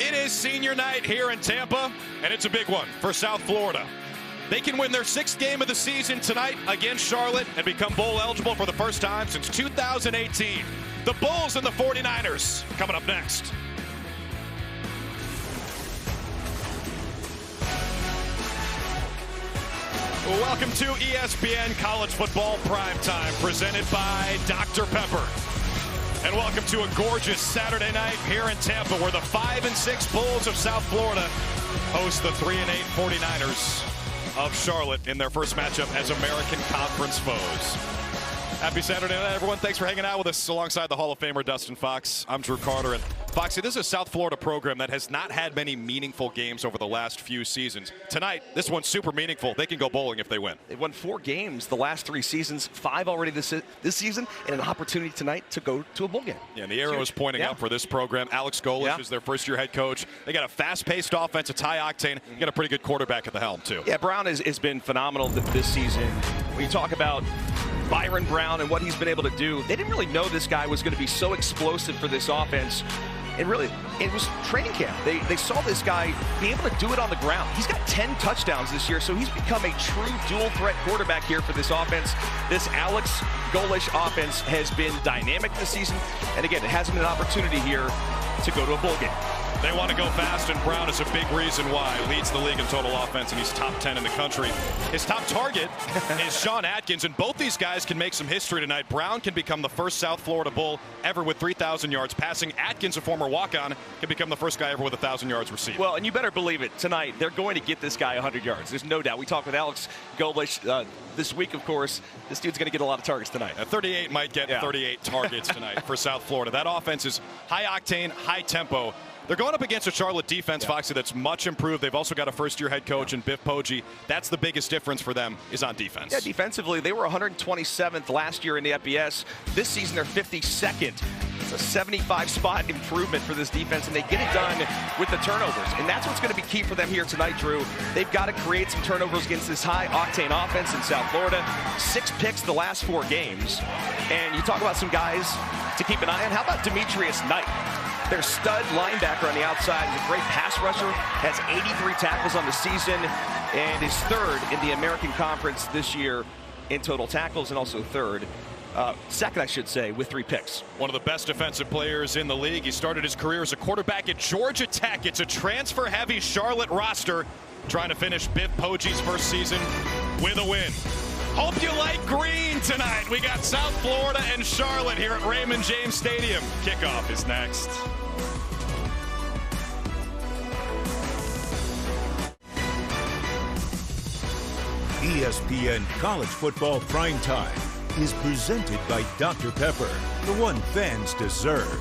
It is senior night here in Tampa, and it's a big one for South Florida. They can win their 6th game of the season tonight against Charlotte and become bowl eligible for the first time since 2018. The Bulls and the 49ers coming up next. Welcome to ESPN College Football Primetime, presented by Dr. Pepper. And welcome to a gorgeous Saturday night here in Tampa, where the 5-6 Bulls of South Florida host the 3-8 49ers of Charlotte in their first matchup as American Conference foes. Happy Saturday night, everyone. Thanks for hanging out with us alongside the Hall of Famer Dustin Fox. I'm Drew Carter. And Foxy, this is a South Florida program that has not had many meaningful games over the last few seasons. Tonight, this one's super meaningful. They can go bowling if they win. They've won 4 games the last 3 seasons, 5 already this season, and an opportunity tonight to go to a bowl game. Yeah, and the arrow is pointing up for this program. Alex Golesh is their first-year head coach. They got a fast-paced offense, it's high octane. You got a pretty good quarterback at the helm, too. Yeah, Brown has been phenomenal this season. When you talk about Byron Brown and what he's been able to do, they didn't really know this guy was going to be so explosive for this offense. And really, it was training camp. They saw this guy be able to do it on the ground. He's got 10 touchdowns this year, so he's become a true dual-threat quarterback here for this offense. This Alex Golesh offense has been dynamic this season. And again, it has been an opportunity here to go to a bowl game. They want to go fast, and Brown is a big reason why. Leads the league in total offense, and he's top 10 in the country. His top target is Sean Atkins, and both these guys can make some history tonight. Brown can become the first South Florida Bull ever with 3,000 yards passing. Atkins, a former walk-on, can become the first guy ever with 1,000 yards receiving. Well, and you better believe it. Tonight, they're going to get this guy 100 yards. There's no doubt. We talked with Alex Golesh this week, of course. This dude's going to get a lot of targets tonight. 38 might get 38 targets tonight for South Florida. That offense is high-octane, high-tempo. They're going up against a Charlotte defense, Foxy, that's much improved. They've also got a first-year head coach in Biff Poggi. That's the biggest difference for them is on defense. Yeah, defensively, they were 127th last year in the FBS. This season, they're 52nd. It's a 75-spot improvement for this defense, and they get it done with the turnovers. And that's what's going to be key for them here tonight, Drew. They've got to create some turnovers against this high-octane offense in South Florida. 6 picks the last 4 games. And you talk about some guys to keep an eye on. How about Demetrius Knight? Their stud linebacker on the outside is a great pass rusher, has 83 tackles on the season, and is 3rd in the American Conference this year in total tackles, and also second, I should say, with 3 picks. One of the best defensive players in the league. He started his career as a quarterback at Georgia Tech. It's a transfer-heavy Charlotte roster trying to finish Biff Poggi's first season with a win. Hope you like green tonight. We got South Florida and Charlotte here at Raymond James Stadium. Kickoff is next. ESPN College Football Primetime is presented by Dr. Pepper, the one fans deserve.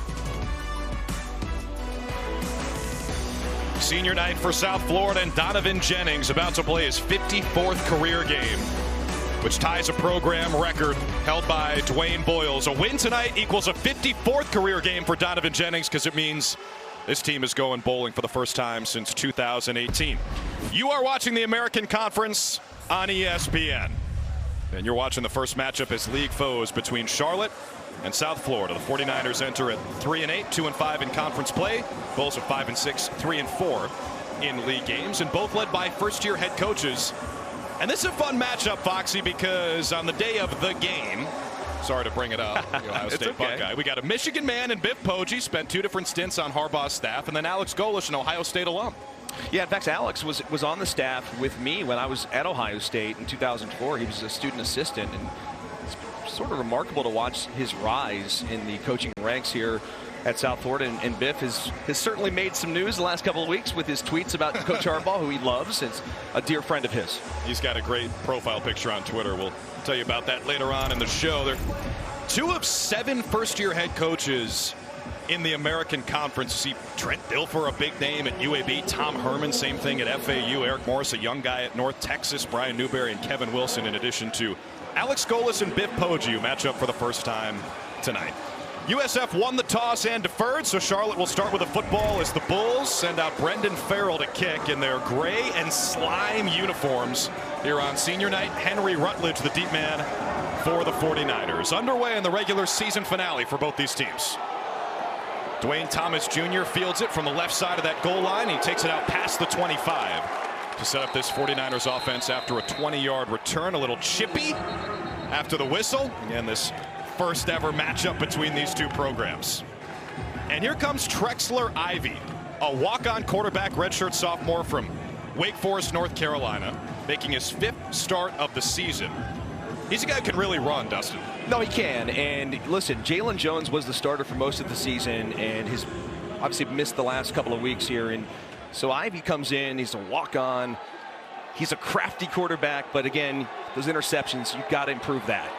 Senior night for South Florida, and Donovan Jennings about to play his 54th career game, which ties a program record held by Dwayne Boyles. A win tonight equals a 54th career game for Donovan Jennings, because it means this team is going bowling for the first time since 2018. You are watching the American Conference on ESPN. And you're watching the first matchup as league foes between Charlotte and South Florida. The 49ers enter at 3-8, 2-5 in conference play. Bulls are 5-6, 3-4 in league games, and both led by first-year head coaches. And this is a fun matchup, Foxy, because on the day of the game, sorry to bring it up, the Ohio State Buckeye, we got a Michigan man in Biff Poggi, spent 2 different stints on Harbaugh's staff, and then Alex Golesh, an Ohio State alum. Yeah, in fact, Alex was on the staff with me when I was at Ohio State in 2004. He was a student assistant, and it's sort of remarkable to watch his rise in the coaching ranks here at South Florida. And Biff has certainly made some news the last couple of weeks with his tweets about Coach Harbaugh, who he loves. It's a dear friend of his. He's got a great profile picture on Twitter. We'll tell you about that later on in the show. They're 2 of 7 first-year head coaches in the American Conference. See Trent Dilfer, a big name at UAB. Tom Herman, same thing at FAU. Eric Morris, a young guy at North Texas. Brian Newberry and Kevin Wilson, in addition to Alex Golesh and Biff Poggi, who match up for the first time tonight. USF won the toss and deferred, so Charlotte will start with a football as the Bulls send out Brendan Farrell to kick in their gray and slime uniforms here on senior night. Henry Rutledge, the deep man for the 49ers. Underway in the regular season finale for both these teams. Dwayne Thomas Jr. fields it from the left side of that goal line. He takes it out past the 25 to set up this 49ers offense after a 20-yard return. A little chippy after the whistle. Again, this first ever matchup between these two programs. And here comes Trexler Ivy, a walk-on quarterback, redshirt sophomore from Wake Forest, North Carolina, making his 5th start of the season. He's a guy who can really run, Dustin. No, he can. And listen, Jalen Jones was the starter for most of the season, and he's obviously missed the last couple of weeks here. And so Ivy comes in. He's a walk-on. He's a crafty quarterback, but again, those interceptions, you've got to improve that.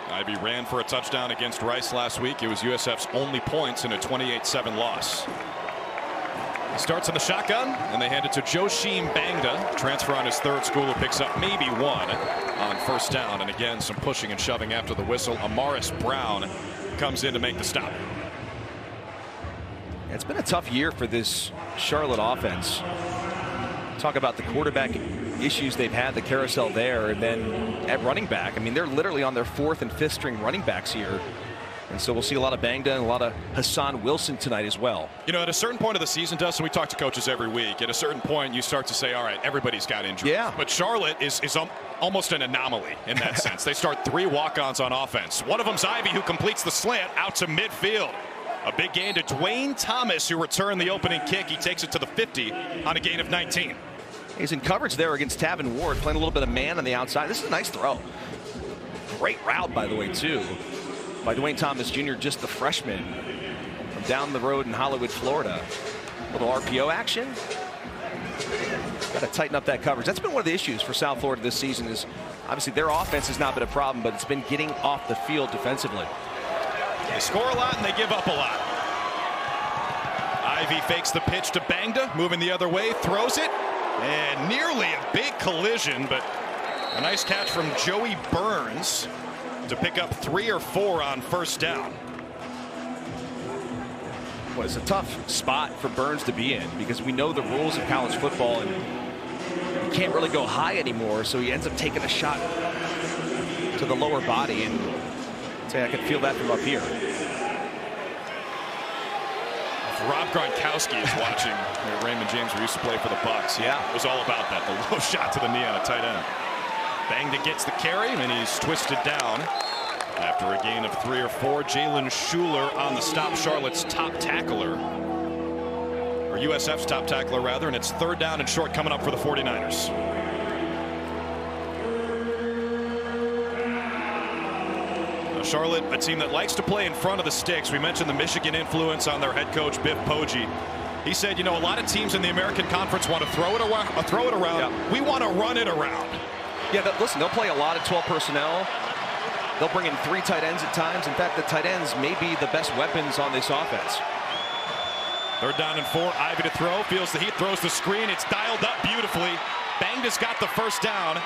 Ivy ran for a touchdown against Rice last week. It was USF's only points in a 28-7 loss. He starts in the shotgun, and they hand it to Joshim Bangda, transfer on his 3rd school, who picks up maybe 1 on first down. And again, some pushing and shoving after the whistle. Amaris Brown comes in to make the stop. It's been a tough year for this Charlotte offense. Talk about the quarterback issues they've had, the carousel there, and then at running back, I mean, they're literally on their 4th and 5th string running backs here. And so we'll see a lot of Bangda and a lot of Hassan Wilson tonight as well. You know, at a certain point of the season, Dustin, we talk to coaches every week. At a certain point, you start to say, all right, everybody's got injuries. Yeah. But Charlotte is almost an anomaly in that sense. They start 3 walk-ons on offense. One of them's Ivy, who completes the slant out to midfield. A big gain to Dwayne Thomas, who returned the opening kick. He takes it to the 50 on a gain of 19. He's in coverage there against Tavin Ward, playing a little bit of man on the outside. This is a nice throw. Great route, by the way, too, by Dwayne Thomas Jr., just the freshman from down the road in Hollywood, Florida. Little RPO action. Got to tighten up that coverage. That's been one of the issues for South Florida this season, is obviously their offense has not been a problem, but it's been getting off the field defensively. They score a lot and they give up a lot. Ivy fakes the pitch to Bangda, moving the other way, throws it, and nearly a big collision, but a nice catch from Joey Burns to pick up 3 or 4 on first down. Well, it's a tough spot for Burns to be in, because we know the rules of college football, and you can't really go high anymore, so he ends up taking a shot to the lower body, and say I can feel that from up here. If Rob Gronkowski is watching Raymond James, who used to play for the Bucs, yeah, it was all about that, the low shot to the knee on a tight end. Bangda gets the carry, and he's twisted down after a gain of 3 or 4. Jalen Schuler on the stop, Charlotte's top tackler, or USF's top tackler rather, and it's 3rd down and short coming up for the 49ers. Charlotte, a team that likes to play in front of the sticks. We mentioned the Michigan influence on their head coach, Biff Poggi. He said, you know, a lot of teams in the American Conference want to throw it around. Yeah. We want to run it around. Yeah, listen, they'll play a lot of 12 personnel. They'll bring in 3 tight ends at times. In fact, the tight ends may be the best weapons on this offense. 3rd down and 4. Ivy to throw. Feels the heat. Throws the screen. It's dialed up beautifully. Bangda's got the first down.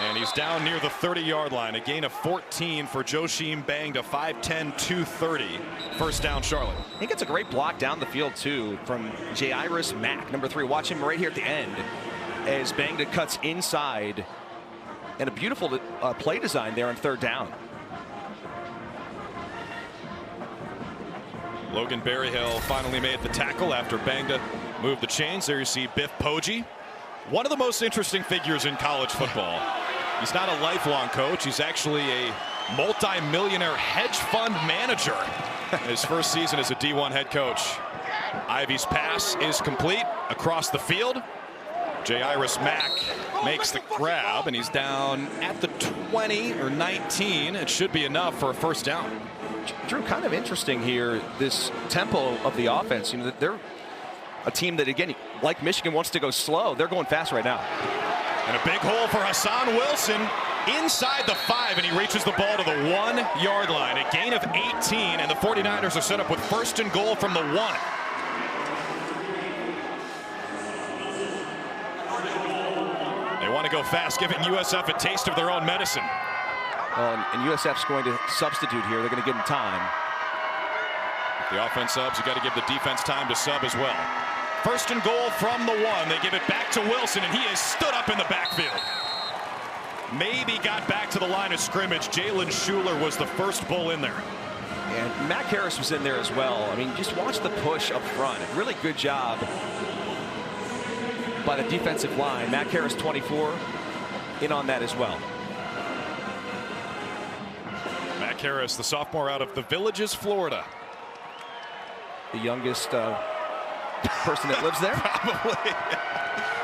And he's down near the 30-yard line. A gain of 14 for Joshim Bangda. 5'10", 230. First down, Charlotte. I think it's a great block down the field, too, from Jairus Mack, number 3. Watch him right here at the end as Bangda cuts inside. And a beautiful play design there on 3rd down. Logan Berryhill finally made the tackle after Bangda moved the chains. There you see Biff Poggi, one of the most interesting figures in college football. He's not a lifelong coach. He's actually a multi-millionaire hedge fund manager. His first season as a D1 head coach. Ivy's pass is complete across the field. Jairus Mack makes the grab, and he's down at the 20 or 19. It should be enough for a first down. Drew, kind of interesting here, this tempo of the offense. You know, they're a team that, again, like Michigan, wants to go slow. They're going fast right now. And a big hole for Hassan Wilson inside the 5, and he reaches the ball to the 1-yard line. A gain of 18, and the 49ers are set up with 1st and goal from the 1. They want to go fast, giving USF a taste of their own medicine. And USF's going to substitute here. They're going to give him time. If the offense subs, you got to give the defense time to sub as well. 1st and goal from the 1. They give it back to Wilson, and he is stood up in the backfield. Maybe got back to the line of scrimmage. Jalen Schuler was the first bull in there. And Mac Harris was in there as well. I mean, just watch the push up front. Really good job by the defensive line. Mac Harris, 24, in on that as well. Mac Harris, the sophomore out of the Villages, Florida. The youngest person that lives there? Probably.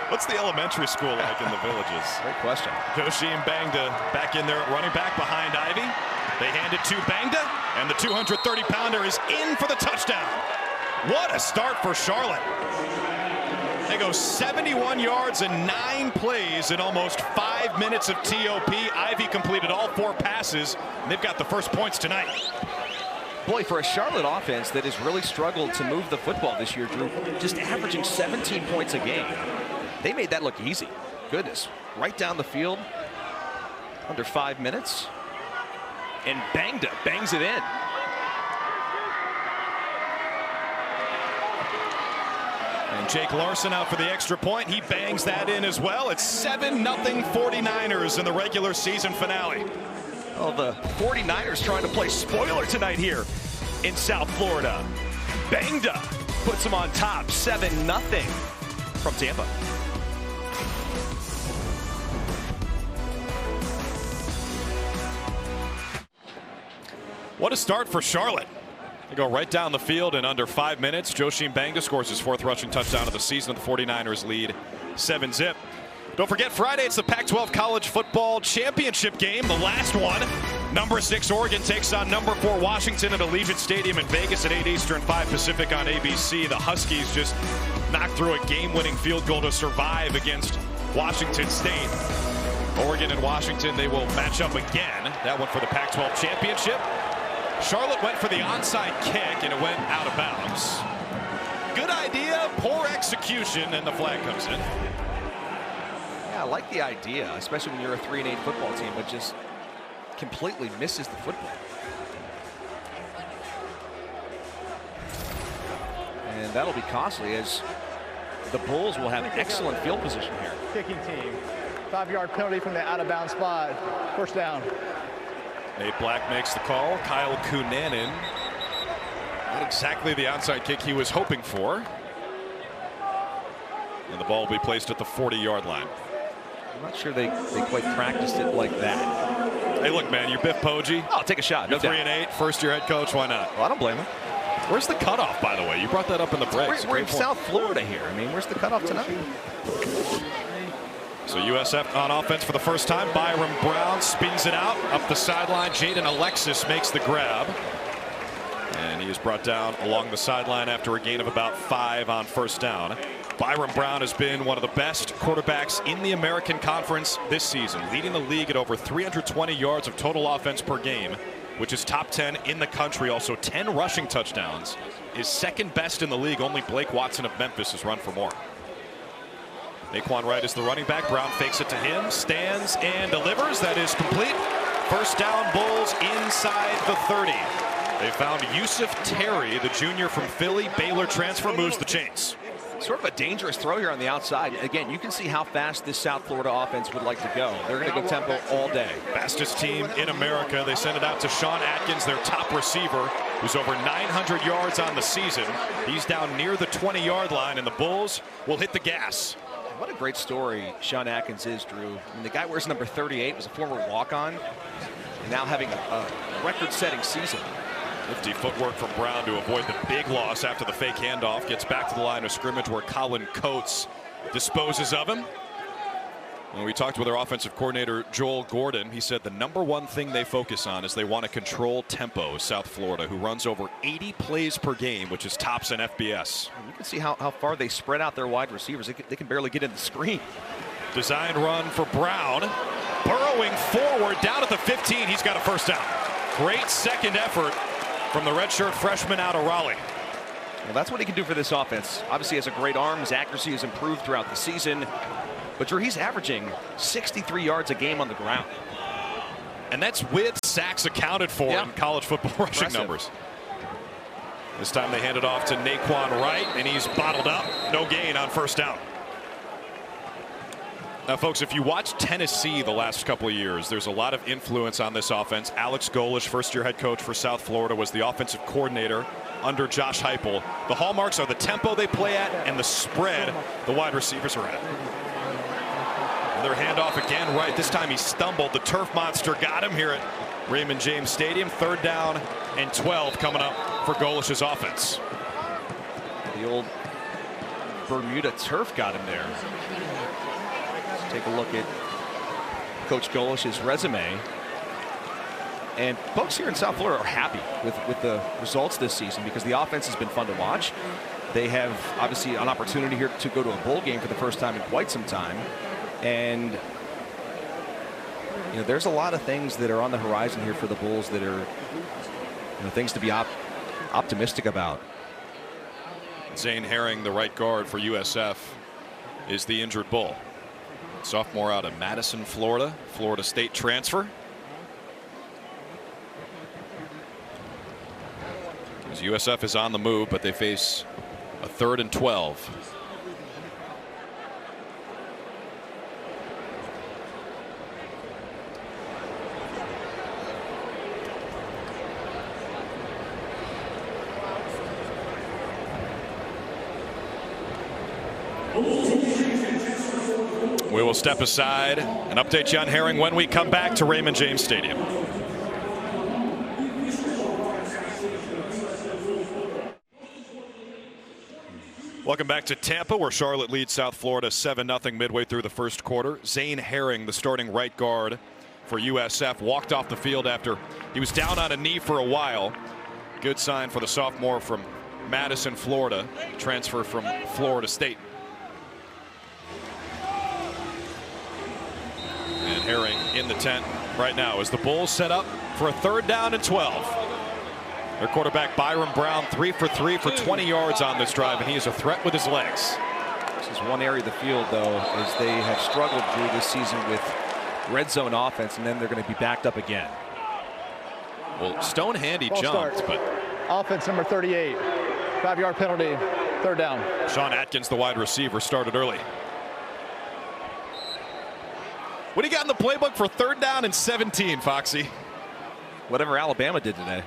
What's the elementary school like in the Villages? Great question. Joshim Bangda back in there at running back behind Ivy. They hand it to Bangda, and the 230-pounder is in for the touchdown. What a start for Charlotte. They go 71 yards and 9 plays in almost 5 minutes of TOP. Ivy completed all 4 passes, and they've got the first points tonight. Boy, for a Charlotte offense that has really struggled to move the football this year, Drew, just averaging 17 points a game. They made that look easy. Goodness. Right down the field, under 5 minutes. And Bangda bangs it in. And Jake Larson out for the extra point. He bangs that in as well. It's 7-0 49ers in the regular season finale. Well, the 49ers trying to play spoiler tonight here in South Florida. Bangda puts them on top, 7-0 from Tampa. What a start for Charlotte. They go right down the field in under 5 minutes. Joshim Bangda scores his 4th rushing touchdown of the season. The 49ers lead 7-0. Don't forget, Friday, it's the Pac-12 College Football Championship game, the last one. Number 6 Oregon takes on number 4 Washington at Allegiant Stadium in Vegas at 8 Eastern, 5 Pacific on ABC. The Huskies just knocked through a game-winning field goal to survive against Washington State. Oregon and Washington, they will match up again. That one for the Pac-12 Championship. Charlotte went for the onside kick, and it went out of bounds. Good idea, poor execution, and the flag comes in. Yeah, I like the idea, especially when you're a 3-8 football team, but just completely misses the football. And that'll be costly, as the Bulls will have excellent field position here. Kicking team. 5-yard penalty from the out-of-bounds spot. First down. Nate Black makes the call. Kyle Cunanan. Not exactly the onside kick he was hoping for. And the ball will be placed at the 40-yard line. I'm not sure they quite practiced it like that. Hey, look, man, you're Biff Poggi. I'll take a shot. You're 3-8, first-year head coach. Why not? Well, I don't blame him. Where's the cutoff, by the way? You brought that up in the break. We're in South Florida here. I mean, where's the cutoff tonight? So USF on offense for the first time. Byron Brown spins it out up the sideline. Jaden Alexis makes the grab. And he is brought down along the sideline after a gain of about 5 on first down. Byron Brown has been one of the best quarterbacks in the American Conference this season, leading the league at over 320 yards of total offense per game, which is top 10 in the country. Also 10 rushing touchdowns. Is second best in the league. Only Blake Watson of Memphis has run for more. Naquan Wright is the running back. Brown fakes it to him, stands and delivers. That is complete. First down, Bulls inside the 30. They found Yusuf Terry, the junior from Philly. Baylor transfer, moves the chains. Sort of a dangerous throw here on the outside. Again, you can see how fast this South Florida offense would like to go. They're going to go tempo all day. Fastest team in America. They send it out to Sean Atkins, their top receiver, who's over 900 yards on the season. He's down near the 20-yard line, and the Bulls will hit the gas. What a great story Sean Atkins is, Drew. I mean, the guy wears number 38, was a former walk-on, and now having a record-setting season. 50 footwork from Brown to avoid the big loss after the fake handoff. Gets back to the line of scrimmage where Colin Coates disposes of him. When we talked with our offensive coordinator, Joel Gordon, he said the #1 thing they focus on is they want to control tempo. South Florida, who runs over 80 plays per game, which is tops in FBS. You can see how far they spread out their wide receivers. They can barely get in the screen. Designed run for Brown. Burrowing forward down at the 15. He's got a first down. Great second effort from the redshirt freshman out of Raleigh. Well, that's what he can do for this offense. Obviously, he has a great arm. His accuracy has improved throughout the season. But Drew, he's averaging 63 yards a game on the ground. And that's with sacks accounted for in college football rushing numbers. This time they hand it off to Naquan Wright, and he's bottled up. No gain on first down. Now, folks, if you watch Tennessee the last couple of years, there's a lot of influence on this offense. Alex Golesh, first-year head coach for South Florida, was the offensive coordinator under Josh Heupel. The hallmarks are the tempo they play at and the spread the wide receivers are at. Another handoff again right. This time he stumbled. The turf monster got him here at Raymond James Stadium. 3rd down and 12 coming up for Golesh's offense. The old Bermuda turf got him there. Let's take a look at Coach Golesh's resume. And folks here in South Florida are happy with the results this season because the offense has been fun to watch. They have obviously an opportunity here to go to a bowl game for the first time in quite some time. And you know, there's a lot of things that are on the horizon here for the Bulls that are, you know, things to be optimistic about. Zane Herring, the right guard for USF, is the injured Bull. Sophomore out of Madison, Florida, Florida State transfer. As USF is on the move, but they face a 3rd and 12. We will step aside and update you on Herring when we come back to Raymond James Stadium. Welcome back to Tampa, where Charlotte leads South Florida 7-0 midway through the first quarter. Zane Herring, the starting right guard for USF, walked off the field after he was down on a knee for a while. Good sign for the sophomore from Madison, Florida, transfer from Florida State. And Herring in the tent right now as the Bulls set up for a 3rd down and 12. Their quarterback Byron Brown 3 for 3 for 20 yards on this drive, and he is a threat with his legs. This is one area of the field, though, as they have struggled through this season with red zone offense, and then they're going to be backed up again. Well, Stone Handy jumped, but offense number 38, 5-yard penalty, 3rd down. Sean Atkins, the wide receiver, started early. What do you got in the playbook for 3rd down and 17, Foxy? Whatever Alabama did today.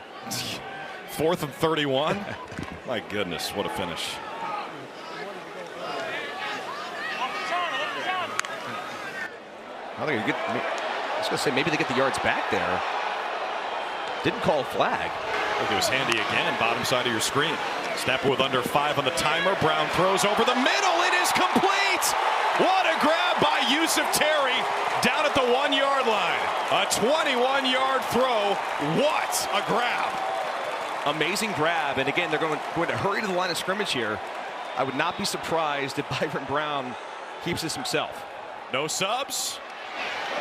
4th and 31. My goodness, what a finish. I think I was going to say maybe they get the yards back there. Didn't call a flag. Look, it was Handy again, bottom side of your screen. Snap with under 5 on the timer. Brown throws over the middle. It is complete. What a grab by Yusuf Terry down at the 1-yard line. A 21-yard throw. What a grab. Amazing grab. And again, they're going to hurry to the line of scrimmage here. I would not be surprised if Byron Brown keeps this himself. No subs.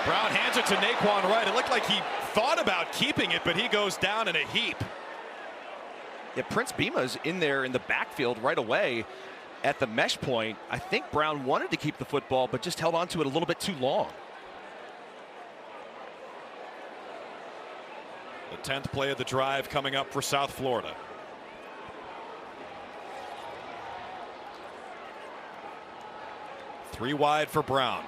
Brown hands it to Naquan Wright. It looked like he thought about keeping it, but he goes down in a heap. Yeah, Prince Bima's in there in the backfield right away at the mesh point. I think Brown wanted to keep the football, but just held on to it a little bit too long. The 10th play of the drive coming up for South Florida. Three wide for Brown.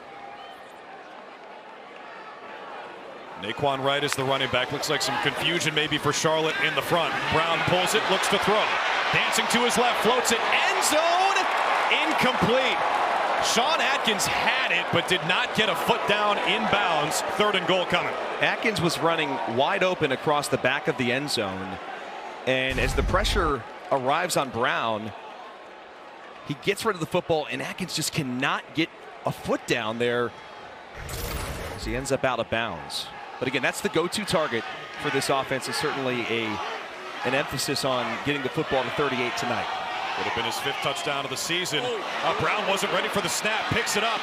Naquan Wright is the running back. Looks like some confusion maybe for Charlotte in the front. Brown pulls it, looks to throw. Dancing to his left, floats it, end zone, incomplete. Sean Atkins had it, but did not get a foot down inbounds. 3rd and goal coming. Atkins was running wide open across the back of the end zone. And as the pressure arrives on Brown, he gets rid of the football, and Atkins just cannot get a foot down there as he ends up out of bounds. But again, that's the go-to target for this offense, is certainly an emphasis on getting the football to 38 tonight. Would have been his 5th touchdown of the season. Brown wasn't ready for the snap, picks it up.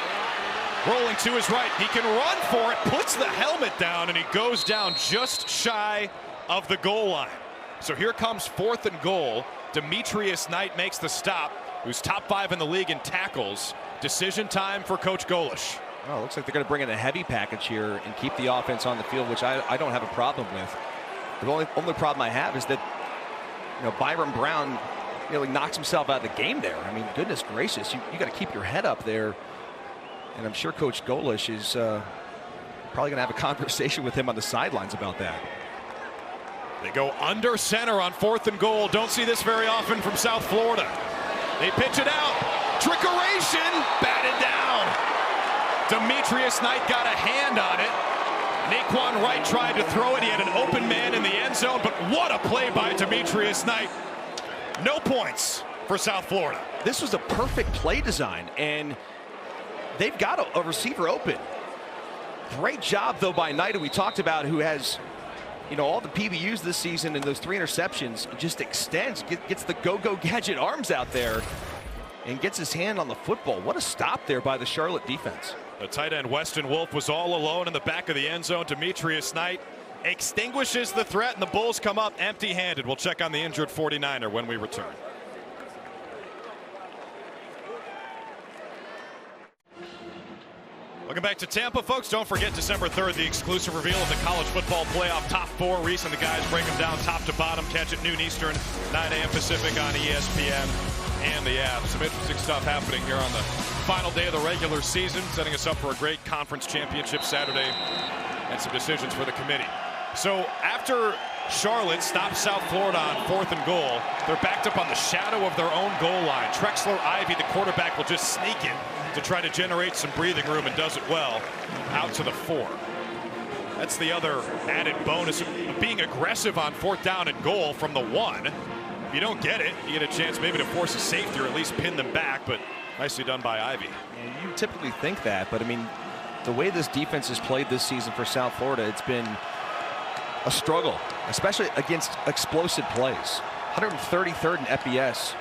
Rolling to his right, he can run for it, puts the helmet down, and he goes down just shy of the goal line. So here comes 4th and goal. Demetrius Knight makes the stop, who's top 5 in the league in tackles. Decision time for Coach Golesh. Oh, looks like they're going to bring in a heavy package here and keep the offense on the field, which I don't have a problem with. The only problem I have is that, Byron Brown nearly knocks himself out of the game there. I mean, goodness gracious, you got to keep your head up there And I'm sure Coach Golesh is probably going to have a conversation with him on the sidelines about that. They go under center on 4th and goal. Don't see this very often from South Florida. They pitch it out. Trickeration, batted down. Demetrius Knight got a hand on it. Naquan Wright tried to throw it. He had an open man in the end zone, but what a play by Demetrius Knight. No points for South Florida. This was a perfect play design, and they've got a receiver open. Great job, though, by Knight, who we talked about, who has, all the PBUs this season and those 3 interceptions. Just extends, gets the go-go gadget arms out there and gets his hand on the football. What a stop there by the Charlotte defense. The tight end Weston Wolf was all alone in the back of the end zone. Demetrius Knight extinguishes the threat, and the Bulls come up empty-handed. We'll check on the injured 49er when we return. Welcome back to Tampa, folks. Don't forget December 3rd, the exclusive reveal of the college football playoff top 4. Reese and the guys break them down top to bottom. Catch it noon Eastern, 9 a.m. Pacific on ESPN and the app. Some interesting stuff happening here on the final day of the regular season, setting us up for a great conference championship Saturday and some decisions for the committee. So after Charlotte stops South Florida on 4th and goal, they're backed up on the shadow of their own goal line. Trexler Ivy, the quarterback, will just sneak in to try to generate some breathing room, and does it well out to the 4. That's the other added bonus of being aggressive on 4th down and goal from the 1. If you don't get it, you get a chance maybe to force a safety or at least pin them back, but nicely done by Ivy. You typically think that, but I mean, the way this defense has played this season for South Florida, it's been a struggle, especially against explosive plays. 133rd in FBS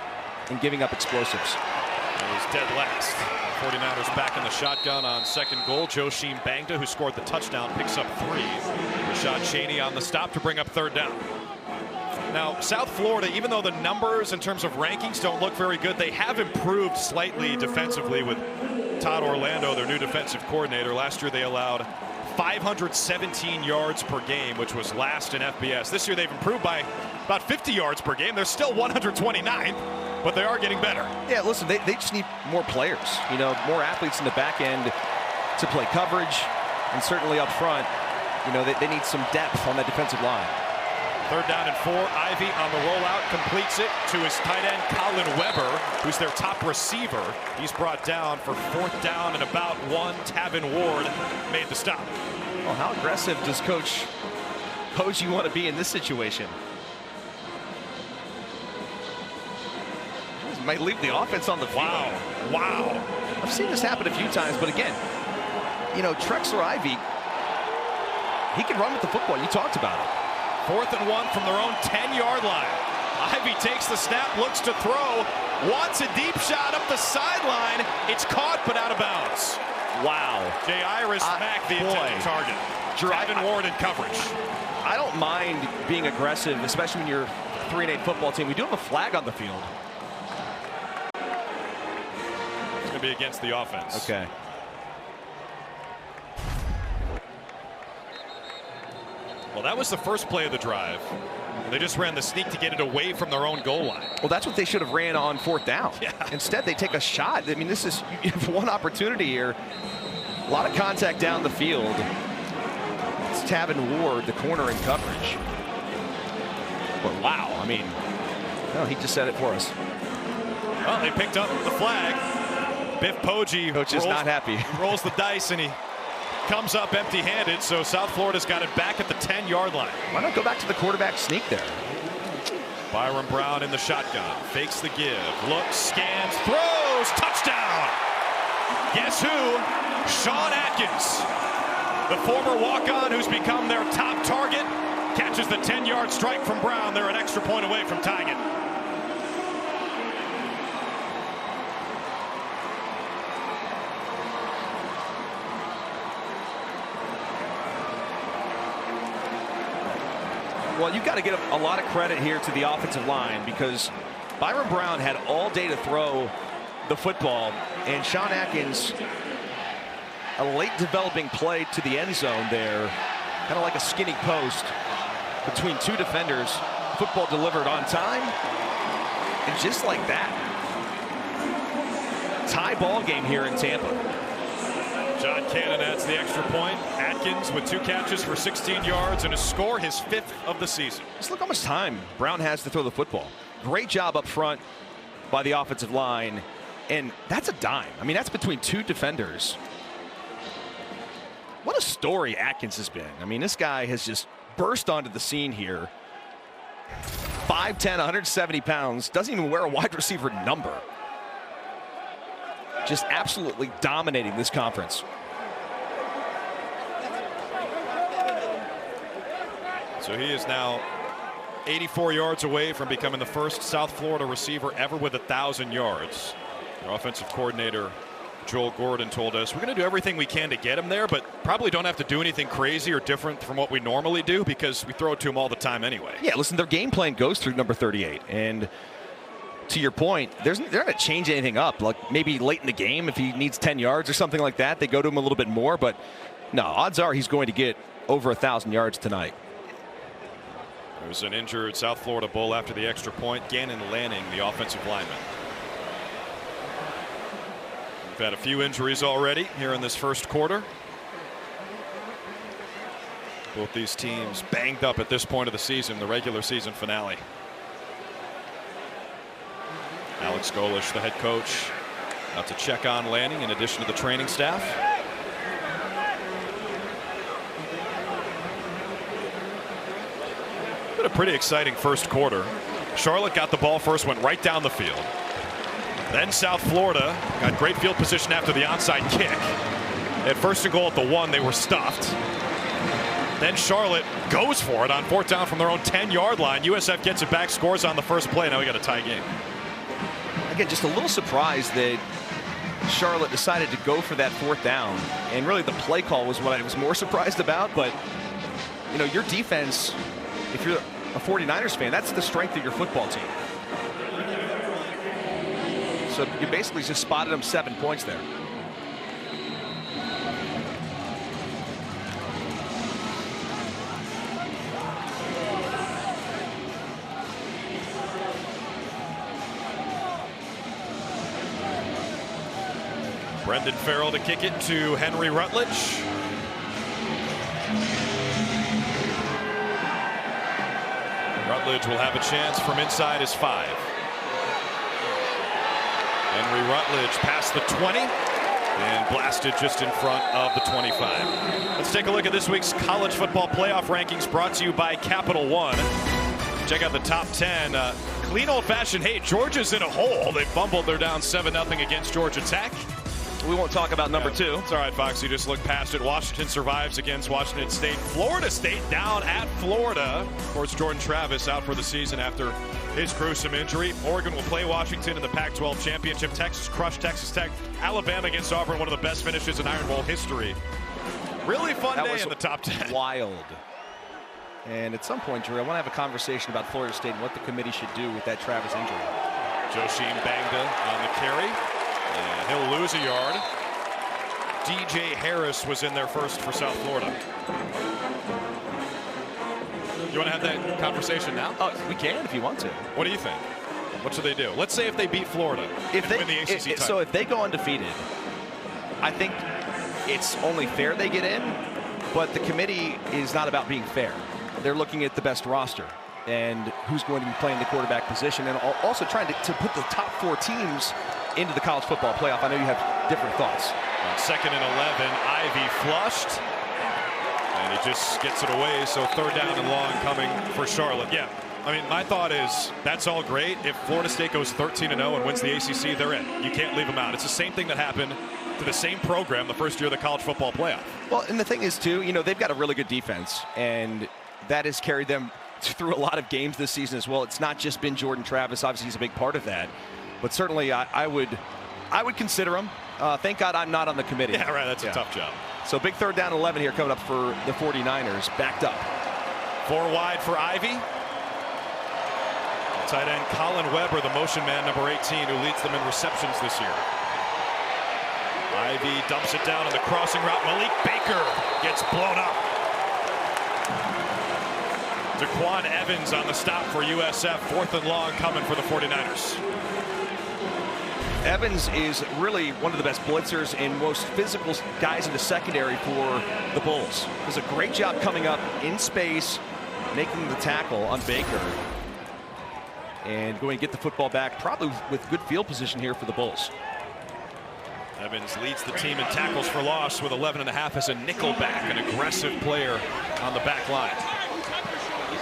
in giving up explosives. It was dead last. 49ers back in the shotgun on 2nd goal. Joshim Bangda, who scored the touchdown, picks up 3. Rashad Cheney on the stop to bring up 3rd down. Now, South Florida, even though the numbers in terms of rankings don't look very good, they have improved slightly defensively with Todd Orlando, their new defensive coordinator. Last year they allowed 517 yards per game, which was last in FBS. This year they've improved by about 50 yards per game. They're still 129th, but they are getting better. Yeah, listen, they just need more players, more athletes in the back end to play coverage, and certainly up front, they need some depth on that defensive line. 3rd down and 4. Ivy on the rollout completes it to his tight end Colin Weber, who's their top receiver. He's brought down for 4th down and about 1. Tavin Ward made the stop. Well, how aggressive does Coach Poggi want to be in this situation? He might leave the offense on the field. Wow. I've seen this happen a few times, but again, Trexler Ivy, he can run with the football. You talked about it. 4th and 1 from their own 10-yard line. Ivy takes the snap, looks to throw, wants a deep shot up the sideline. It's caught, but out of bounds. Wow. Jay Iris Mack, the intended target. Tavin Ward in coverage. I don't mind being aggressive, especially when you're a 3-8 football team. We do have a flag on the field. It's going to be against the offense. Okay. Well, that was the first play of the drive. They just ran the sneak to get it away from their own goal line. Well, that's what they should have ran on 4th down. Yeah. Instead, they take a shot. I mean, you have one opportunity here. A lot of contact down the field. It's Tavin Ward, the corner in coverage. But wow, I mean, no, he just said it for us. Well, they picked up the flag. Biff Poggi. Coach is not happy. Rolls the dice, and he comes up empty-handed, so South Florida's got it back at the 10-yard line. Why not go back to the quarterback sneak there? Byron Brown in the shotgun, fakes the give, looks, scans, throws, touchdown! Guess who? Sean Atkins, the former walk-on who's become their top target, catches the 10-yard strike from Brown. They're an extra point away from tying it. Well, you've got to give a lot of credit here to the offensive line, because Byron Brown had all day to throw the football, and Sean Atkins, a late developing play to the end zone there, kind of like a skinny post between 2 defenders. Football delivered on time, and just like that, tie ball game here in Tampa. John Cannon adds the extra point. Atkins with 2 catches for 16 yards and a score, his 5th of the season. Just look how much time Brown has to throw the football. Great job up front by the offensive line. And that's a dime. I mean, that's between 2 defenders. What a story Atkins has been. I mean, this guy has just burst onto the scene here. 5'10", 170 pounds, doesn't even wear a wide receiver number. Just absolutely dominating this conference. So he is now 84 yards away from becoming the first South Florida receiver ever with 1,000 yards. Their offensive coordinator, Joel Gordon, told us, we're going to do everything we can to get him there, but probably don't have to do anything crazy or different from what we normally do because we throw it to him all the time anyway. Yeah, listen, their game plan goes through number 38. And to your point, they're not going to change anything up. Like maybe late in the game, if he needs 10 yards or something like that, they go to him a little bit more. But no, odds are he's going to get over 1,000 yards tonight. There was an injured South Florida Bull after the extra point. Gannon Lanning, the offensive lineman. We've had a few injuries already here in this first quarter. Both these teams banged up at this point of the season, the regular season finale. Alex Golesh, the head coach, out to check on Lanning in addition to the training staff. Been a pretty exciting first quarter. Charlotte got the ball first, went right down the field. Then South Florida got great field position after the onside kick. At 1st and goal at the 1, they were stuffed. Then Charlotte goes for it on 4th down from their own 10-yard line. USF gets it back, scores on the first play. Now we got a tie game. Again, just a little surprised that Charlotte decided to go for that 4th down. And really the play call was what I was more surprised about. But, you know, your defense, if you're a 49ers fan, that's the strength of your football team. So you basically just spotted them 7 points there. Brendan Farrell to kick it to Henry Rutledge. Rutledge will have a chance from inside his 5. Henry Rutledge past the 20 and blasted just in front of the 25. Let's take a look at this week's college football playoff rankings brought to you by Capital One. Check out the top 10. Clean old-fashioned, hey, Georgia's in a hole. They fumbled. They're down 7-0 against Georgia Tech. We won't talk about number 2. It's all right, Fox. You just look past it. Washington survives against Washington State. Florida State down at Florida. Of course, Jordan Travis out for the season after his gruesome injury. Oregon will play Washington in the Pac-12 championship. Texas crushed Texas Tech. Alabama against Auburn, one of the best finishes in Iron Bowl history. Really fun day in the top 10. Wild. And at some point, Drew, I want to have a conversation about Florida State and what the committee should do with that Travis injury. Joshim Bangda on the carry. And he'll lose a yard. DJ Harris was in there first for South Florida. You want to have that conversation now? Oh, we can if you want to. What do you think? What should they do? Let's say if they beat Florida and win the ACC title. So if they go undefeated, I think it's only fair they get in, but the committee is not about being fair. They're looking at the best roster and who's going to be playing the quarterback position and also trying to put the top 4 teams into the college football playoff. I know you have different thoughts. On 2nd and 11, Ivy flushed. And he just gets it away, so 3rd down and long coming for Charlotte. Yeah, I mean, my thought is that's all great. If Florida State goes 13-0 and wins the ACC, they're in. You can't leave them out. It's the same thing that happened to the same program the first year of the college football playoff. Well, and the thing is, too, you know, they've got a really good defense, and that has carried them through a lot of games this season as well. It's not just been Jordan Travis. Obviously, he's a big part of that. But certainly, I would consider him. Thank God I'm not on the committee. Yeah, right. That's a tough job. So big 3rd down and 11 here coming up for the 49ers. Backed up. 4 wide for Ivy. Tight end Colin Weber, the motion man, number 18, who leads them in receptions this year. Ivy dumps it down on the crossing route. Malik Baker gets blown up. Daquan Evans on the stop for USF. 4th and long coming for the 49ers. Evans is really one of the best blitzers and most physical guys in the secondary for the Bulls. Does a great job coming up in space, making the tackle on Baker, and going to get the football back, probably with good field position here for the Bulls. Evans leads the team in tackles for loss with 11.5 as a nickel back, an aggressive player on the back line.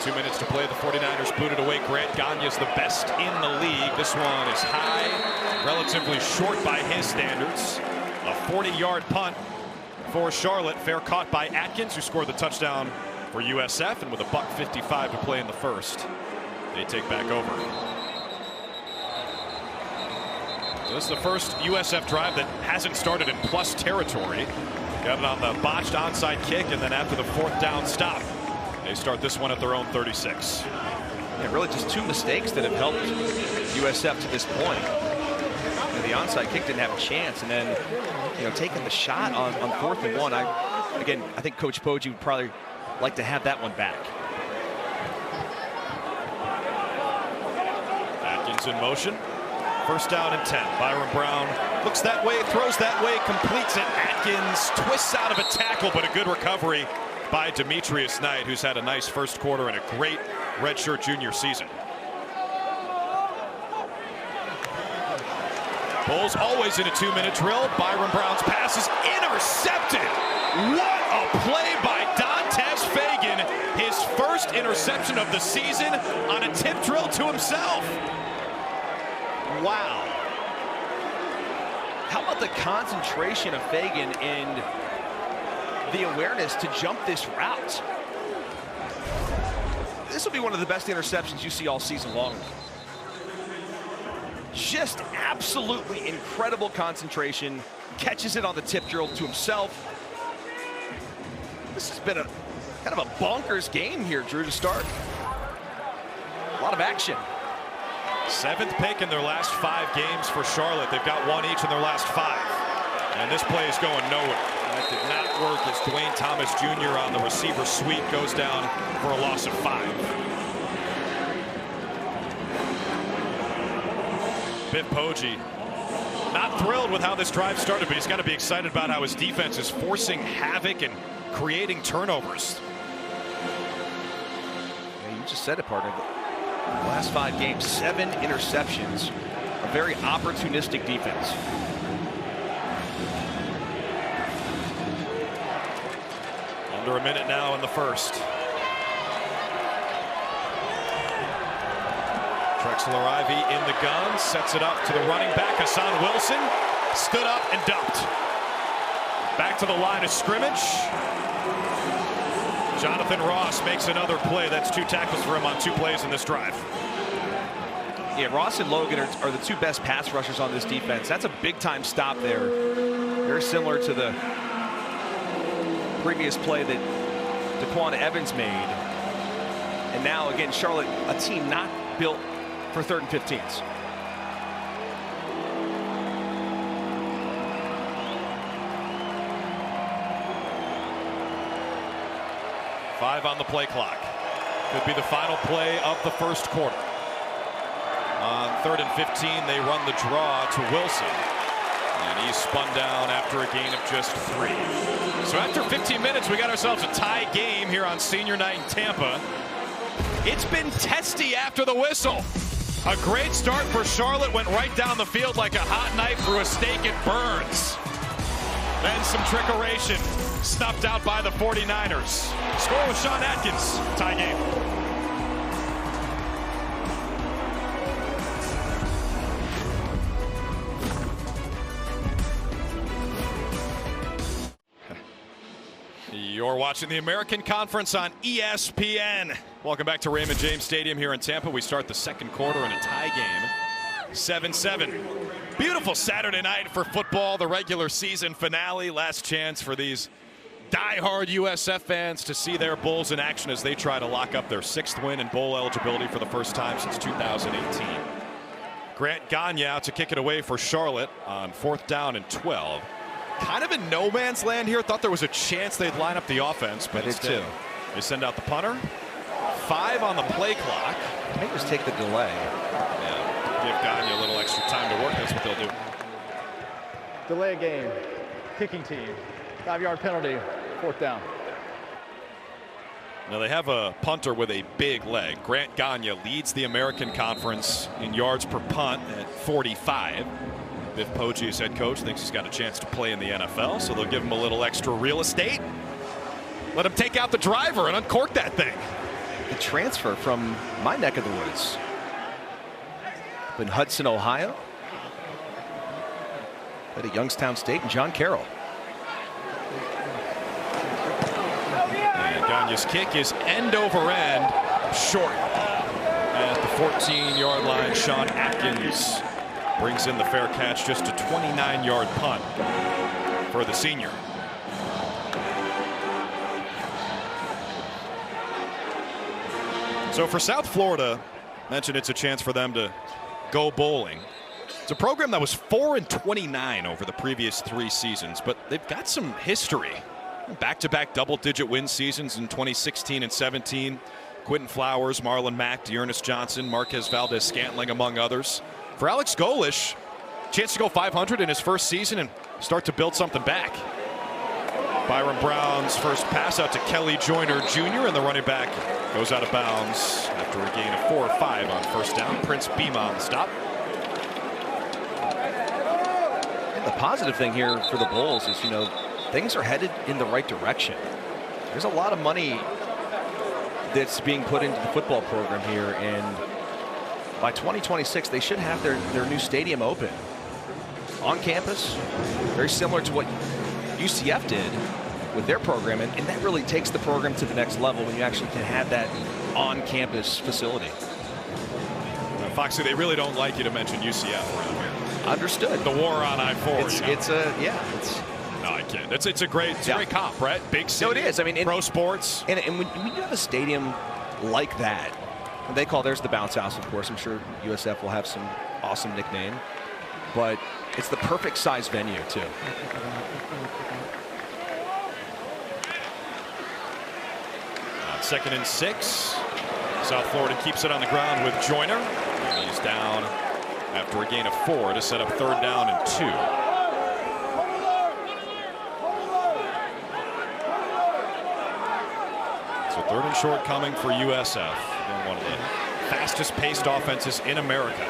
2 minutes to play. The 49ers booted away. Grant Gagne's the best in the league. This one is high, relatively short by his standards. A 40-yard punt for Charlotte. Fair caught by Atkins, who scored the touchdown for USF, and with a $1:55 to play in the first, they take back over. So this is the first USF drive that hasn't started in plus territory. Got it on the botched onside kick, and then after the 4th down stop, they start this one at their own 36. Yeah, really just 2 mistakes that have helped USF to this point. And the onside kick didn't have a chance, and then taking the shot on 4th and 1. I think Coach Poggi would probably like to have that one back. Atkins in motion. 1st down and 10. Byron Brown looks that way, throws that way, completes it. Atkins twists out of a tackle, but a good recovery by Demetrius Knight, who's had a nice first quarter and a great redshirt junior season. Bulls always in a 2-minute drill. Byron Brown's pass is intercepted. What a play by Dantes Fagan. His first interception of the season on a tip drill to himself. Wow. How about the concentration of Fagan and the awareness to jump this route? This will be one of the best interceptions you see all season long. Just absolutely incredible concentration. Catches it on the tip drill to himself. This has been a kind of a bonkers game here, Drew, to start. A lot of action. 7th pick in their last 5 games for Charlotte. They've got 1 each in their last 5. And this play is going nowhere. That did not work as Dwayne Thomas Jr. on the receiver sweep goes down for a loss of 5. Biff Poggi not thrilled with how this drive started, but he's got to be excited about how his defense is forcing havoc and creating turnovers. Yeah, you just said it, partner. The last 5 games, 7 interceptions. A very opportunistic defense. Under a minute now in the first. Trexler Ivy in the gun, sets it up to the running back. Hassan Wilson stood up and dumped. Back to the line of scrimmage. Jonathan Ross makes another play. That's 2 tackles for him on 2 plays in this drive. Yeah, Ross and Logan are the 2 best pass rushers on this defense. That's a big-time stop there. Very similar to the previous play that Daquan Evans made. And now, again, Charlotte, a team not built for 3rd and 15s. Five on the play clock. Could be the final play of the first quarter. On 3rd and 15, they run the draw to Wilson. And he's spun down after a gain of just 3. So after 15 minutes, we got ourselves a tie game here on senior night in Tampa. It's been testy after the whistle. A great start for Charlotte, went right down the field like a hot knife through a steak, it burns. Then some trickeration, snuffed out by the 49ers. Score with Sean Atkins, tie game. You're watching the American Conference on ESPN. Welcome back to Raymond James Stadium here in Tampa. We start the second quarter in a tie game. 7-7. Beautiful Saturday night for football, the regular season finale. Last chance for these diehard USF fans to see their Bulls in action as they try to lock up their 6th win and bowl eligibility for the first time since 2018. Grant Gagne out to kick it away for Charlotte on 4th down and 12. Kind of in no man's land here. Thought there was a chance they'd line up the offense, but instead they send out the punter. 5 on the play clock. They just take the delay. Yeah, give Gagne a little extra time to work. That's what they'll do. delay a game, kicking team, 5-yard penalty, 4th down. Now they have a punter with a big leg. Grant Gagne leads the American Conference in yards per punt at 45. Biff Poggi, as head coach, thinks he's got a chance to play in the NFL, so they'll give him a little extra real estate. Let him take out the driver and uncork that thing. The transfer from my neck of the woods. Up in Hudson, Ohio. At Youngstown State and John Carroll. And Gagne's kick is end over end, short. At the 14-yard line, Sean Atkins brings in the fair catch, just a 29-yard punt for the senior. So for South Florida, mentioned it's a chance for them to go bowling. It's a program that was 4-29 over the previous 3 seasons, but they've got some history. Back-to-back double-digit win seasons in 2016 and 17. Quentin Flowers, Marlon Mack, Dearness Johnson, Marquez Valdez-Scantling, among others. For Alex Golesh, chance to go 500 in his first season and start to build something back. Byron Brown's first pass out to Kelly Joyner Jr. and the running back goes out of bounds after a gain of 4 or 5 on first down. Prince Beema on the stop. And the positive thing here for the Bulls is, things are headed in the right direction. There's a lot of money that's being put into the football program here, and by 2026 they should have their new stadium open on campus, very similar to what UCF did with their program, and that really takes the program to the next level when you actually can have that on-campus facility. Foxy, they really don't like you to mention UCF around here. Understood. The war on I-4. It's no, I can't. It's a great comp, right? Big city. No, it is. I mean, pro sports. And when you have a stadium like that, and they call theirs the Bounce House, of course. I'm sure USF will have some awesome nickname, but it's the perfect size venue too. On 2nd and 6, South Florida keeps it on the ground with Joyner. And he's down after a gain of 4 to set up 3rd down and 2. So 3rd and short coming for USF. One of the fastest paced offenses in America.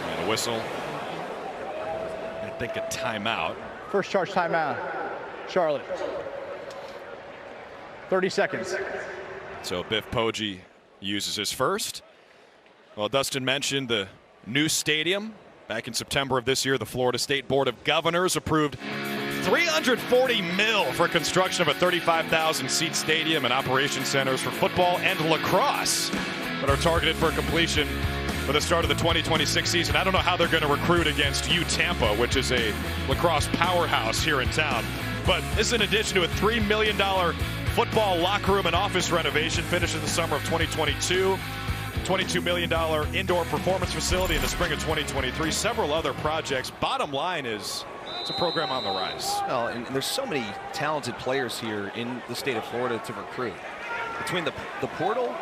And a whistle. I think a timeout. First charge timeout, Charlotte. 30 seconds. So Biff Poggi uses his first. Well, Dustin mentioned the new stadium. Back in September of this year, the Florida State Board of Governors approved $340 million for construction of a 35,000-seat stadium and operation centers for football and lacrosse that are targeted for completion for the start of the 2026 season. I don't know how they're going to recruit against Tampa, which is a lacrosse powerhouse here in town. But this is in addition to a $3 million football locker room and office renovation finished in the summer of 2022. $22 million indoor performance facility in the spring of 2023. Several other projects. Bottom line is, it's a program on the rise. Well, and there's so many talented players here in the state of Florida to recruit. Between the portal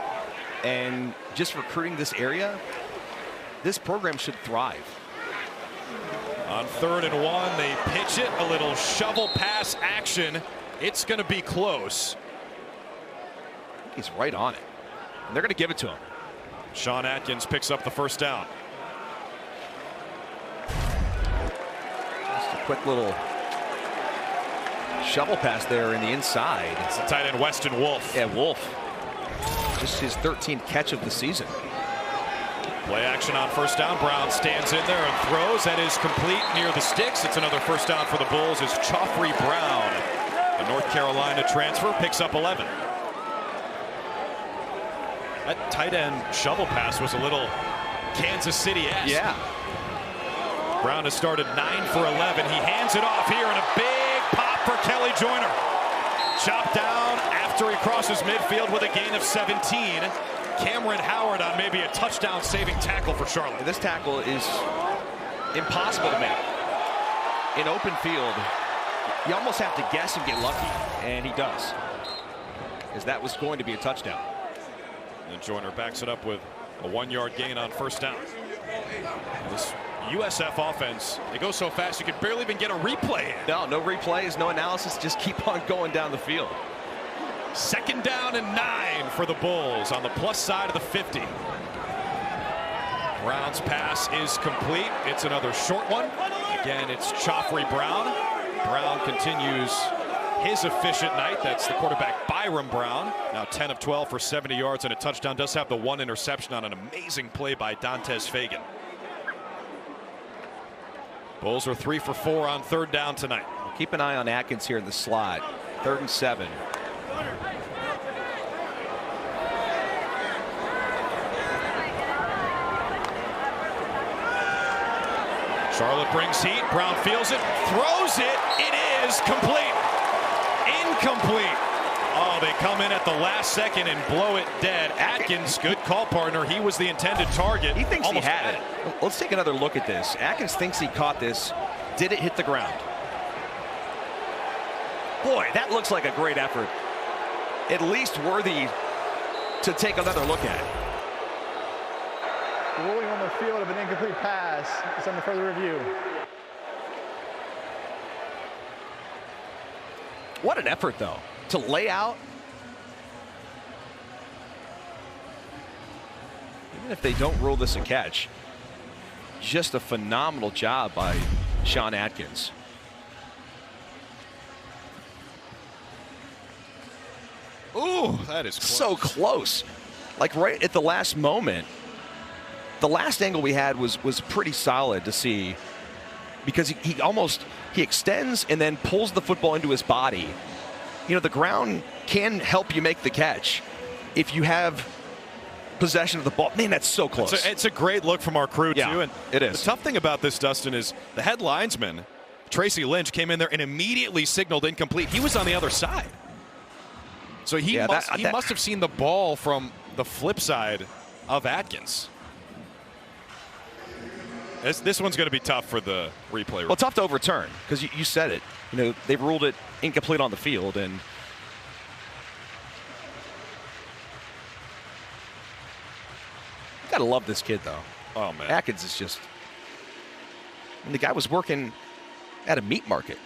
and just recruiting this area, this program should thrive. On 3rd and 1, they pitch it. A little shovel pass action. It's going to be close. He's right on it. And they're going to give it to him. Sean Atkins picks up the first down. Just a quick little shovel pass there in the inside. It's the tight end Weston Wolf. Yeah, Wolf. Just his 13th catch of the season. Play action on first down. Brown stands in there and throws. That is complete near the sticks. It's another first down for the Bulls as Choffrey Brown, the North Carolina transfer, picks up 11. That tight end shovel pass was a little Kansas City-esque. Yeah. Brown has started 9 for 11. He hands it off here, and a big pop for Kelly Joyner. Chopped down after he crosses midfield with a gain of 17. Cameron Howard on maybe a touchdown-saving tackle for Charlotte. This tackle is impossible to make. In open field, you almost have to guess and get lucky, and he does, as that was going to be a touchdown. And Joyner backs it up with a 1-yard gain on first down. This USF offense, it goes so fast you can barely even get a replay in. No replays, no analysis, just keep on going down the field. 2nd down and 9 for the Bulls on the plus side of the 50. Brown's pass is complete. It's another short one. Again, it's Joffrey Brown. Brown continues his efficient night. That's the quarterback Byram Brown. Now 10 of 12 for 70 yards and a touchdown. Does have the 1 interception on an amazing play by Dantes Fagan. Bulls are 3 for 4 on 3rd down tonight. Keep an eye on Atkins here in the slot. 3rd and 7. Charlotte brings heat. Brown feels it, throws it. It is complete. Incomplete. Oh, they come in at the last second and blow it dead. Atkins, good call partner. He was the intended target. He thinks Almost he had it. Let's take another look at this. Atkins thinks he caught this. Did it hit the ground? Boy, that looks like a great effort. At least worthy to take another look at. The ruling on the field of an incomplete pass is under further review. What an effort, though, to lay out. Even if they don't rule this a catch, just a phenomenal job by Sean Atkins. Ooh, that is close. So close. Like right at the last moment. The last angle we had was pretty solid to see, because he extends and then pulls the football into his body. You know, the ground can help you make the catch if you have possession of the ball. Man, that's so close. It's a great look from our crew, yeah, too. And it is. The tough thing about this, Dustin, is the head linesman, Tracy Lynch, came in there and immediately signaled incomplete. He was on the other side. So he must have seen the ball from the flip side of Atkins. This one's going to be tough for the replay. Well, tough to overturn, because you said it. You know, they ruled it incomplete on the field, and gotta love this kid, though. Oh man, Atkins is just. And the guy was working at a meat market.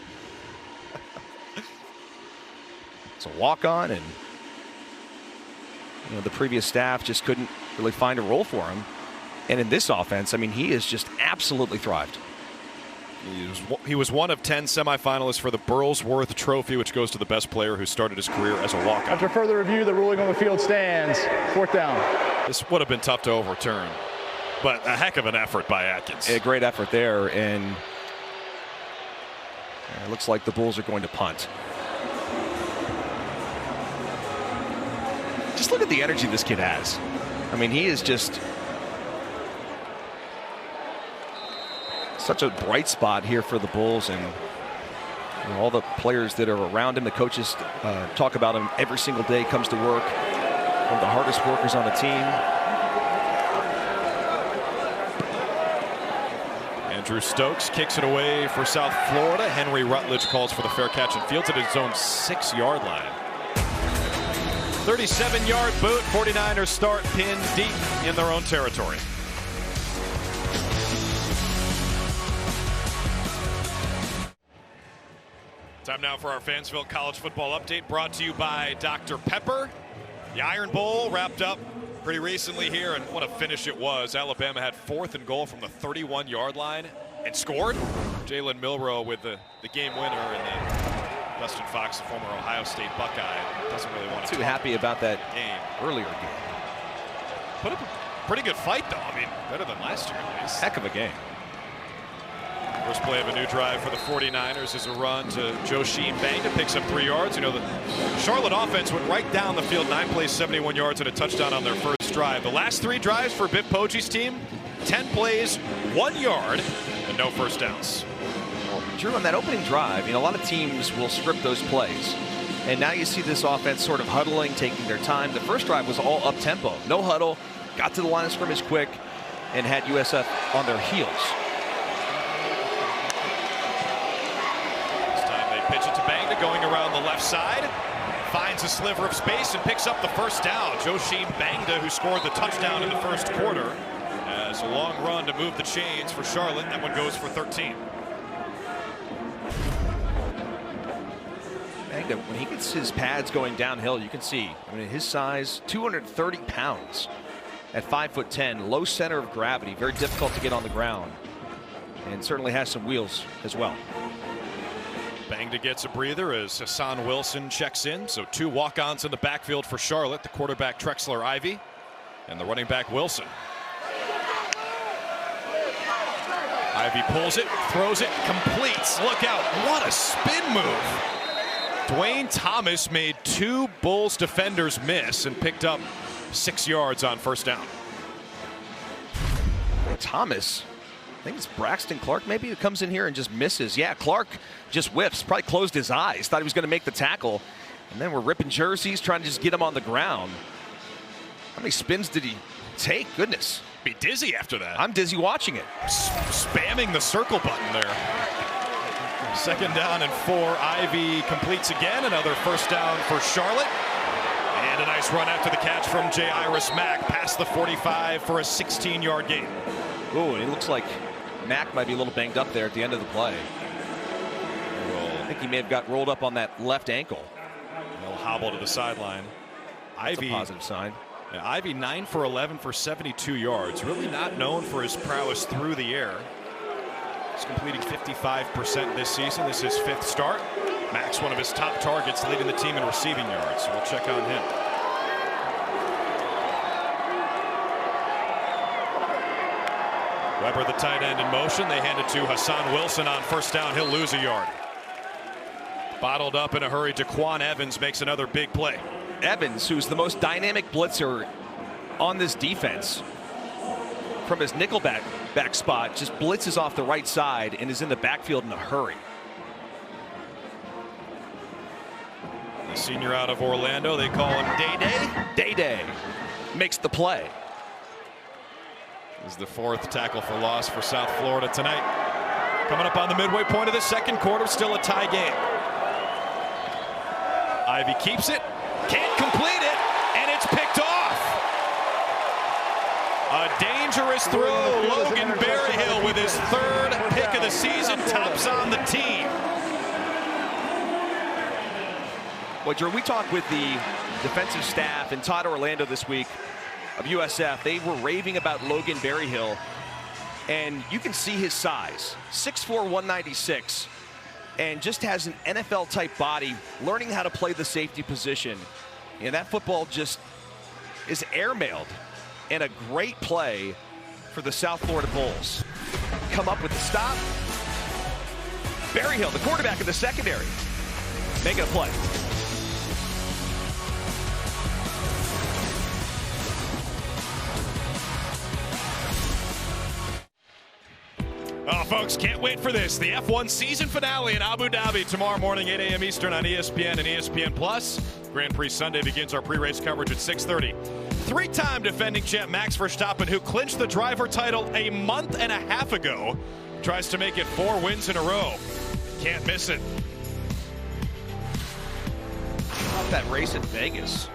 It's a walk-on, and you know the previous staff just couldn't really find a role for him. And in this offense, I mean, he has just absolutely thrived. He was one of 10 semifinalists for the Burlsworth Trophy, which goes to the best player who started his career as a walk-on. After further review, the ruling on the field stands. 4th down. This would have been tough to overturn, but a heck of an effort by Atkins. A great effort there, and it looks like the Bulls are going to punt. Just look at the energy this kid has. I mean, he is just such a bright spot here for the Bulls, and you know, all the players that are around him, the coaches talk about him every single day, comes to work, one of the hardest workers on the team. Andrew Stokes kicks it away for South Florida. Henry Rutledge calls for the fair catch and fields it at his own 6-yard line. 37-yard boot. 49ers start pinned deep in their own territory. Time now for our Fansville College Football Update, brought to you by Dr. Pepper. The Iron Bowl wrapped up pretty recently here, and what a finish it was. Alabama had 4th and goal from the 31-yard line and scored. Jalen Milroe with the game winner, and then Dustin Fox, the former Ohio State Buckeye, doesn't really want to too happy about that game. Earlier game. Put up a pretty good fight, though. I mean, better than last year, at least. Heck of a game. First play of a new drive for the 49ers is a run to Joe Sheen. Banged it, picks up 3 yards. You know, the Charlotte offense went right down the field, 9 plays, 71 yards, and a touchdown on their first drive. The last 3 drives for Biff Poggi's team, 10 plays, 1 yard, and no first downs. Well, Drew, on that opening drive, you know, a lot of teams will script those plays. And now you see this offense sort of huddling, taking their time. The first drive was all up-tempo. No huddle, got to the line of scrimmage quick, and had USF on their heels. Pitch it to Bangda, going around the left side. finds a sliver of space and picks up the first down. Joshim Bangda, who scored the touchdown in the first quarter, has a long run to move the chains for Charlotte. That one goes for 13. Bangda, when he gets his pads going downhill, you can see, I mean, his size, 230 pounds at 5'10", low center of gravity, very difficult to get on the ground, and certainly has some wheels as well. Bangda gets a breather as Hassan Wilson checks in. So 2 walk-ons in the backfield for Charlotte. The quarterback Trexler Ivy and the running back Wilson. Ivy pulls it, throws it, completes. Look out, what a spin move. Dwayne Thomas made 2 Bulls defenders miss and picked up 6 yards on first down. Thomas, I think it's Braxton Clark maybe, who comes in here and just misses. Yeah, Clark just whiffs, probably closed his eyes, thought he was going to make the tackle, and then we're ripping jerseys, trying to just get him on the ground. How many spins did he take? Goodness. Be dizzy after that. I'm dizzy watching it. Spamming the circle button there. Second down and 4. Ivy completes again. Another first down for Charlotte. And a nice run after the catch from Jairus Mack past the 45 for a 16-yard gain. Oh, it looks like Mack might be a little banged up there at the end of the play. I think he may have got rolled up on that left ankle. A little hobble to the sideline. That's Ivy, a positive sign. Yeah, Ivy 9 for 11 for 72 yards. Really not known for his prowess through the air. He's completing 55% this season. This is his 5th start. Mack's one of his top targets, leading the team in receiving yards. So we'll check on him. Weber, the tight end, in motion. They hand it to Hassan Wilson on first down. He'll lose a yard. Bottled up in a hurry. Daquan Evans makes another big play. Evans, who's the most dynamic blitzer on this defense, from his nickelback spot, just blitzes off the right side and is in the backfield in a hurry. The senior out of Orlando, they call him Day-Day. Day-Day makes the play. This is the 4th tackle for loss for South Florida tonight. Coming up on the midway point of the second quarter, still a tie game. Ivy keeps it, can't complete it, and it's picked off. A dangerous throw. Logan Berryhill with his 3rd pick of the season tops on the team. Well, Drew, we talked with the defensive staff and Todd Orlando this week of USF. They were raving about Logan Berryhill, and you can see his size, 6'4", 196, and just has an NFL-type body, learning how to play the safety position. And that football just is airmailed, and a great play for the South Florida Bulls. Come up with the stop. Berryhill, the quarterback in the secondary, making a play. Oh, folks, can't wait for this. The F1 season finale in Abu Dhabi tomorrow morning, 8 a.m. Eastern on ESPN and ESPN+. Grand Prix Sunday begins our pre-race coverage at 6:30. 3-time defending champ Max Verstappen, who clinched the driver title a month and a half ago, tries to make it 4 wins in a row. Can't miss it. That race in Vegas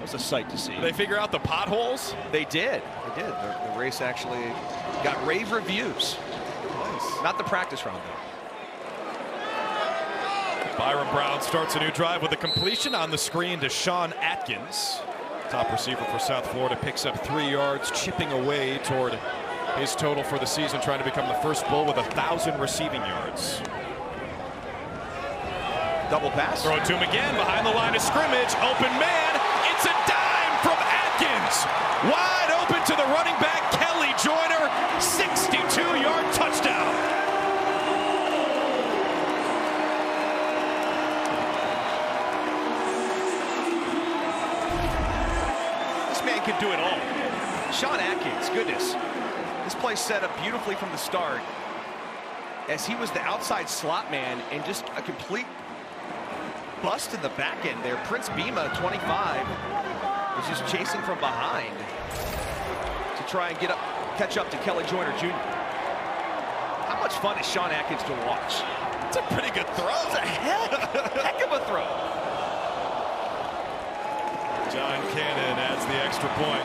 was a sight to see. Did they figure out the potholes? They did. They did. The race actually got rave reviews. Nice. Not the practice round, though. Byron Brown starts a new drive with a completion on the screen to Sean Atkins. Top receiver for South Florida picks up 3 yards, chipping away toward his total for the season, trying to become the first Bull with 1,000 receiving yards. Double pass. Throw it to him again behind the line of scrimmage. Open man. It's a dime from Atkins. Wide open to the running back, Kelly Joyner. 62-yard touchdown. This man can do it all. Sean Atkins, goodness. This play set up beautifully from the start, as he was the outside slot man and just a complete bust in the back end there. Prince Bima, 25, is just chasing from behind to try and catch up to Kelly Joyner Jr. How much fun is Sean Atkins to watch? It's a pretty good throw. It's a heck of a throw. John Cannon adds the extra point.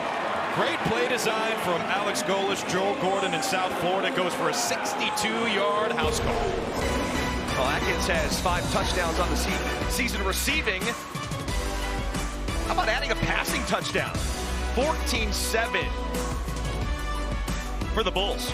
Great play design from Alex Golesh, Joel Gordon in South Florida. Goes for a 62-yard house call. Well, Atkins has 5 touchdowns on the season receiving. How about adding a passing touchdown? 14-7 for the Bulls.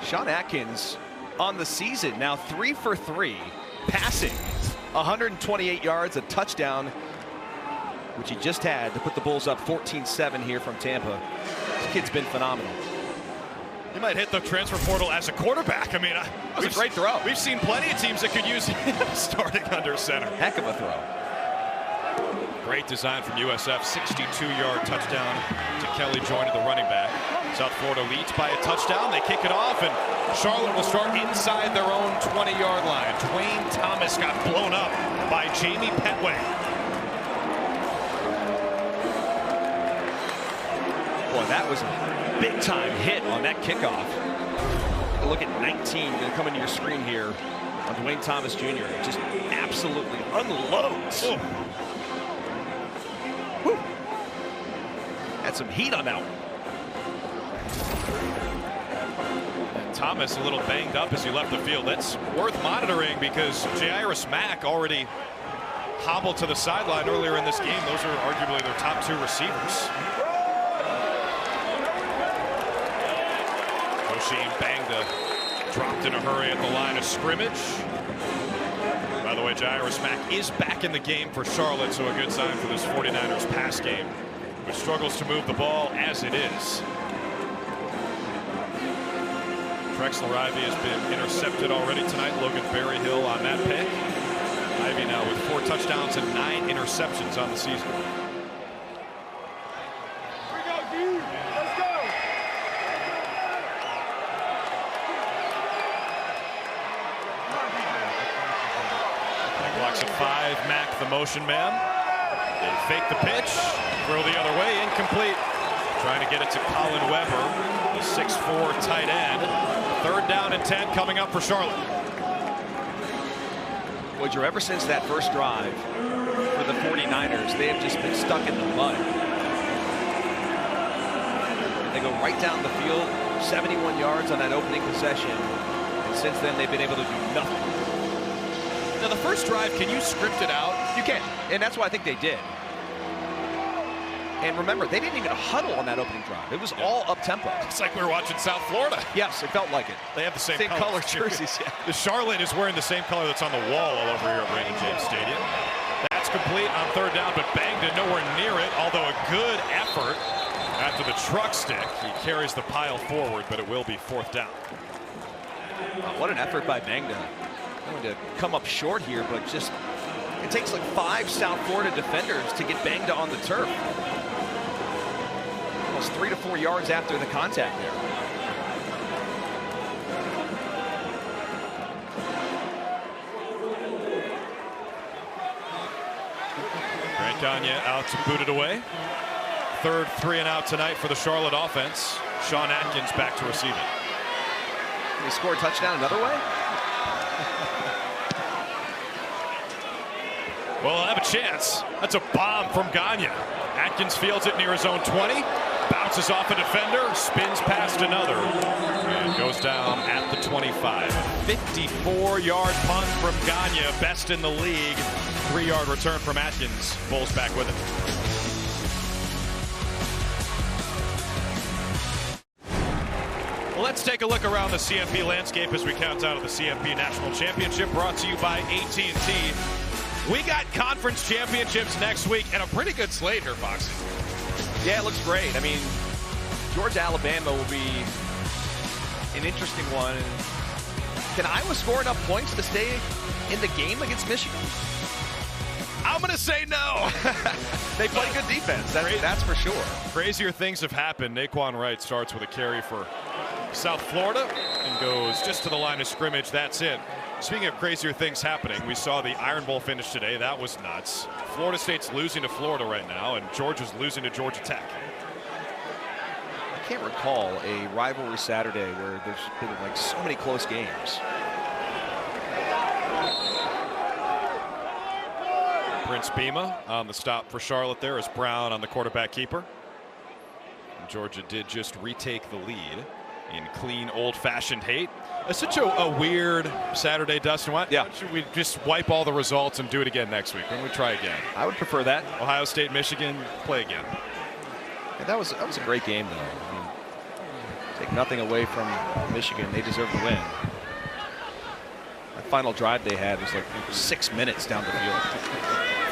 Sean Atkins on the season now 3 for 3 passing, 128 yards, a touchdown, which he just had to put the Bulls up 14-7 here from Tampa. This kid's been phenomenal. He might hit the transfer portal as a quarterback. I mean, that was a great throw. We've seen plenty of teams that could use him starting under center. Heck of a throw. Great design from USF, 62-yard touchdown to Kelly joining the running back. South Florida leads by a touchdown. They kick it off, and Charlotte will start inside their own 20-yard line. Dwayne Thomas got blown up by Jamie Petway. Boy, that was a big-time hit on that kickoff. Look at 19 going to come into your screen here on Dwayne Thomas Jr. Just absolutely unloads. Oh. Whew. Had some heat on that one. Thomas a little banged up as he left the field. That's worth monitoring because Jairus Mack already hobbled to the sideline earlier in this game. Those are arguably their top 2 receivers. Oshie Bangda dropped in a hurry at the line of scrimmage. By the way, Jairus Mack is back in the game for Charlotte, so a good sign for this 49ers pass game, which struggles to move the ball as it is. Drexler Ivy has been intercepted already tonight. Logan Berryhill on that pick. Ivy now with 4 touchdowns and 9 interceptions on the season. Here we go, dude. Let's go. Blocks at 5. Mack, the motion man. They fake the pitch, throw the other way, incomplete. Trying to get it to Colin Weber, the 6'4" tight end. 3rd down and 10 coming up for Charlotte. Woodger, ever since that first drive for the 49ers, they have just been stuck in the mud. They go right down the field, 71 yards on that opening possession. And since then, they've been able to do nothing. Now, the first drive, can you script it out? You can, and that's what I think they did. And remember, they didn't even huddle on that opening drive. It was all up-tempo. It's like we were watching South Florida. Yes, it felt like it. They have the same color jerseys. Yeah. The Charlotte is wearing the same color that's on the wall all over here at Raymond James Stadium. That's complete on 3rd down, but Bangda nowhere near it, although a good effort after the truck stick. He carries the pile forward, but it will be 4th down. What an effort by Bangda. Going to come up short here, but just it takes like 5 South Florida defenders to get Bangda on the turf. Almost 3 to 4 yards after the contact there. Grant Gagne out to boot it away. 3rd 3-and-out tonight for the Charlotte offense. Sean Atkins back to receive it. Can he score a touchdown another way? Well, he'll have a chance. That's a bomb from Gagne. Atkins fields it near his own 20. Bounces off a defender, spins past another, and goes down at the 25. 54-yard punt from Gagne, best in the league. 3-yard return from Atkins. Bulls back with it. Well, let's take a look around the CFP landscape as we count down to the CFP National Championship, brought to you by AT&T. We got conference championships next week, and a pretty good slate here, Foxy. Yeah, it looks great. I mean, Georgia, Alabama will be an interesting one. Can Iowa score enough points to stay in the game against Michigan? I'm going to say no. They play good defense, that's for sure. Crazier things have happened. Naquan Wright starts with a carry for South Florida and goes just to the line of scrimmage. That's it. Speaking of crazier things happening, we saw the Iron Bowl finish today. That was nuts. Florida State's losing to Florida right now, and Georgia's losing to Georgia Tech. can't recall a rivalry Saturday where there's been like so many close games. Prince Bima on the stop for Charlotte there as Brown on the quarterback keeper. And Georgia did just retake the lead in clean, old-fashioned hate. It's such a weird Saturday, Dustin. Why should we just wipe all the results and do it again next week? Why don't we try again? I would prefer that. Ohio State, Michigan, play again. Yeah, that was a great game, though. I mean, take nothing away from Michigan. They deserve the win. That final drive they had was like 6 minutes down the field.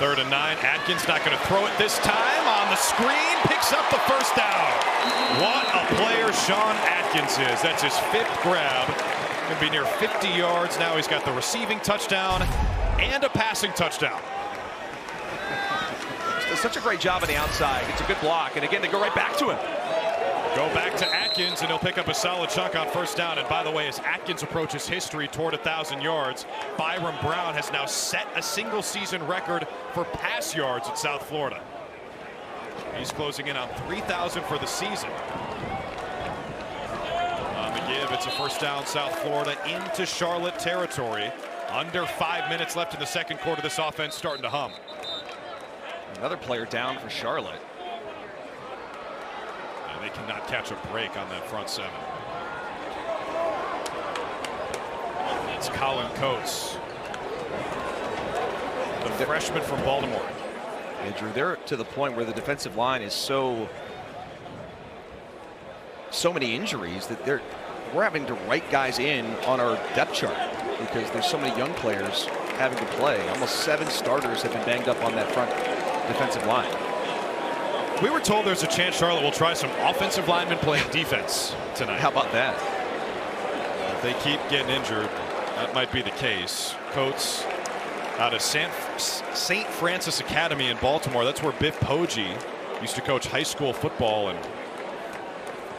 3rd and 9. Atkins not going to throw it this time. On the screen, picks up the first down. What a player Sean Atkins is. That's his 5th grab. Going to be near 50 yards. Now he's got the receiving touchdown and a passing touchdown. Does such a great job on the outside. It's a good block. And again, they go right back to him. Go back to Atkins, and he'll pick up a solid chunk on first down. And by the way, as Atkins approaches history toward 1,000 yards, Byram Brown has now set a single season record for pass yards at South Florida. He's closing in on 3,000 for the season. On the give, it's a first down, South Florida into Charlotte territory. Under 5 minutes left in the second quarter. This offense starting to hum. Another player down for Charlotte. They cannot catch a break on that front 7. It's Colin Coates, the freshman from Baltimore. And Drew, they're to the point where the defensive line is so many injuries that we're having to write guys in on our depth chart because there's so many young players having to play. Almost 7 starters have been banged up on that front defensive line. We were told there's a chance Charlotte will try some offensive linemen playing defense tonight. How about that? If they keep getting injured, that might be the case. Coates out of St. Francis Academy in Baltimore. That's where Biff Poggi used to coach high school football, and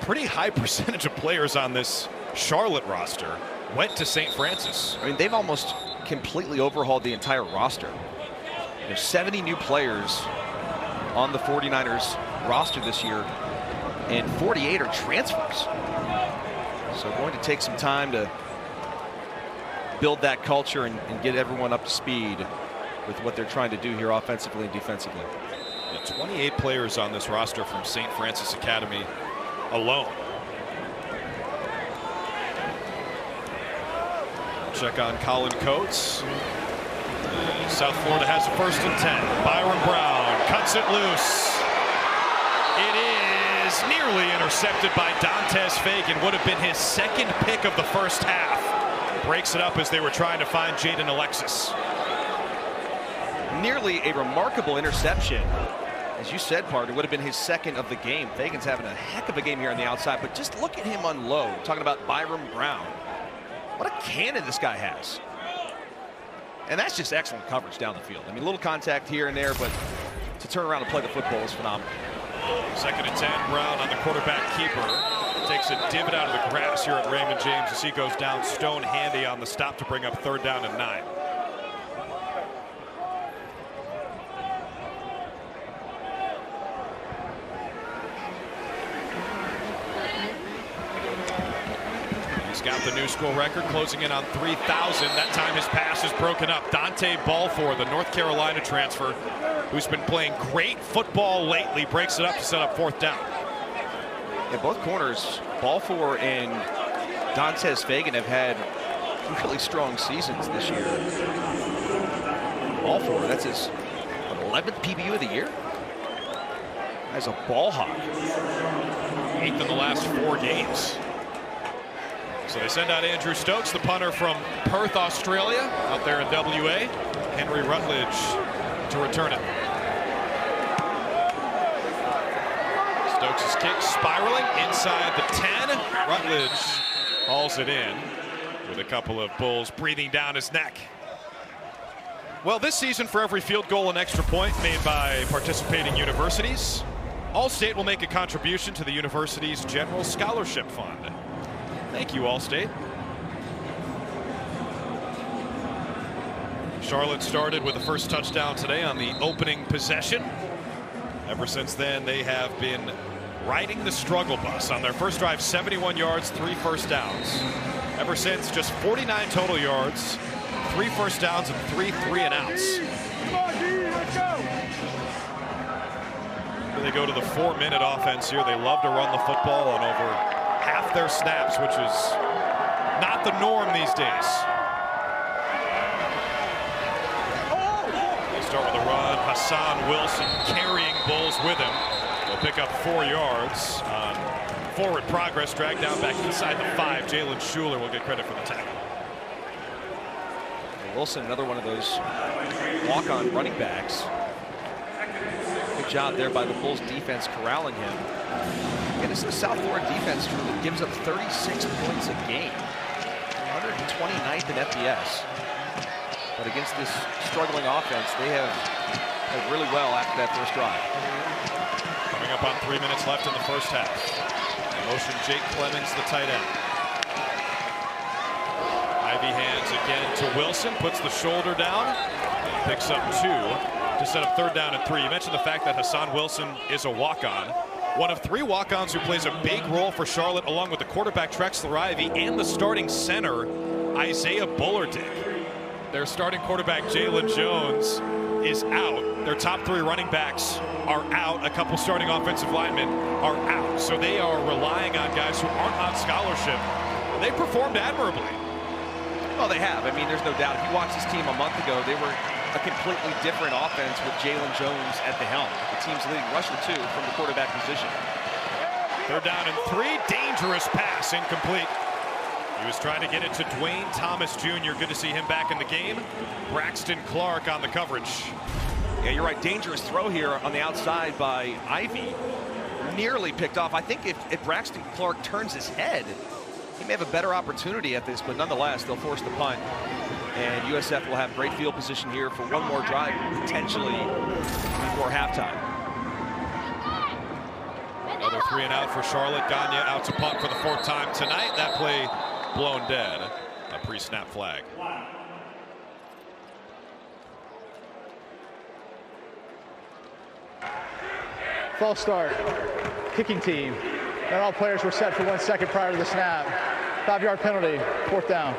pretty high percentage of players on this Charlotte roster went to St. Francis. I mean, they've almost completely overhauled the entire roster. There's 70 new players on the 49ers roster this year, and 48 are transfers. So going to take some time to build that culture and get everyone up to speed with what they're trying to do here offensively and defensively. Yeah, 28 players on this roster from St. Francis Academy alone. Check on Colin Coates. South Florida has a 1st and 10. Byram Brown cuts it loose. It is nearly intercepted by Dantes Fagan. Would have been his 2nd pick of the first half. Breaks it up as they were trying to find Jaden Alexis. Nearly a remarkable interception. As you said, Part, it would have been his 2nd of the game. Fagan's having a heck of a game here on the outside, but just look at him unload. Talking about Byram Brown. What a cannon this guy has. And that's just excellent coverage down the field. I mean, a little contact here and there, but to turn around and play the football is phenomenal. 2nd and 10, Brown on the quarterback keeper. Takes a divot out of the grass here at Raymond James as he goes down stone handy on the stop to bring up 3rd down and 9. He's got the new school record, closing in on 3,000. That time his pass is broken up. Dante Balfour, the North Carolina transfer, who's been playing great football lately, breaks it up to set up 4th down. Yeah, both corners, Balfour and Dantes Fagan, have had really strong seasons this year. Balfour, that's his 11th PBU of the year. As a ball hawk. 8th in the last 4 games. So they send out Andrew Stokes, the punter from Perth, Australia, out there in WA. Henry Rutledge to return it. Stokes' kick spiraling inside the 10. Rutledge hauls it in with a couple of bulls breathing down his neck. Well, this season, for every field goal and extra point made by participating universities, Allstate will make a contribution to the university's General Scholarship Fund. Thank you, Allstate. Charlotte started with the first touchdown today on the opening possession. Ever since then, they have been riding the struggle bus. On their first drive, 71 yards, 3 first downs. Ever since, just 49 total yards, 3 first downs, and 3 3-and-outs. Come on, D, let's go. They go to the 4-minute offense here. They love to run the football on over half their snaps, which is not the norm these days. They start with a run. Hassan Wilson carrying Bulls with him. They'll pick up 4 yards on forward progress, dragged down back inside the 5. Jalen Schuler will get credit for the tackle. Wilson, another one of those walk-on running backs. Good job there by the Bulls defense corralling him. And this is a South Florida defense that gives up 36 points a game. 129th in FBS. But against this struggling offense, they have played really well after that first drive. Coming up on 3 minutes left in the first half. Motion Jake Clemens, the tight end. Ivy hands again to Wilson, puts the shoulder down, picks up 2 to set up 3rd down and 3. You mentioned the fact that Hassan Wilson is a walk-on. One of 3 walk-ons who plays a big role for Charlotte, along with the quarterback Trexler Ivy and the starting center Isaiah Bullardick. Their starting quarterback Jalen Jones is out. Their top 3 running backs are out. A couple starting offensive linemen are out. So they are relying on guys who aren't on scholarship. They performed admirably. Well, they have. I mean, there's no doubt. If you watched this team a month ago, they were a completely different offense with Jalen Jones at the helm. The team's leading rusher, too, from the quarterback position. 3rd down and 3. Dangerous pass, incomplete. He was trying to get it to Dwayne Thomas Jr. Good to see him back in the game. Braxton Clark on the coverage. Yeah, you're right. Dangerous throw here on the outside by Ivy. Nearly picked off. I think if Braxton Clark turns his head, he may have a better opportunity at this, but nonetheless, they'll force the punt. And USF will have great field position here for one more drive, potentially before halftime. Another 3-and-out for Charlotte. Gagne out to punt for the 4th time tonight. That play blown dead. A pre-snap flag. False start. Kicking team. Not all players were set for 1 second prior to the snap. 5-yard penalty. 4th down.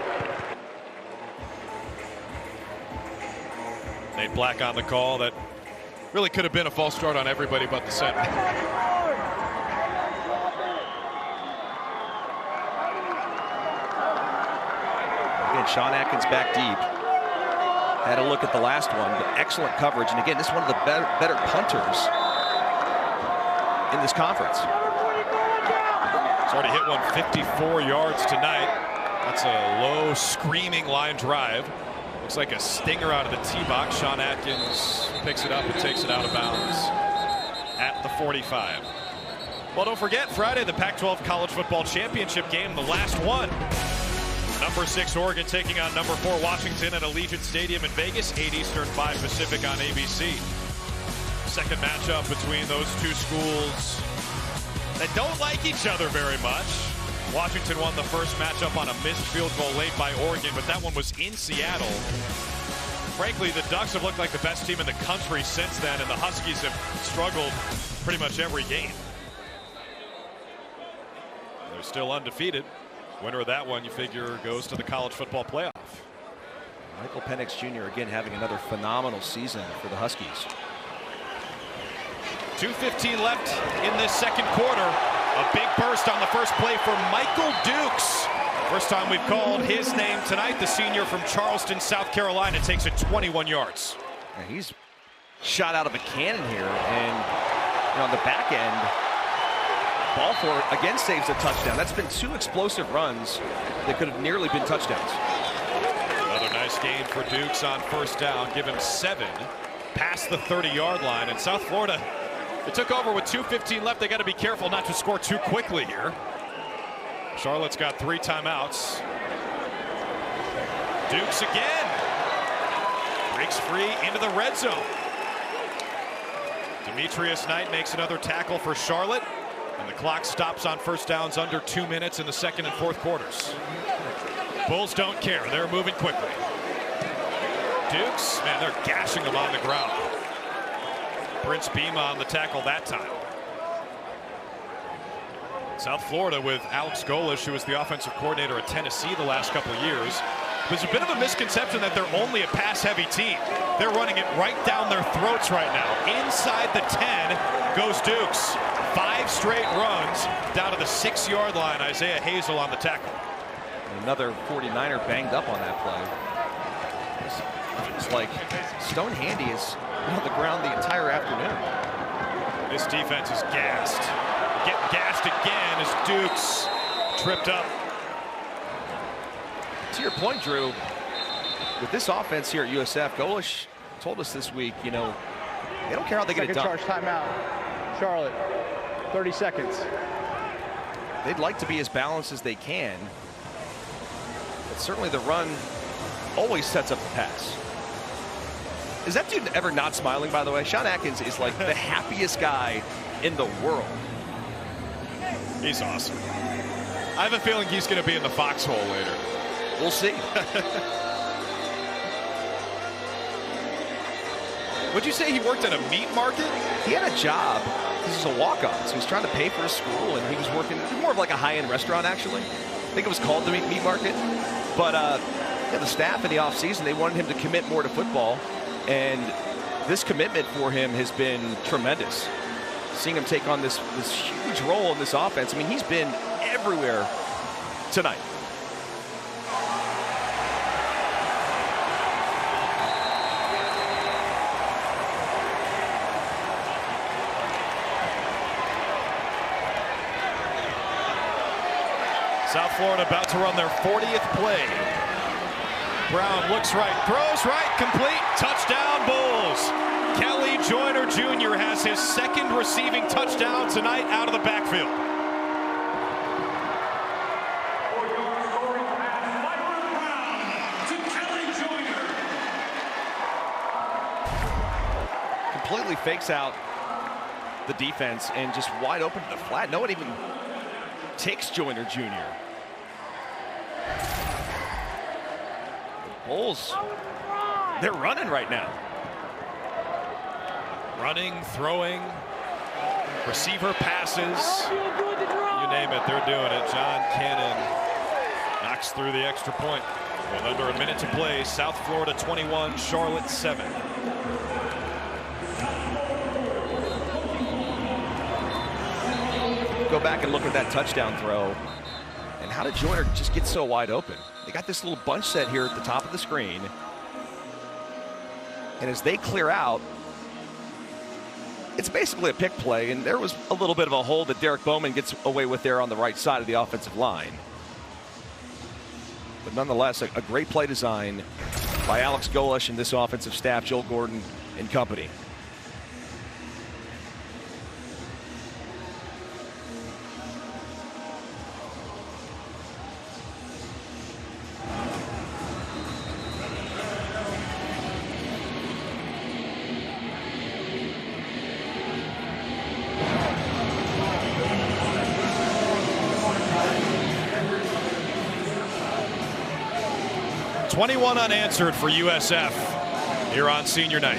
Nate Black on the call. That really could have been a false start on everybody but the center. Again, Sean Atkins back deep. Had a look at the last one, but excellent coverage. And again, this is one of the better punters in this conference. He's already hit one 54 yards tonight. That's a low, screaming line drive. Looks like a stinger out of the tee box. Sean Atkins picks it up and takes it out of bounds at the 45. Well, don't forget, Friday, the Pac-12 College Football Championship game, the last one. Number 6 Oregon taking on number 4 Washington at Allegiant Stadium in Vegas, 8 Eastern, 5 Pacific on ABC. Second matchup between those 2 schools that don't like each other very much. Washington won the first matchup on a missed field goal late by Oregon, but that one was in Seattle. Frankly, the Ducks have looked like the best team in the country since then, and the Huskies have struggled pretty much every game. They're still undefeated. Winner of that one, you figure, goes to the college football playoff. Michael Penix Jr. again having another phenomenal season for the Huskies. 2:15 left in this second quarter. A big burst on the first play for Michael Dukes. First time we've called his name tonight. The senior from Charleston, South Carolina, takes it 21 yards. Yeah, he's shot out of a cannon here, and on the back end, Balfour again saves a touchdown. That's been 2 explosive runs that could have nearly been touchdowns. Another nice gain for Dukes on first down. Give him 7 past the 30-yard line. And South Florida, they took over with 2:15 left. They got to be careful not to score too quickly here. Charlotte's got 3 timeouts. Dukes again. Breaks free into the red zone. Demetrius Knight makes another tackle for Charlotte. And the clock stops on first downs under 2 minutes in the second and fourth quarters. Bulls don't care. They're moving quickly. Dukes, man, they're gashing them on the ground. Prince Beema on the tackle that time. South Florida with Alex Golesh, who was the offensive coordinator at Tennessee the last couple of years. There's a bit of a misconception that they're only a pass-heavy team. They're running it right down their throats right now. Inside the 10 goes Dukes. 5 straight runs down to the 6-yard line. Isaiah Hazel on the tackle. Another 49er banged up on that play. It's like Stone Handy is on the ground the entire afternoon. This defense is gassed. Getting gassed again as Dukes tripped up. To your point, Drew, with this offense here at USF, Golesh told us this week, you know, they don't care how they get it done. Second charge timeout. Charlotte, 30 seconds. They'd like to be as balanced as they can, but certainly the run always sets up the pass. Is that dude ever not smiling, by the way? Sean Atkins is like the happiest guy in the world. He's awesome. I have a feeling he's going to be in the foxhole later. We'll see. Would you say he worked at a meat market? He had a job. This is a walk-on, so he's trying to pay for his school, and he was working more of like a high-end restaurant, actually. I think it was called the meat market. But yeah, the staff in the offseason, they wanted him to commit more to football, and this commitment for him has been tremendous. Seeing him take on this huge role in this offense. I mean, he's been everywhere tonight. South Florida about to run their 40th play. Brown looks right, throws right, complete, touchdown Bulls. Kelly Joyner Jr. has his second receiving touchdown tonight out of the backfield. Completely fakes out the defense and just wide open to the flat. No one even takes Joyner Jr. Bulls, they're running right now. Running, throwing, receiver passes, you name it, they're doing it. John Cannon knocks through the extra point. With under a minute to play, South Florida 21, Charlotte 7. Go back and look at that touchdown throw. And how did Joyner just get so wide open? They got this little bunch set here at the top of the screen. And as they clear out, it's basically a pick play, and there was a little bit of a hole that Derek Bowman gets away with there on the right side of the offensive line. But nonetheless, a great play design by Alex Golesh and this offensive staff, Joel Gordon and company. .21 unanswered for USF here on senior night.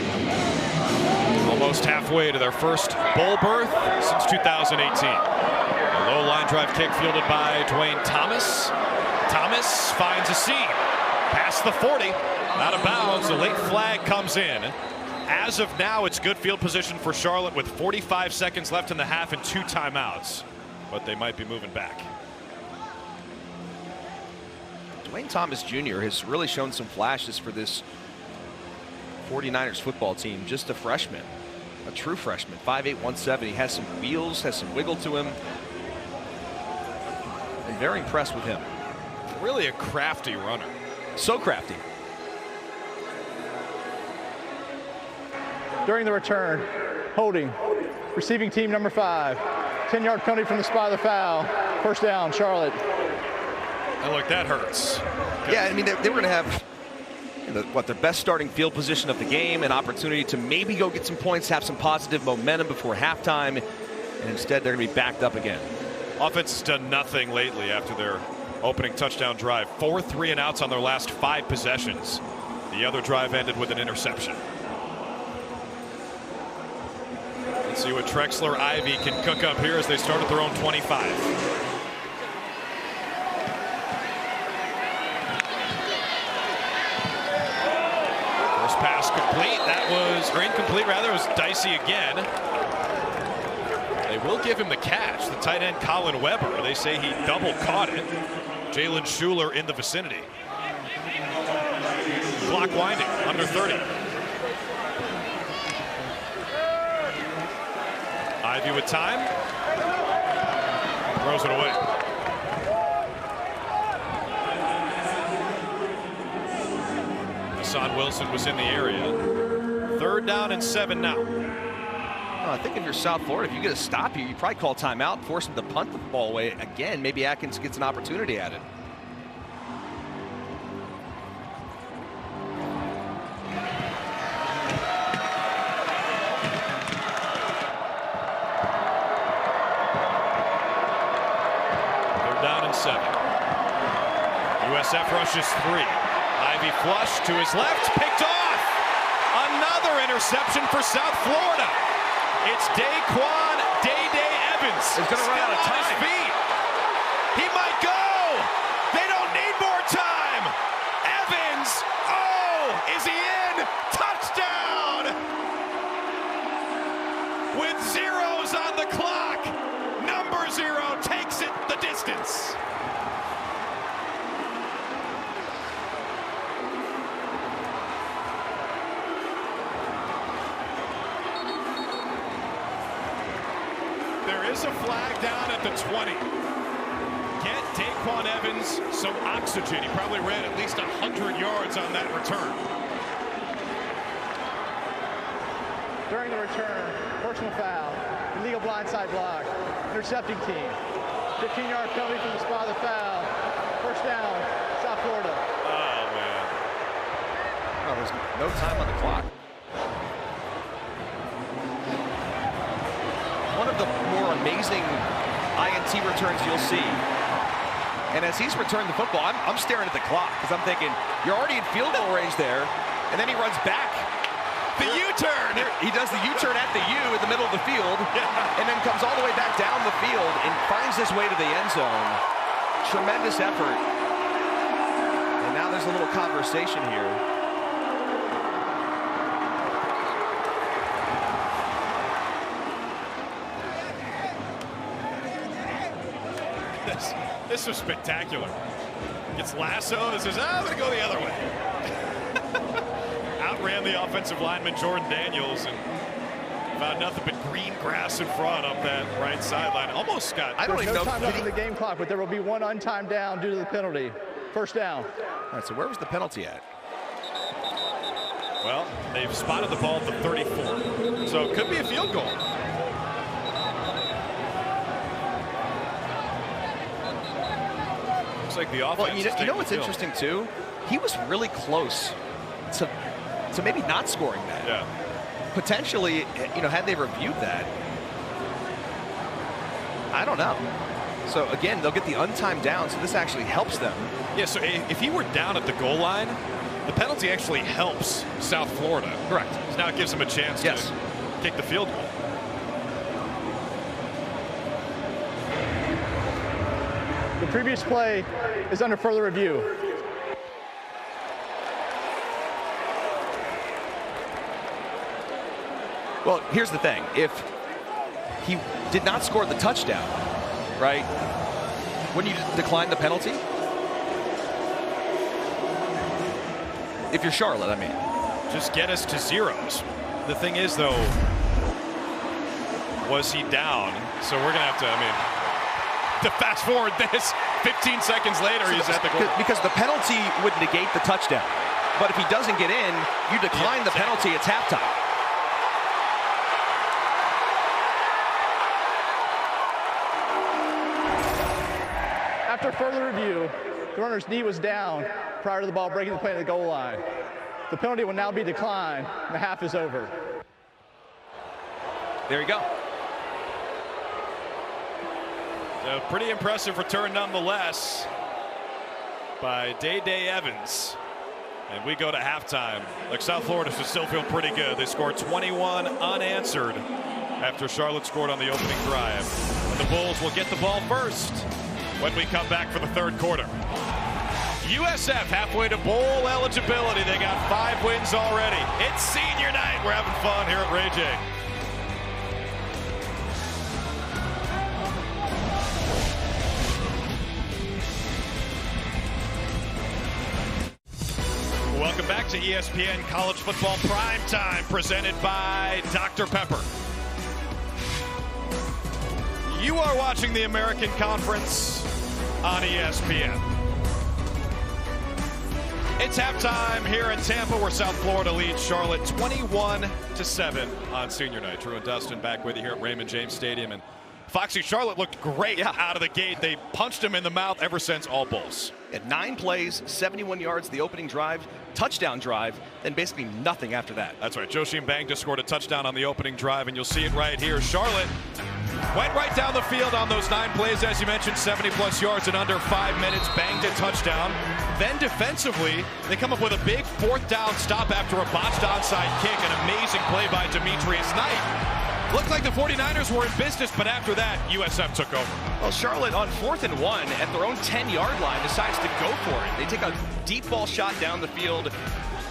Almost halfway to their first bowl berth since 2018. A low line drive kick fielded by Dwayne Thomas. Thomas finds a seam. Past the 40. Out of bounds. The late flag comes in. As of now, it's good field position for Charlotte with 45 seconds left in the half and 2 timeouts. But they might be moving back. Dwayne Thomas Jr. has really shown some flashes for this 49ers football team. Just a freshman, a true freshman, 5'8", 170. Has some wheels, has some wiggle to him. I'm very impressed with him. Really a crafty runner. So crafty. During the return, holding, receiving team number 5. 10-yard penalty from the spot of the foul. First down, Charlotte. Oh, look, that hurts. Yeah, I mean, they were going to have their best starting field position of the game, an opportunity to maybe go get some points, have some positive momentum before halftime, and instead they're going to be backed up again. Offense has done nothing lately after their opening touchdown drive. 4 3-and-outs on their last 5 possessions. The other drive ended with an interception. Let's see what Trexler Ivy can cook up here as they start at their own 25. complete. That was, or incomplete rather, it was dicey again. They will give him the catch. The tight end Colin Weber. They say he double caught it. Jalen Schuler in the vicinity. Clock winding, under 30. Ivy with time. Throws it away. Hassan Wilson was in the area. 3rd down and 7 now. I think if you're South Florida, if you get a stop here, you probably call timeout, force him to punt the ball away again. Maybe Atkins gets an opportunity at it. Down and 7. USF rushes 3. Ivy flush to his left, picked off. Another interception for South Florida. It's Daquan Day-Day Evans. He's going to run out of time. His feet. He might go. They don't need more time. Evans. Oh, is he in? Touchdown. With zeros on the clock. Number 0 takes it the distance. There is a flag down at the 20. Get Daquan Evans some oxygen. He probably ran at least 100 yards on that return. During the return, personal foul, illegal blindside block, intercepting team. 15-yard penalty from the spot of the foul. 1st down, South Florida. Oh, man. Oh, there's no time on the clock. One of the more amazing INT returns you'll see. And as he's returned the football, I'm staring at the clock because I'm thinking, you're already in field goal range there. And then he runs back. The U-turn. He does the U-turn at the U in the middle of the field, and then comes all the way back down the field and finds his way to the end zone. Tremendous effort. And now there's a little conversation here. This was spectacular. Gets lassoed and says, I'm going to go the other way. Outran the offensive lineman Jordan Daniels and found nothing but green grass in front up that right sideline. Almost got. I don't even know. No time left in the game clock, but there will be one untimed down due to the penalty. 1st down. All right, so where was the penalty at? Well, they've spotted the ball at the 34, so it could be a field goal. Looks like the offense. Well, you know what's interesting too? He was really close to maybe not scoring that. Yeah. Potentially, had they reviewed that, I don't know. So again, they'll get the untimed down, so this actually helps them. Yeah, so if he were down at the goal line, the penalty actually helps South Florida. Correct. So now it gives them a chance to kick the field goal. The previous play is under further review. Well, here's the thing. If he did not score the touchdown, right, wouldn't you decline the penalty? If you're Charlotte, I mean. Just get us to zeros. The thing is, though, was he down? So we're going to have to, to fast forward this, 15 seconds later, he's at the goal. Because the penalty would negate the touchdown. But if he doesn't get in, you decline the penalty at halftime. After further review, the runner's knee was down prior to the ball breaking the plane at the goal line. The penalty will now be declined, and the half is over. There you go. A pretty impressive return nonetheless by Day-Day Evans. And we go to halftime. Like, South Florida should still feel pretty good. They scored 21 unanswered after Charlotte scored on the opening drive. And the Bulls will get the ball first when we come back for the third quarter. USF halfway to bowl eligibility. They got 5 wins already. It's senior night. We're having fun here at Ray J. Welcome back to ESPN College Football Primetime, presented by Dr. Pepper. You are watching the American Conference on ESPN. It's halftime here in Tampa, where South Florida leads Charlotte 21-7 on senior night. Drew and Dustin back with you here at Raymond James Stadium. And Foxy, Charlotte looked great out of the gate. They punched him in the mouth ever since all bowls. At 9 plays, 71 yards, the opening drive, touchdown drive, then basically nothing after that. That's right. Joshim Bang just scored a touchdown on the opening drive, and you'll see it right here. Charlotte went right down the field on those 9 plays, as you mentioned, 70-plus yards in under 5 minutes, banged a touchdown. Then defensively, they come up with a big 4th down stop after a botched onside kick. An amazing play by Demetrius Knight. Looked like the 49ers were in business, but after that, USF took over. Well, Charlotte on 4th and 1 at their own 10-yard line decides to go for it. They take a deep ball shot down the field,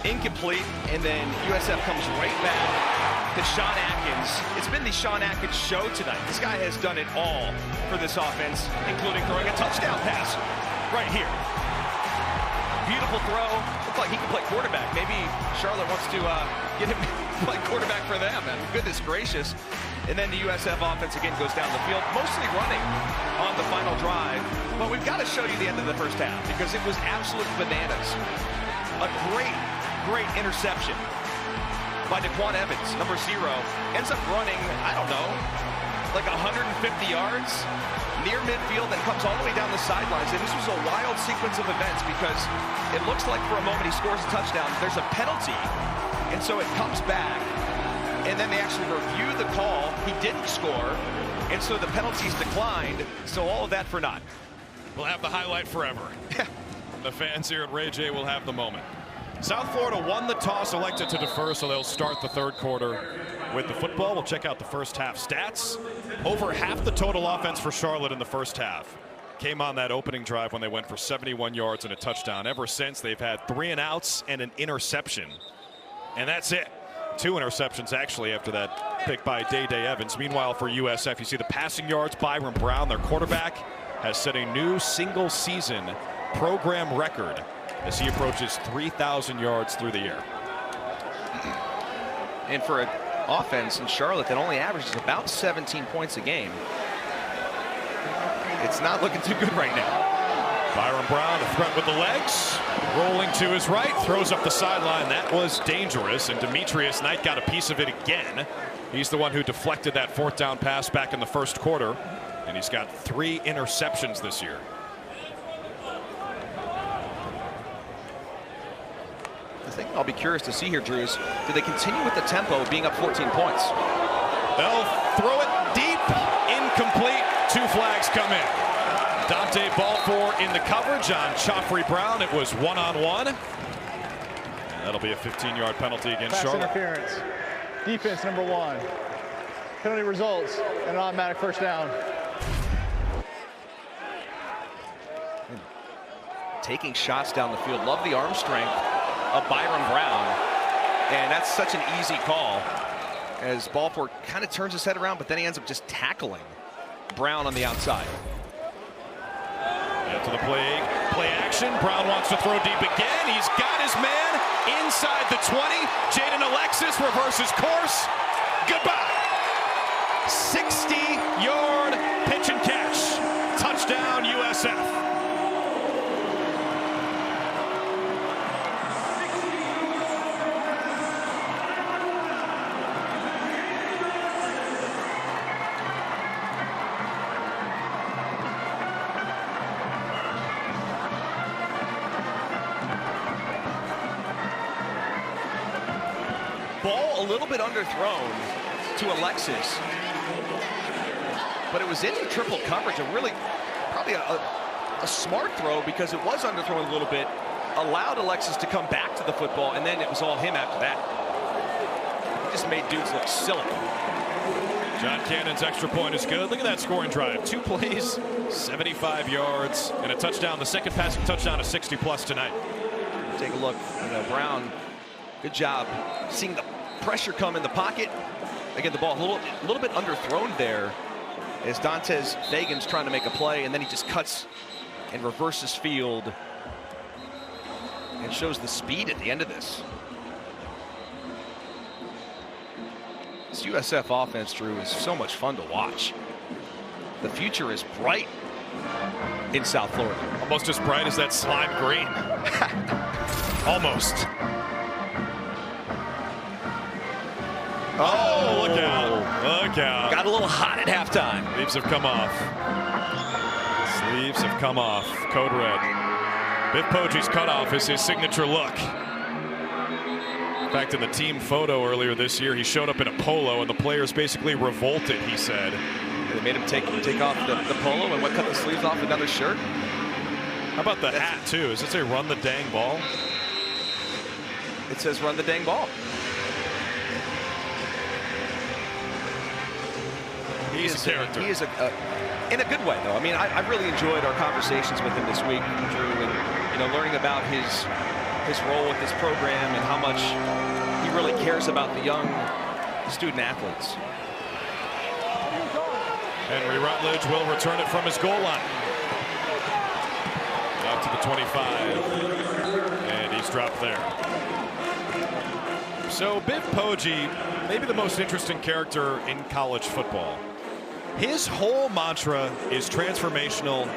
incomplete, and then USF comes right back to Sean Atkins. It's been the Sean Atkins show tonight. This guy has done it all for this offense, including throwing a touchdown pass right here. Beautiful throw. Looks like he can play quarterback. Maybe Charlotte wants to get him play quarterback for them. And goodness gracious. And then the USF offense again goes down the field, mostly running on the final drive. But we've got to show you the end of the first half because it was absolute bananas. A great interception by Daquan Evans, number 0. Ends up running, I don't know, like 150 yards near midfield and comes all the way down the sidelines. And this was a wild sequence of events because it looks like for a moment he scores a touchdown. There's a penalty, and so it comes back, and then they actually review the call. He didn't score, and so the penalty's declined. So all of that for naught. We'll have the highlight forever. The fans here at Ray J will have the moment. South Florida won the toss, elected to defer, so they'll start the 3rd quarter with the football. We'll check out the first half stats. Over half the total offense for Charlotte in the first half came on that opening drive when they went for 71 yards and a touchdown. Ever since, they've had 3 and outs and an interception. And that's it. 2 interceptions, actually, after that pick by Day Evans. Meanwhile, for USF, you see the passing yards. Byron Brown, their quarterback, has set a new single-season program record as he approaches 3,000 yards through the year. And for an offense in Charlotte that only averages about 17 points a game, it's not looking too good right now. Byron Brown, a threat with the legs, rolling to his right, throws up the sideline. That was dangerous, and Demetrius Knight got a piece of it again. He's the one who deflected that 4th down pass back in the first quarter, and he's got 3 interceptions this year. The thing I'll be curious to see here, Drew, is do they continue with the tempo of being up 14 points? They'll throw it deep, incomplete. 2 flags come in. Dante Balfour in the coverage on Joffrey Brown. It was 1-on-1. And that'll be a 15-yard penalty against Pass Charlotte. interference. Defense number 1. Penalty results and an automatic first down. Taking shots down the field. Love the arm strength of Byron Brown. And that's such an easy call as Balfour kind of turns his head around, but then he ends up just tackling Brown on the outside. To the play action. Brown wants to throw deep again. He's got his man inside the 20. Jaden Alexis reverses course. Goodbye. 60-yard pitch and catch. Touchdown USF. Ball a little bit underthrown to Alexis, but it was in triple coverage. Probably a smart throw because it was underthrown a little bit, allowed Alexis to come back to the football, and then it was all him after that. He just made dudes look silly. John Cannon's extra point is good. Look at that scoring drive. 2 plays, 75 yards, and a touchdown. The second passing touchdown of 60+ tonight. Take a look. Brown, good job seeing the pressure come in the pocket. Again, the ball a little bit underthrown there as Dantes Fagan's trying to make a play, and then he just cuts and reverses field and shows the speed at the end of this. This USF offense, Drew, is so much fun to watch. The future is bright in South Florida. Almost as bright as that slime green. Almost. Oh, look out. Look out. Got a little hot at halftime. Sleeves have come off. Sleeves have come off. Code red. Biff Poggi's cutoff is his signature look. In fact, in the team photo earlier this year, he showed up in a polo, and the players basically revolted, he said. They made him take off the polo and cut the sleeves off another shirt. How about the hat, too? Does it say run the dang ball? It says run the dang ball. He's a character. He is in a good way, though. I mean, I've really enjoyed our conversations with him this week, Drew, and learning about his role with this program and how much he really cares about the young student athletes. Henry Rutledge will return it from his goal line. Out to the 25, and he's dropped there. So Biff Poggi, maybe the most interesting character in college football. His whole mantra is transformational,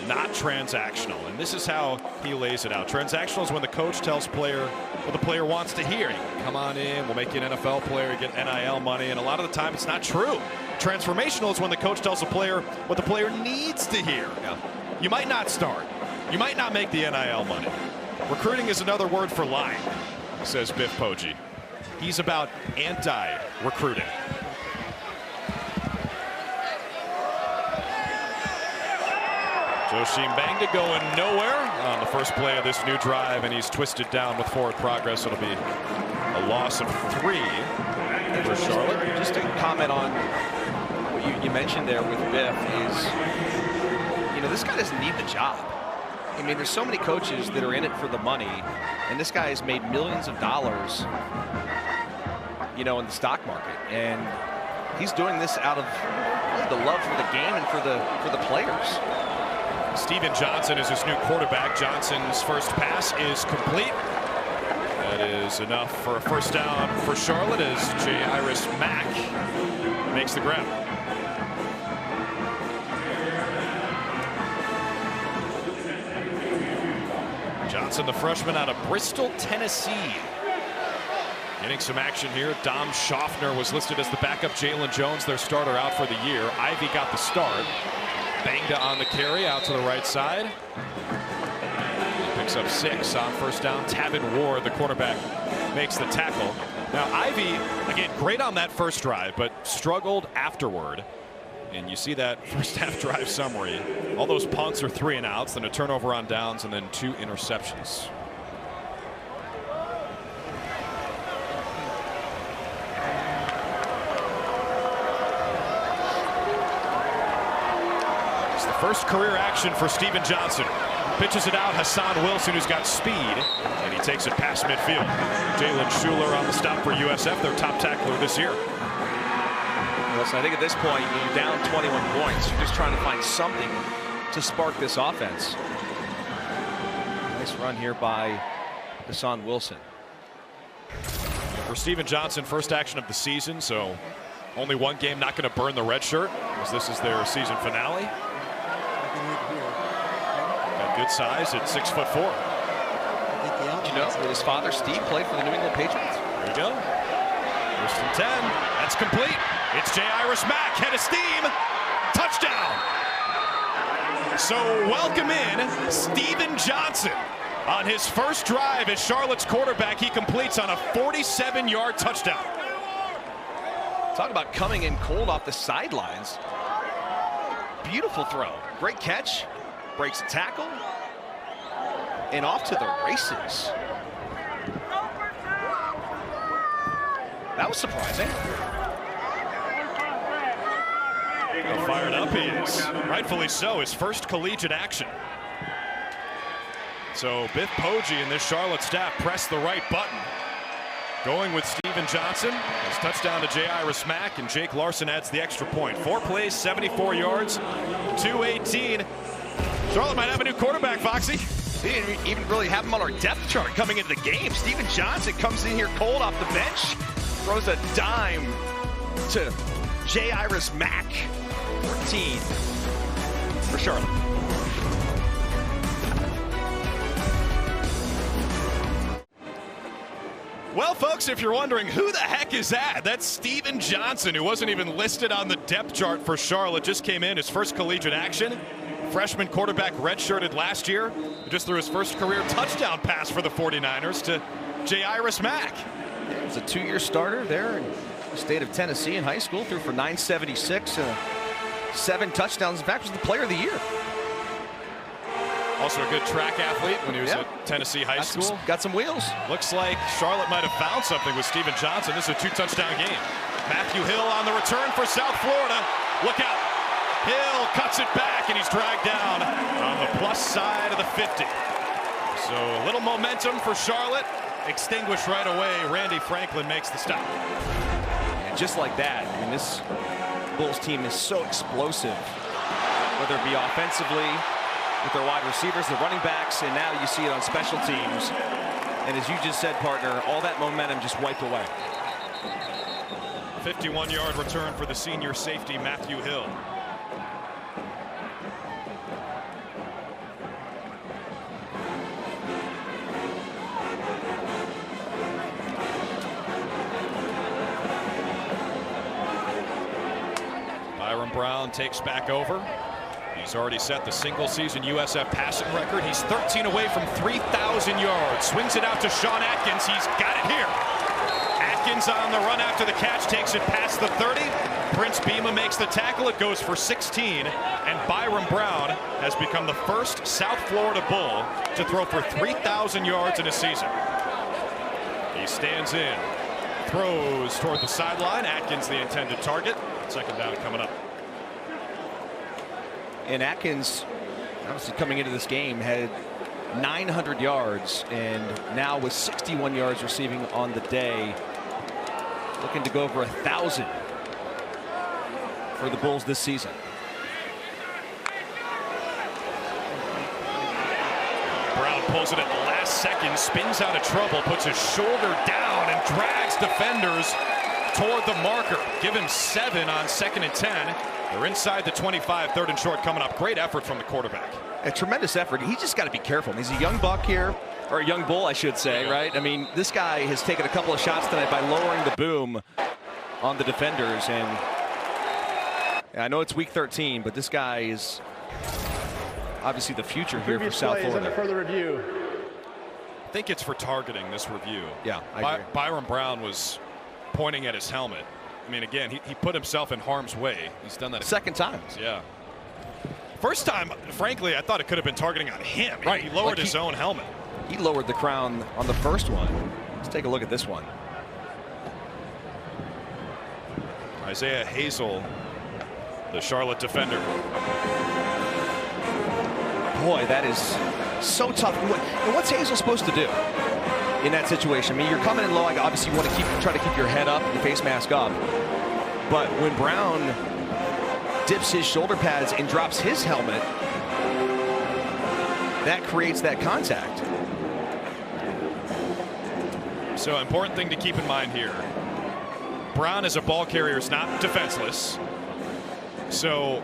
not transactional. And this is how he lays it out. Transactional is when the coach tells player what the player wants to hear. Come on in, we'll make you an NFL player, get NIL money. And a lot of the time it's not true. Transformational is when the coach tells the player what the player needs to hear. You might not start. You might not make the NIL money. Recruiting is another word for lying, says Biff Poggi. He's about anti-recruiting. Joshim Bangda going nowhere on the first play of this new drive, and he's twisted down with forward progress. It'll be a loss of 3 for Charlotte. Just to comment on what you mentioned there with Biff is, this guy doesn't need the job. I mean, there's so many coaches that are in it for the money, and this guy has made millions of dollars, in the stock market, and he's doing this out of the love for the game and for the players. Steven Johnson is his new quarterback. Johnson's first pass is complete. That is enough for a first down for Charlotte as Jairus Mack makes the grab. Johnson, the freshman out of Bristol, Tennessee. Getting some action here. Dom Schaffner was listed as the backup. Jalen Jones, their starter, out for the year. Ivy got the start. Bangda on the carry out to the right side. He picks up 6 on first down. Tavin Ward, the quarterback, makes the tackle. Now Ivy, again, great on that first drive, but struggled afterward. And you see that first half drive summary. All those punts are 3 and outs, then a turnover on downs, and then 2 interceptions. First career action for Steven Johnson. Pitches it out. Hassan Wilson, who's got speed, and he takes it past midfield. Jalen Schuler on the stop for USF, their top tackler this year. Listen, I think at this point, you're down 21 points. You're just trying to find something to spark this offense. Nice run here by Hassan Wilson. For Steven Johnson, first action of the season, so only one game, not going to burn the red shirt, as this is their season finale. Got good size at 6'4". Did you know that his father, Steve, played for the New England Patriots? There you go. First and 10. That's complete. It's Jairus Mack, head of steam. Touchdown. So welcome in Steven Johnson on his first drive as Charlotte's quarterback. He completes on a 47-yard touchdown. Talk about coming in cold off the sidelines. Beautiful throw. Great catch. Breaks a tackle. And off to the races. That was surprising. How fired up he is. Rightfully so, his first collegiate action. So Biff Poggi and this Charlotte staff press the right button. Going with Steven Johnson. His touchdown to J. Iris Mack, and Jake Larson adds the extra point. 4 plays, 74 yards, 218. Charlotte might have a new quarterback, Foxy. We didn't even really have him on our depth chart coming into the game. Steven Johnson comes in here cold off the bench, throws a dime to J. Iris Mack. 14 for Charlotte. Well, folks, if you're wondering who the heck is that, that's Steven Johnson, who wasn't even listed on the depth chart for Charlotte. Just came in his first collegiate action. Freshman quarterback redshirted last year. Just threw his first career touchdown pass for the 49ers to J. Iris Mack. He was a 2-year starter there in the state of Tennessee in high school. Threw for 976 and 7 touchdowns. In fact, was the player of the year. Also a good track athlete when he was at Tennessee High School. Got some wheels. Looks like Charlotte might have found something with Steven Johnson. This is a 2-touchdown game. Matthew Hill on the return for South Florida. Look out. Hill cuts it back, and he's dragged down on the plus side of the 50. So a little momentum for Charlotte. Extinguished right away. Randy Franklin makes the stop. And just like that, I mean, this Bulls team is so explosive, whether it be offensively, with their wide receivers, the running backs, and now you see it on special teams. And as you just said, partner, all that momentum just wiped away. 51-yard return for the senior safety, Matthew Hill. Byron Brown takes back over. He's already set the single-season USF passing record. He's 13 away from 3,000 yards. Swings it out to Sean Atkins. He's got it here. Atkins on the run after the catch, takes it past the 30. Prince Bima makes the tackle. It goes for 16. And Byron Brown has become the first South Florida Bull to throw for 3,000 yards in a season. He stands in, throws toward the sideline. Atkins the intended target. Second down coming up. And Atkins, obviously coming into this game, had 900 yards, and now with 61 yards receiving on the day, looking to go over 1,000 for the Bulls this season. Brown pulls it at the last second, spins out of trouble, puts his shoulder down, and drags defenders toward the marker. Give him 7 on 2nd and 10. They're inside the 25, 3rd and short coming up. Great effort from the quarterback. A tremendous effort. He just got to be careful. He's a young buck here, or a young bull, I should say, right? I mean, this guy has taken a couple of shots tonight by lowering the boom on the defenders. And I know it's week 13, but this guy is obviously the future here for South Florida. Under further review. I think it's for targeting, this review. Yeah, I agree. Byron Brown was pointing at his helmet. I mean, again, he put himself in harm's way. He's done that second time. Yeah. First time, frankly, I thought it could have been targeting on him. Right. He lowered his own helmet. He lowered the crown on the first one. Let's take a look at this one. Isaiah Hazel, the Charlotte defender. Boy, that is so tough. And what's Hazel supposed to do in that situation? I mean, you're coming in low. Obviously, you want to try to keep your head up, your face mask up. But when Brown dips his shoulder pads and drops his helmet, that creates that contact. So, important thing to keep in mind here. Brown as a ball carrier is not defenseless. So,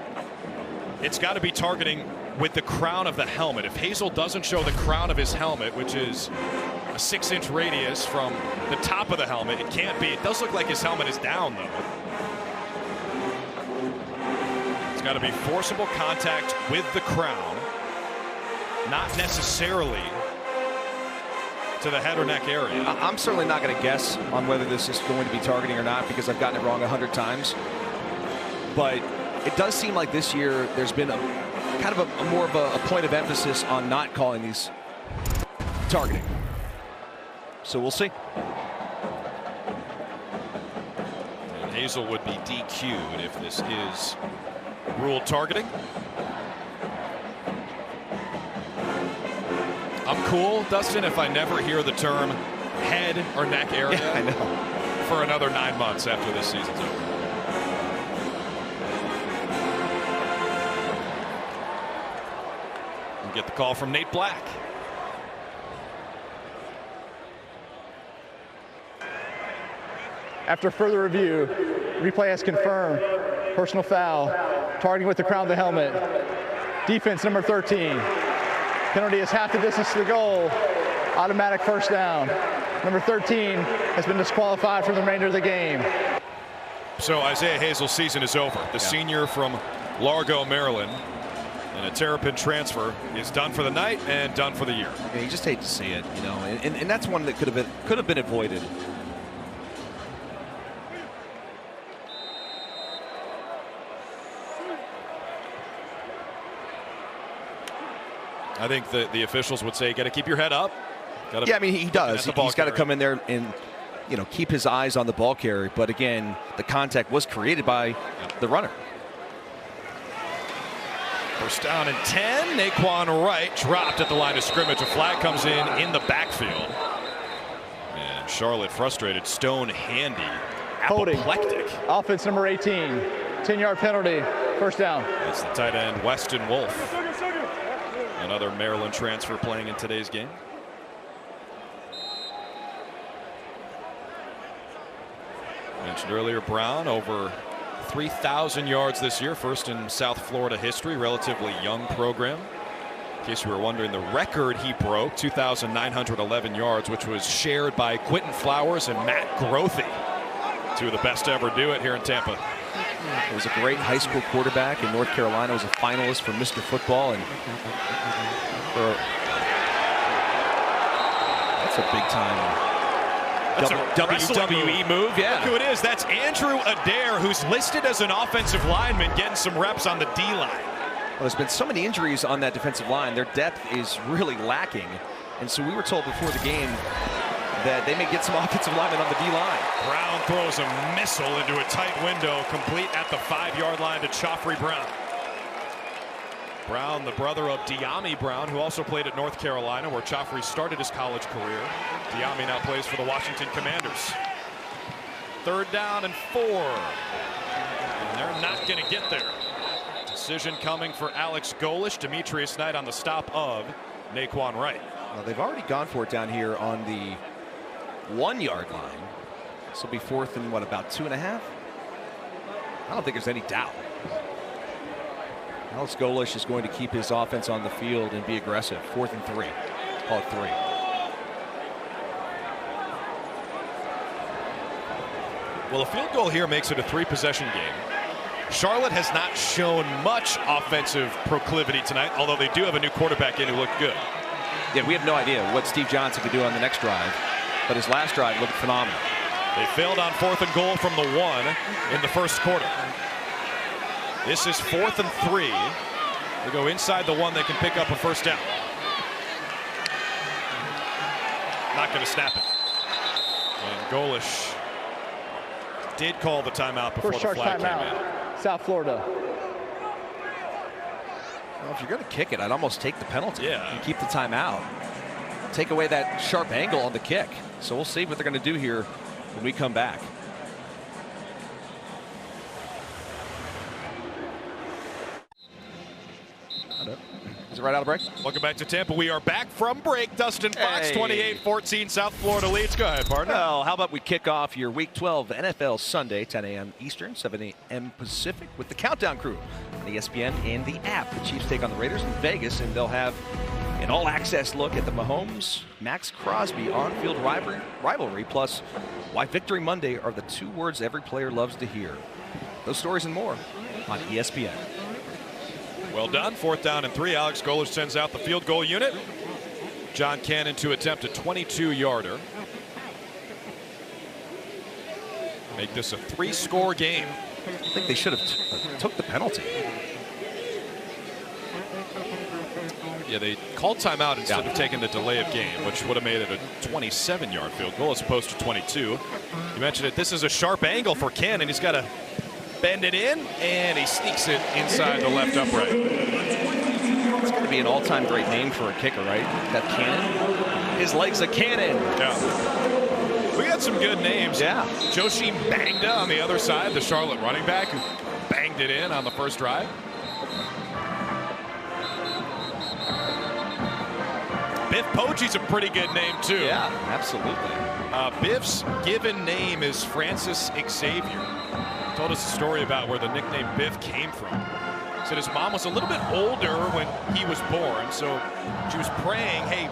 it's got to be targeting with the crown of the helmet. If Hazel doesn't show the crown of his helmet, which is a 6-inch radius from the top of the helmet, it can't be. It does look like his helmet is down, though. It's got to be forcible contact with the crown, not necessarily to the head or neck area. I'm certainly not going to guess on whether this is going to be targeting or not, because I've gotten it wrong 100 times. But it does seem like this year there's been a kind of a more of a point of emphasis on not calling these targeting. So we'll see. And Hazel would be DQ'd if this is ruled targeting. I'm cool, Dustin, if I never hear the term head or neck area I know. for another 9 months after this season's over. And get the call from Nate Black. After further review, replay has confirmed personal foul, targeting with the crown of the helmet. Defense number 13. Penalty is half the distance to the goal. Automatic first down. Number 13 has been disqualified for the remainder of the game. So Isaiah Hazel's season is over. The senior from Largo, Maryland, and a Terrapin transfer is done for the night and done for the year. Yeah, you just hate to see it, you know, and that's one that could have been avoided. I think the officials would say, got to keep your head up. Yeah, I mean, he does. He's got to come in there and, you know, keep his eyes on the ball carrier. But again, the contact was created by the runner. First down and 10. Naquan Wright dropped at the line of scrimmage. A flag comes in the backfield. And Charlotte frustrated. Stone handy. Holding. Apoplectic. Offense number 18. 10-yard penalty. First down. That's the tight end, Weston Wolf. Another Maryland transfer playing in today's game. Mentioned earlier, Brown over 3,000 yards this year, first in South Florida history, relatively young program. In case you were wondering, the record he broke, 2,911 yards, which was shared by Quentin Flowers and Matt Grothy. Two of the best to ever do it here in Tampa. He was a great high school quarterback in North Carolina. Was a finalist for Mr. Football, and that's a big time. That's a WWE move. Yeah. Look who it is. That's Andrew Adair, who's listed as an offensive lineman, getting some reps on the D line. Well, there's been so many injuries on that defensive line. Their depth is really lacking, and so we were told before the game that they may get some offensive linemen on the D-line. Brown throws a missile into a tight window, complete at the 5-yard line to Joffrey Brown. Brown, the brother of De'Ami Brown, who also played at North Carolina, where Joffrey started his college career. De'Ami now plays for the Washington Commanders. Third down and 4. And they're not going to get there. Decision coming for Alex Golesh. Demetrius Knight on the stop of Naquan Wright. Well, they've already gone for it down here on the 1-yard line. This will be fourth and what, about 2.5? I don't think there's any doubt. Alex Golesh is going to keep his offense on the field and be aggressive. 4th and 3. Call it 3. Well, a field goal here makes it a 3-possession game. Charlotte has not shown much offensive proclivity tonight, although they do have a new quarterback in who looked good. Yeah, we have no idea what Steve Johnson could do on the next drive, but his last drive looked phenomenal. They failed on 4th and goal from the 1 in the first quarter. This is 4th and 3. They go inside the 1. They can pick up a first down. Not going to snap it. And Golesh did call the timeout before the flag came in. South Florida. Well, if you're going to kick it, I'd almost take the penalty and keep the timeout. Take away that sharp angle on the kick. So we'll see what they're going to do here when we come back. Is it right out of break? Welcome back to Tampa. We are back from break. Dustin Fox, 28-14, South Florida leads. Go ahead, partner. Well, how about we kick off your Week 12 NFL Sunday, 10 a.m. Eastern, 7 a.m. Pacific, with the Countdown Crew on ESPN and the app. The Chiefs take on the Raiders in Vegas, and they'll have an all-access look at the Mahomes-Max Crosby on-field rivalry, plus why Victory Monday are the 2 words every player loves to hear. Those stories and more on ESPN. Well done. 4th down and 3. Alex Golesh sends out the field goal unit. John Cannon to attempt a 22-yarder. Make this a 3-score game. I think they should have took the penalty. Yeah, they called timeout instead of taking the delay of game, which would have made it a 27-yard field goal as opposed to 22. You mentioned it. This is a sharp angle for Cannon. He's got to Bend it in, and he sneaks it inside the left upright. It's going to be an all-time great name for a kicker, right? That cannon. His leg's a cannon. Yeah. We got some good names. Yeah. Joshim Bangda on the other side, the Charlotte running back who banged it in on the first drive. Biff Poggi's a pretty good name, too. Yeah, absolutely. Biff's given name is Francis Xavier. Told us a story about where the nickname Biff came from. Said his mom was a little bit older when he was born, so she was praying, hey,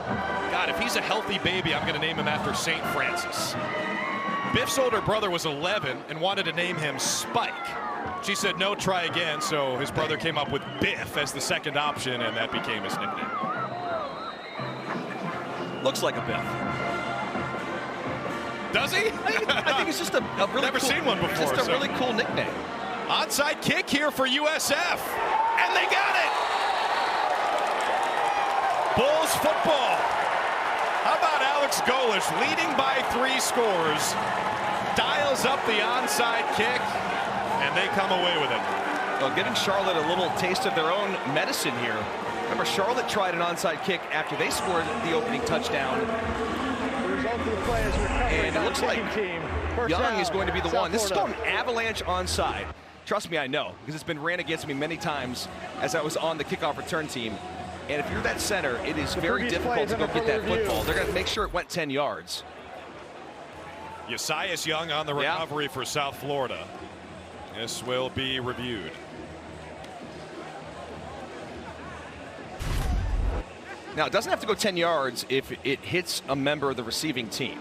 God, if he's a healthy baby, I'm going to name him after St. Francis. Biff's older brother was 11 and wanted to name him Spike. She said, no, try again, so his brother came up with Biff as the second option, and that became his nickname. Looks like a Biff. Does he? I think it's just a really Never cool, seen one before. Just a really cool nickname. Onside kick here for USF, and they got it. Bulls football. How about Alex Golesh leading by 3 scores, dials up the onside kick, and they come away with it. Well, giving Charlotte a little taste of their own medicine here. Remember, Charlotte tried an onside kick after they scored the opening touchdown. And it looks like Young is going to be the one. This is called an avalanche onside. Trust me, I know, because it's been ran against me many times as I was on the kickoff return team. And if you're that center, it is very difficult to go get that football. They're going to make sure it went 10 yards. Yesias Young on the recovery for South Florida. This will be reviewed. Now, it doesn't have to go 10 yards if it hits a member of the receiving team.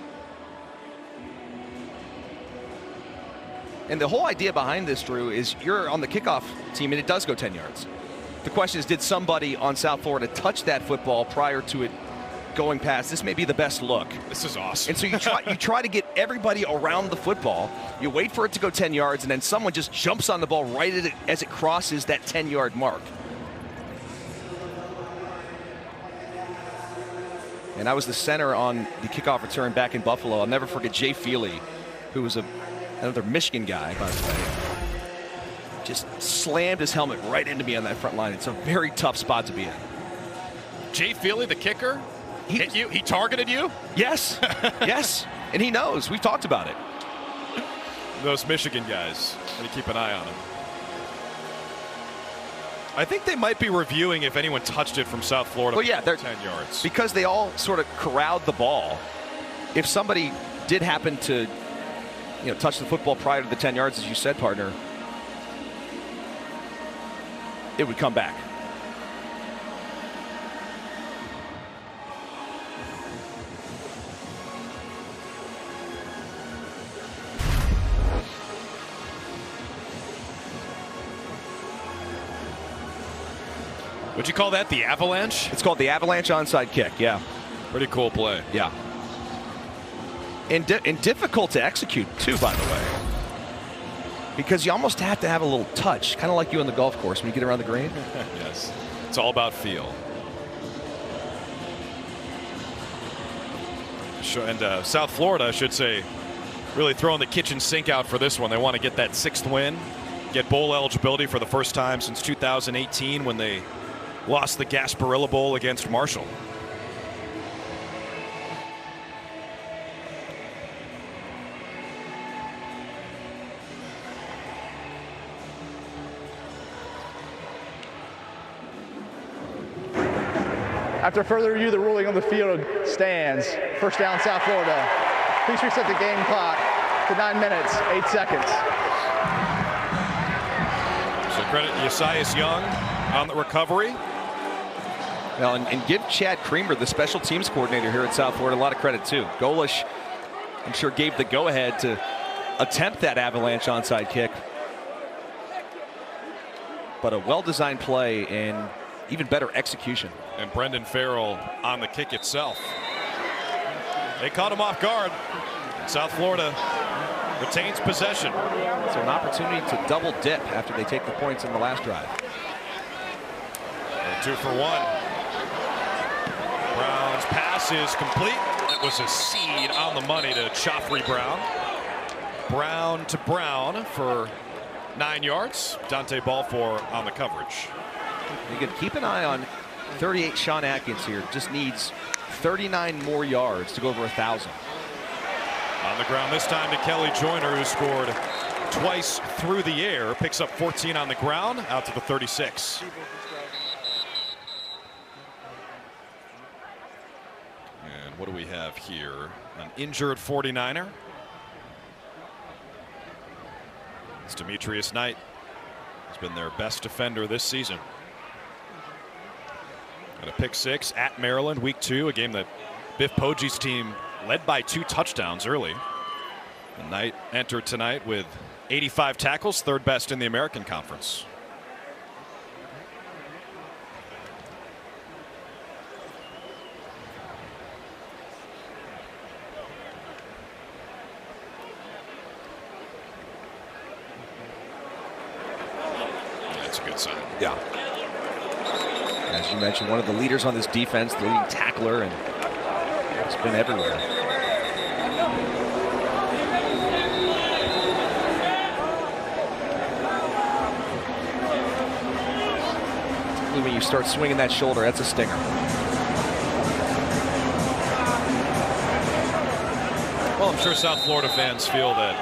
And the whole idea behind this, Drew, is you're on the kickoff team and it does go 10 yards. The question is, did somebody on South Florida touch that football prior to it going past? This may be the best look. This is awesome. And so you try to get everybody around the football. You wait for it to go 10 yards, and then someone just jumps on the ball right as it crosses that 10-yard mark. And I was the center on the kickoff return back in Buffalo. I'll never forget Jay Feely, who was another Michigan guy, by the way. Just slammed his helmet right into me on that front line. It's a very tough spot to be in. Jay Feely, the kicker, hit you? He targeted you? Yes. Yes. And he knows. We've talked about it. Those Michigan guys. Got to keep an eye on them. I think they might be reviewing if anyone touched it from South Florida. Well, yeah, they're 10 yards. Because they all sort of corralled the ball. If somebody did happen to, touch the football prior to the 10 yards, as you said, partner, it would come back. Would you call that the avalanche? It's called the avalanche onside kick, yeah. Pretty cool play. Yeah. And difficult to execute, too, by the way. Because you almost have to have a little touch, kind of like you on the golf course when you get around the green. Yes. It's all about feel. And South Florida, I should say, really throwing the kitchen sink out for this one. They want to get that 6th win, get bowl eligibility for the first time since 2018 when they lost the Gasparilla Bowl against Marshall. After further review, the ruling on the field stands. First down, South Florida. Please reset the game clock to 9 minutes, 8 seconds. So credit Yesias Young on the recovery. Well, and give Chad Creamer, the special teams coordinator here at South Florida, a lot of credit, too. Golesh, I'm sure, gave the go-ahead to attempt that avalanche onside kick. But a well-designed play and even better execution. And Brendan Farrell on the kick itself. They caught him off guard. South Florida retains possession. So an opportunity to double dip after they take the points in the last drive. 2 for 1. Brown's pass is complete. That was a seed on the money to Joffrey Brown. Brown to Brown for 9 yards. Dante Balfour on the coverage. You can keep an eye on 38 Sean Atkins here. Just needs 39 more yards to go over 1,000. On the ground this time to Kelly Joyner, who scored twice through the air. Picks up 14 on the ground, out to the 36. And what do we have here? An injured 49er. It's Demetrius Knight. He's been their best defender this season. Got a pick 6 at Maryland, week 2, a game that Biff Poggi's team led by 2 touchdowns early. And Knight entered tonight with 85 tackles, 3rd best in the American Conference. That's a good sign. Yeah. As you mentioned, one of the leaders on this defense, the leading tackler, and it's been everywhere. When you start swinging that shoulder, that's a stinger. Well, I'm sure South Florida fans feel that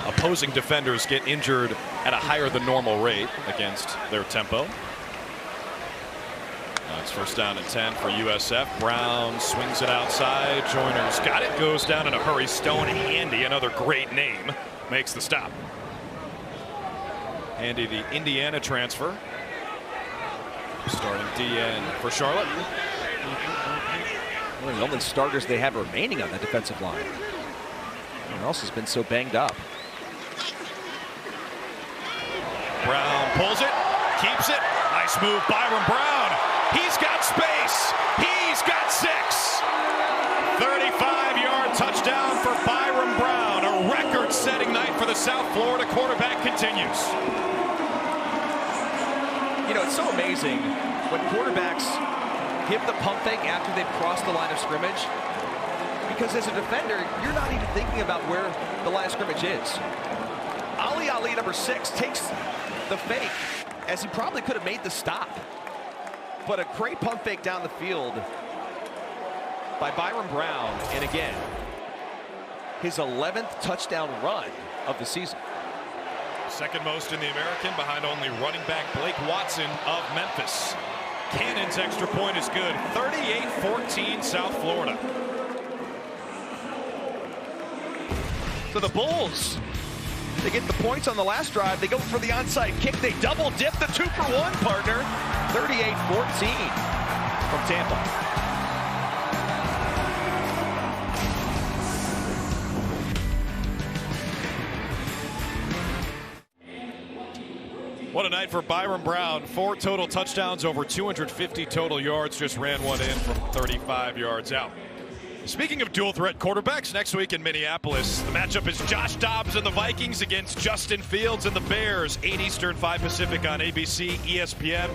opposing defenders get injured at a higher than normal rate against their tempo. It's 1st down and 10 for USF. Brown swings it outside. Joyner's got it, goes down in a hurry. Stone Handy, another great name, makes the stop. Handy, the Indiana transfer. Starting DN for Charlotte. One of the only starters they have remaining on the defensive line. Everyone else has been so banged up. Brown pulls it, keeps it. Nice move, Byron Brown. He's got space. He's got 6. 35-yard touchdown for Byron Brown. A record-setting night for the South Florida quarterback continues. You know, it's so amazing when quarterbacks give the pump fake after they've crossed the line of scrimmage, because as a defender, you're not even thinking about where the line of scrimmage is. Ali, number 6, takes the fake as he probably could have made the stop. But a great pump fake down the field by Byron Brown. And again, his 11th touchdown run of the season. 2nd most in the American, behind only running back Blake Watson of Memphis. Cannon's extra point is good. 38-14 South Florida. So the Bulls, they get the points on the last drive. They go for the onside kick. They double dip the 2-for-1 partner. 38-14 from Tampa. What a night for Byron Brown. 4 total touchdowns, over 250 total yards. Just ran one in from 35 yards out. Speaking of dual threat quarterbacks, next week in Minneapolis, the matchup is Josh Dobbs and the Vikings against Justin Fields and the Bears. 8 Eastern, 5 Pacific on ABC, ESPN.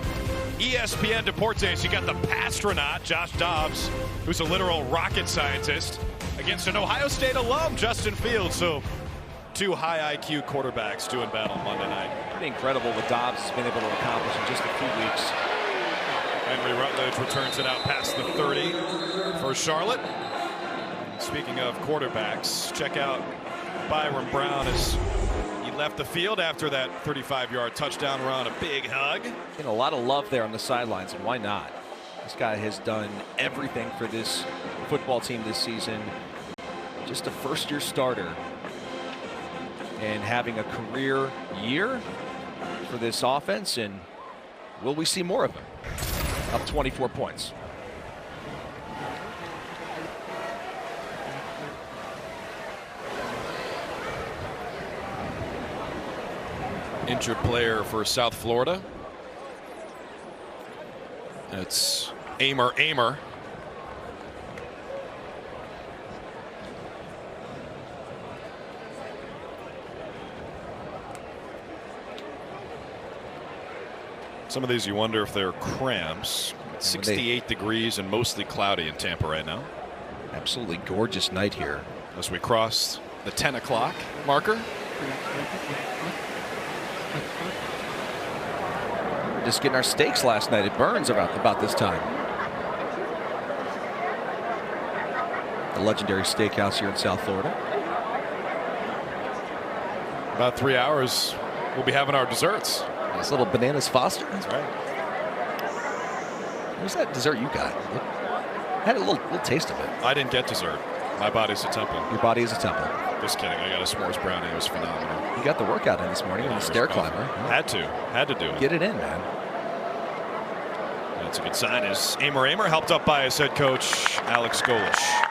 ESPN Deportes, you got the Pastronaut, Josh Dobbs, who's a literal rocket scientist, against an Ohio State alum, Justin Fields. So 2 high IQ quarterbacks doing battle Monday night. Pretty incredible what Dobbs has been able to accomplish in just a few weeks. Henry Rutledge returns it out past the 30 for Charlotte. Speaking of quarterbacks, check out Byron Brown as he left the field after that 35-yard touchdown run. A big hug. And a lot of love there on the sidelines, and why not? This guy has done everything for this football team this season. Just a first-year starter, and having a career year for this offense. And will we see more of him? Up 24 points. Injured player for South Florida. It's Amer. Some of these you wonder if they're cramps. 68 degrees and mostly cloudy in Tampa right now. Absolutely gorgeous night here. As we cross the 10 o'clock marker. Just getting our steaks last night at Burns about this time. The legendary steakhouse here in South Florida. About 3 hours, we'll be having our desserts. Nice little bananas Foster. That's right. What's that dessert you got? I had a little taste of it. I didn't get dessert. My body's a temple. Your body is a temple. Just kidding. I got a s'mores brownie. It was phenomenal. You got the workout in this morning on the stair climber. Had to do it. Get it in, man. That's a good sign. As Aymer helped up by his head coach, Alex Golesh.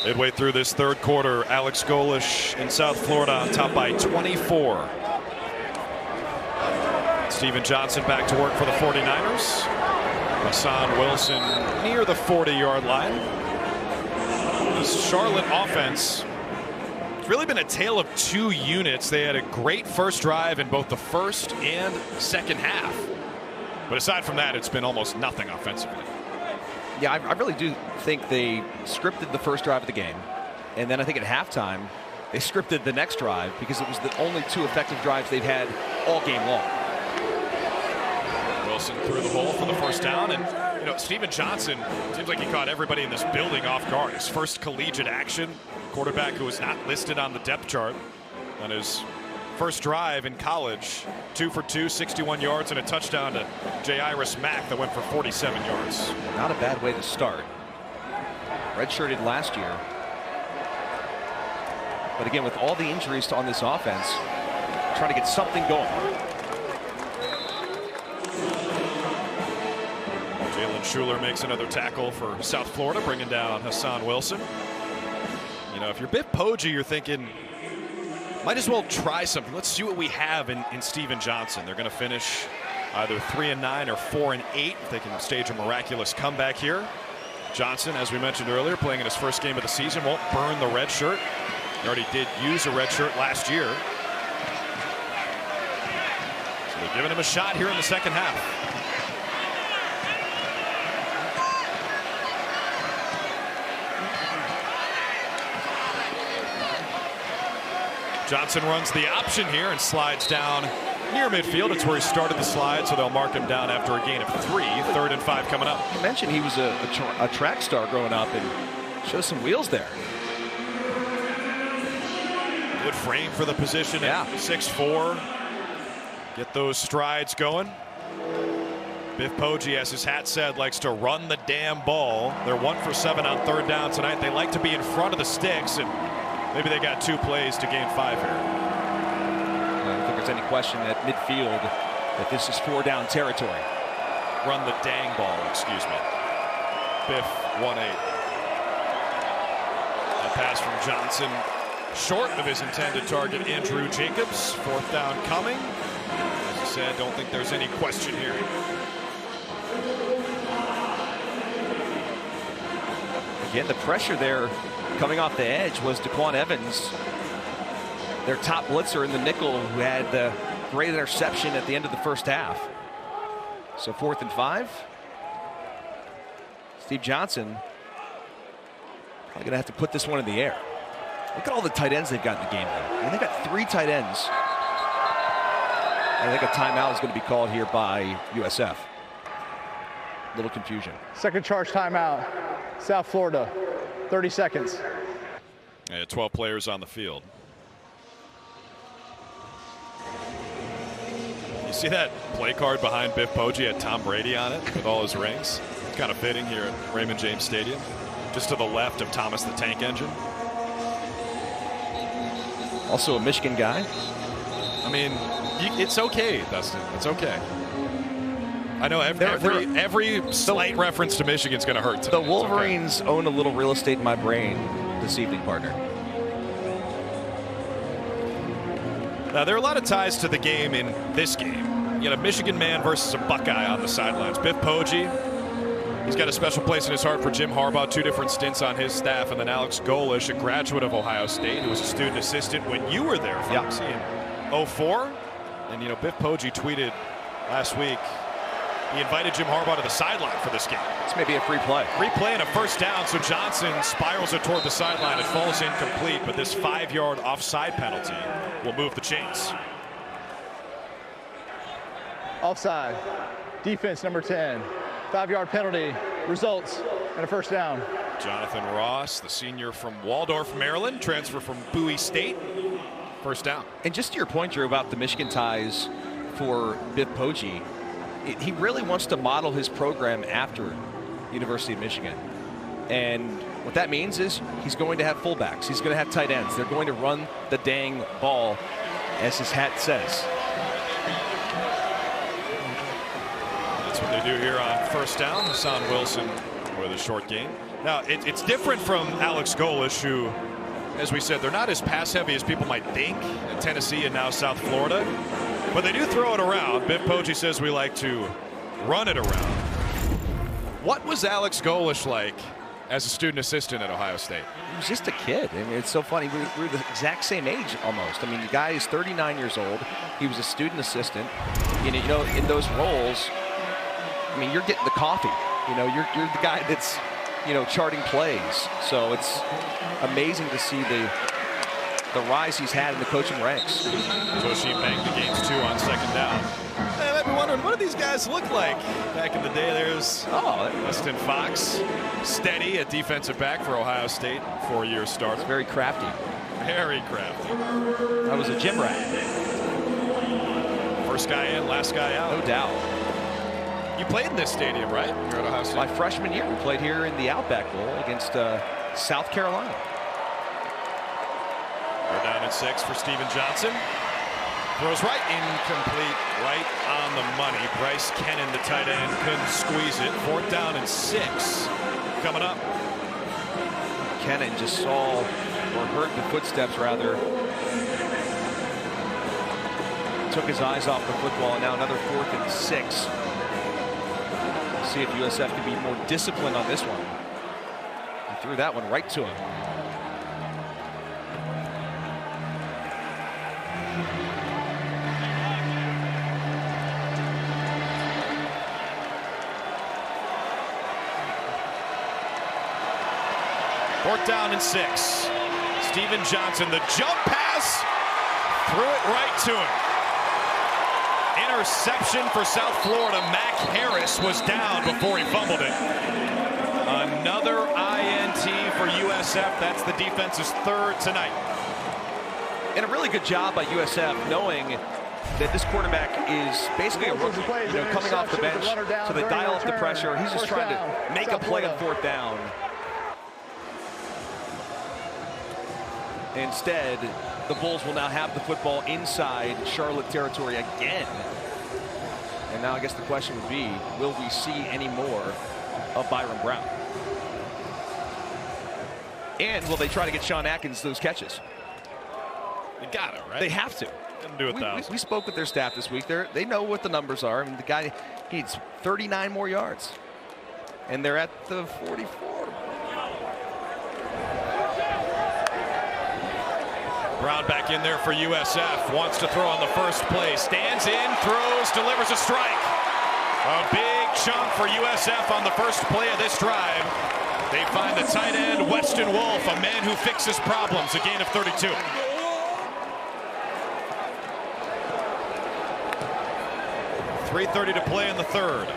Midway through this third quarter, Alex Golesh in South Florida on top by 24. Steven Johnson back to work for the 49ers. Hassan Wilson near the 40-yard line. This Charlotte offense, it's really been a tale of two units. They had a great first drive in both the first and second half. But aside from that, it's been almost nothing offensively. Yeah, I really do think they scripted the first drive of the game. And then I think at halftime, they scripted the next drive because it was the only two effective drives they've had all game long. Wilson through the hole for the first down. And, you know, Steven Johnson seems like he caught everybody in this building off guard. His first collegiate action, quarterback who was not listed on the depth chart on his first drive in college. 2 for 2, 61 yards, and a touchdown to Jairus Mack that went for 47 yards. Not a bad way to start. Redshirted last year. But again, with all the injuries on this offense, trying to get something going. Jalen Schuler makes another tackle for South Florida, bringing down Hassan Wilson. You know, if you're Biff Poggi, you're thinking, might as well try something. Let's see what we have in Steven Johnson. They're going to finish either 3-9 or 4-8 if they can stage a miraculous comeback here. Johnson, as we mentioned earlier, playing in his first game of the season, won't burn the red shirt. He already did use a red shirt last year. So they're giving him a shot here in the second half. Johnson runs the option here and slides down near midfield. It's where he started the slide, so they'll mark him down after a gain of 3. 3rd and 5 coming up. You mentioned he was a track star growing up and shows some wheels there. Good frame for the position at 6'4". Get those strides going. Biff Poggi, as his hat said, likes to run the damn ball. They're 1 for 7 on 3rd down tonight. They like to be in front of the sticks, and maybe they got 2 plays to gain 5 here. I don't think there's any question at midfield that this is 4 down territory. Run the dang ball, excuse me. Biff 1-8. A pass from Johnson, short of his intended target, Andrew Jacobs. 4th down coming. As I said, don't think there's any question here. Again, the pressure there coming off the edge was Daquan Evans, their top blitzer in the nickel, who had the great interception at the end of the first half. So 4th and 5. Steve Johnson probably going to have to put this one in the air. Look at all the tight ends they've got in the game. I mean, they've got 3 tight ends. I think a timeout is going to be called here by USF. Little confusion. Second charge timeout, South Florida. 30 seconds. Yeah, 12 players on the field. You see that play card behind Biff Poggi had Tom Brady on it with all his rings? It's kind of fitting here at Raymond James Stadium. Just to the left of Thomas the Tank Engine. Also a Michigan guy. I mean, it's okay, Dustin. It's okay. I know every slight reference to Michigan's going to hurt today. The Wolverines own a little real estate in my brain this evening, partner. Now, there are a lot of ties to the game in this game. You got a Michigan man versus a Buckeye on the sidelines. Biff Poggi, He's got a special place in his heart for Jim Harbaugh, 2 different stints on his staff, and then Alex Golesh, a graduate of Ohio State, who was a student assistant when you were there, Foxy, in 04. And, you know, Biff Poggi tweeted last week he invited Jim Harbaugh to the sideline for this game. This may be a free play. Free play and a first down, so Johnson spirals it toward the sideline. It falls incomplete, but this 5-yard offside penalty will move the chains. Offside. Defense number 10. 5-yard penalty results in a first down. Jonathan Ross, the senior from Waldorf, Maryland, transfer from Bowie State. First down. And just to your point, Drew, about the Michigan ties for Biff Poggi, he really wants to model his program after University of Michigan. And what that means is he's going to have fullbacks. He's going to have tight ends. They're going to run the dang ball, as his hat says. That's what they do here on first down. Hassan Wilson with a short gain. Now, it's different from Alex Golesh, who, as we said, they're not as pass heavy as people might think in Tennessee and now South Florida. But they do throw it around. Biff Poggi says we like to run it around. What was Alex Golesh like as a student assistant at Ohio State? He was just a kid. I mean, it's so funny. We were the exact same age almost. I mean, the guy is 39 years old. He was a student assistant. And, you know, in those roles, I mean, you're getting the coffee. You know, you're the guy that's, you know, charting plays. So it's amazing to see the rise he's had in the coaching ranks. Toshi banged the games 2 on second down. I might be wondering, what do these guys look like? Back in the day, there's Weston Fox, steady at defensive back for Ohio State, 4-year starter. Very crafty. Very crafty. That was a gym rat. First guy in, last guy out. No doubt. You played in this stadium, right? You're at Ohio State. My freshman year, we played here in the Outback Bowl against South Carolina. We're down at 6 for Steven Johnson. Throws right, incomplete, right on the money. Bryce Kennan, the tight end, couldn't squeeze it. 4th down and 6 coming up. Kennan just saw, or heard the footsteps rather. Took his eyes off the football, and now another 4th and 6. See if USF can be more disciplined on this one. He threw that one right to him. Fourth down and 6. Steven Johnson, the jump pass, threw it right to him. Interception for South Florida. Mac Harris was down before he fumbled it. Another INT for USF. That's the defense's 3rd tonight. And a really good job by USF knowing that this quarterback is basically a rookie, you know, coming off the bench. So they dial up the pressure. He's just trying to make a play on 4th down. Instead, the Bulls will now have the football inside Charlotte territory again. And now I guess the question would be, will we see any more of Byron Brown? And will they try to get Sean Atkins those catches? They got it, right? They have to. We spoke with their staff this week. They know what the numbers are. I mean, the guy needs 39 more yards. And they're at the 44. Brown back in there for USF. Wants to throw on the first play. Stands in, throws, delivers a strike. A big chunk for USF on the first play of this drive. They find the tight end, Weston Wolf, a man who fixes problems. A gain of 32. .330 to play in the 3rd.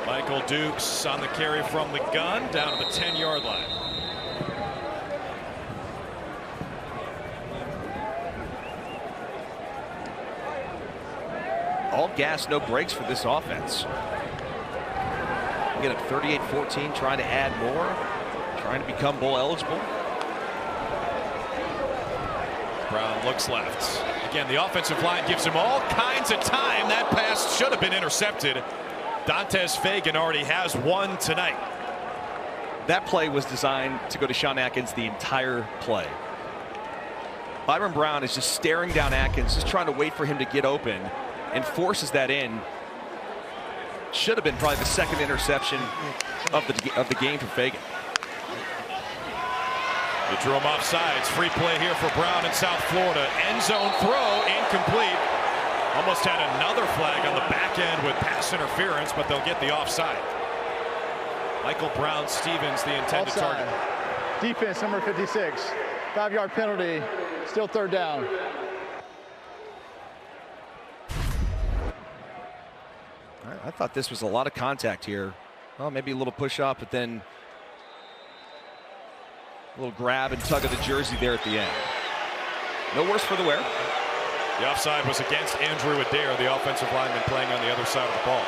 Michael Dukes on the carry from the gun down to the 10-yard line. All gas, no brakes for this offense. Get up 38-14, trying to add more, trying to become bowl eligible. Brown looks left. Again, the offensive line gives him all kinds of time. That pass should have been intercepted. Dantes Fagan already has one tonight. That play was designed to go to Sean Atkins the entire play. Byron Brown is just staring down Atkins, just trying to wait for him to get open, and forces that in. should have been probably the second interception of the game for Fagan. They drew him off sides. Free play here for Brown in South Florida. End zone throw, incomplete. Almost had another flag on the back end with pass interference, but they'll get the offside. Michael Brown-Stevens, the intended target. Defense number 56. 5-yard penalty. Still third down. I thought this was a lot of contact here. Well, maybe a little push up, but then a little grab and tug of the jersey there at the end. No worse for the wear. The offside was against Andrew Adair, the offensive lineman playing on the other side of the ball.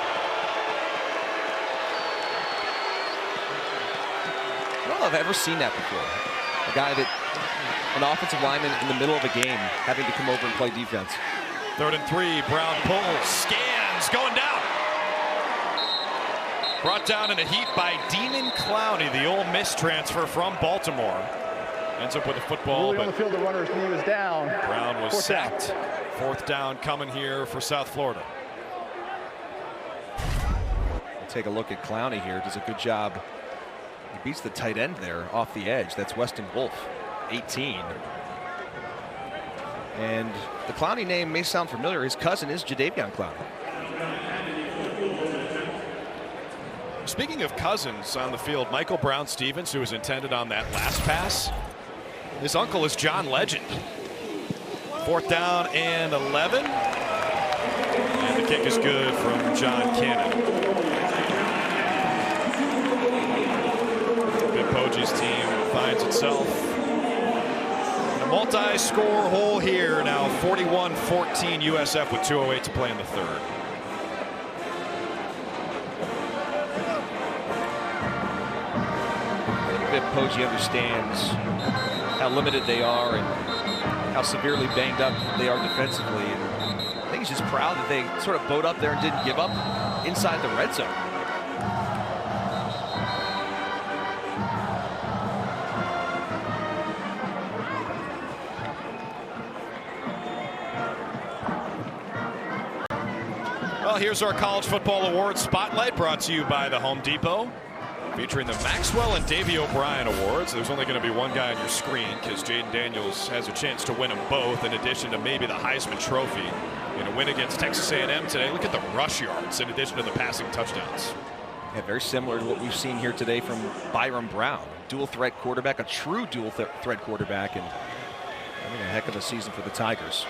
I don't know if I've ever seen that before. A guy an offensive lineman in the middle of a game having to come over and play defense. 3rd and 3, Brown pulls, scans, going down. Brought down in a heat by Demon Clowney, the Ole Miss transfer from Baltimore. Ends up with a football. Really on the field, the runner's knee was down. Brown was sacked. 4th down coming here for South Florida. We'll take a look at Clowney here. Does a good job. He beats the tight end there off the edge. That's Weston Wolf, 18. And the Clowney name may sound familiar. His cousin is Jadeveon Clowney. Speaking of cousins on the field, Michael Brown-Stevens, who was intended on that last pass, his uncle is John Legend. 4th down and 11. And the kick is good from John Cannon. Biff Poggi's team finds itself in a multi-score hole here now. 41-14 USF with 2:08 to play in the 3rd. Biff Poggi understands how limited they are and how severely banged up they are defensively. And I think he's just proud that they sort of bowed up there and didn't give up inside the red zone. Well, here's our College Football Awards Spotlight, brought to you by the Home Depot, featuring the Maxwell and Davey O'Brien Awards. There's only going to be one guy on your screen because Jaden Daniels has a chance to win them both, in addition to maybe the Heisman Trophy in a win against Texas A&M today. Look at the rush yards in addition to the passing touchdowns. Yeah, very similar to what we've seen here today from Byron Brown. Dual threat quarterback, a true dual threat quarterback, and having a heck of a season for the Tigers.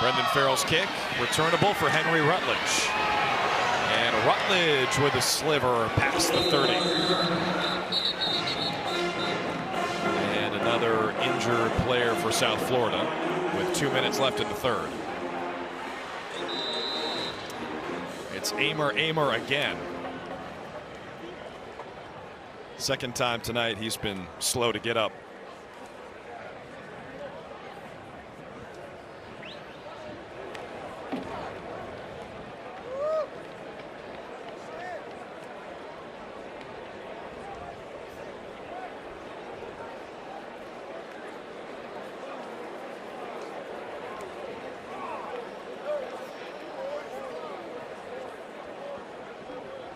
Brendan Farrell's kick, returnable for Henry Rutledge. And Rutledge with a sliver past the 30. And another injured player for South Florida with 2 minutes left in the 3rd. It's Amer again. Second time tonight he's been slow to get up.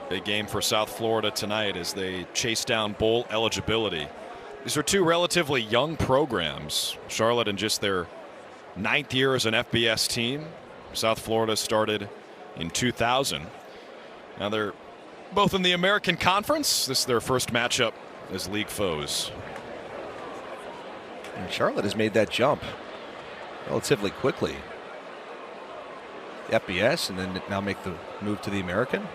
Big game for South Florida tonight as they chase down bowl eligibility. These are two relatively young programs. Charlotte in just their 9th year as an FBS team. South Florida started in 2000. Now they're both in the American Conference. This is their first matchup as league foes. And Charlotte has made that jump relatively quickly. FBS and then now make the move to the American.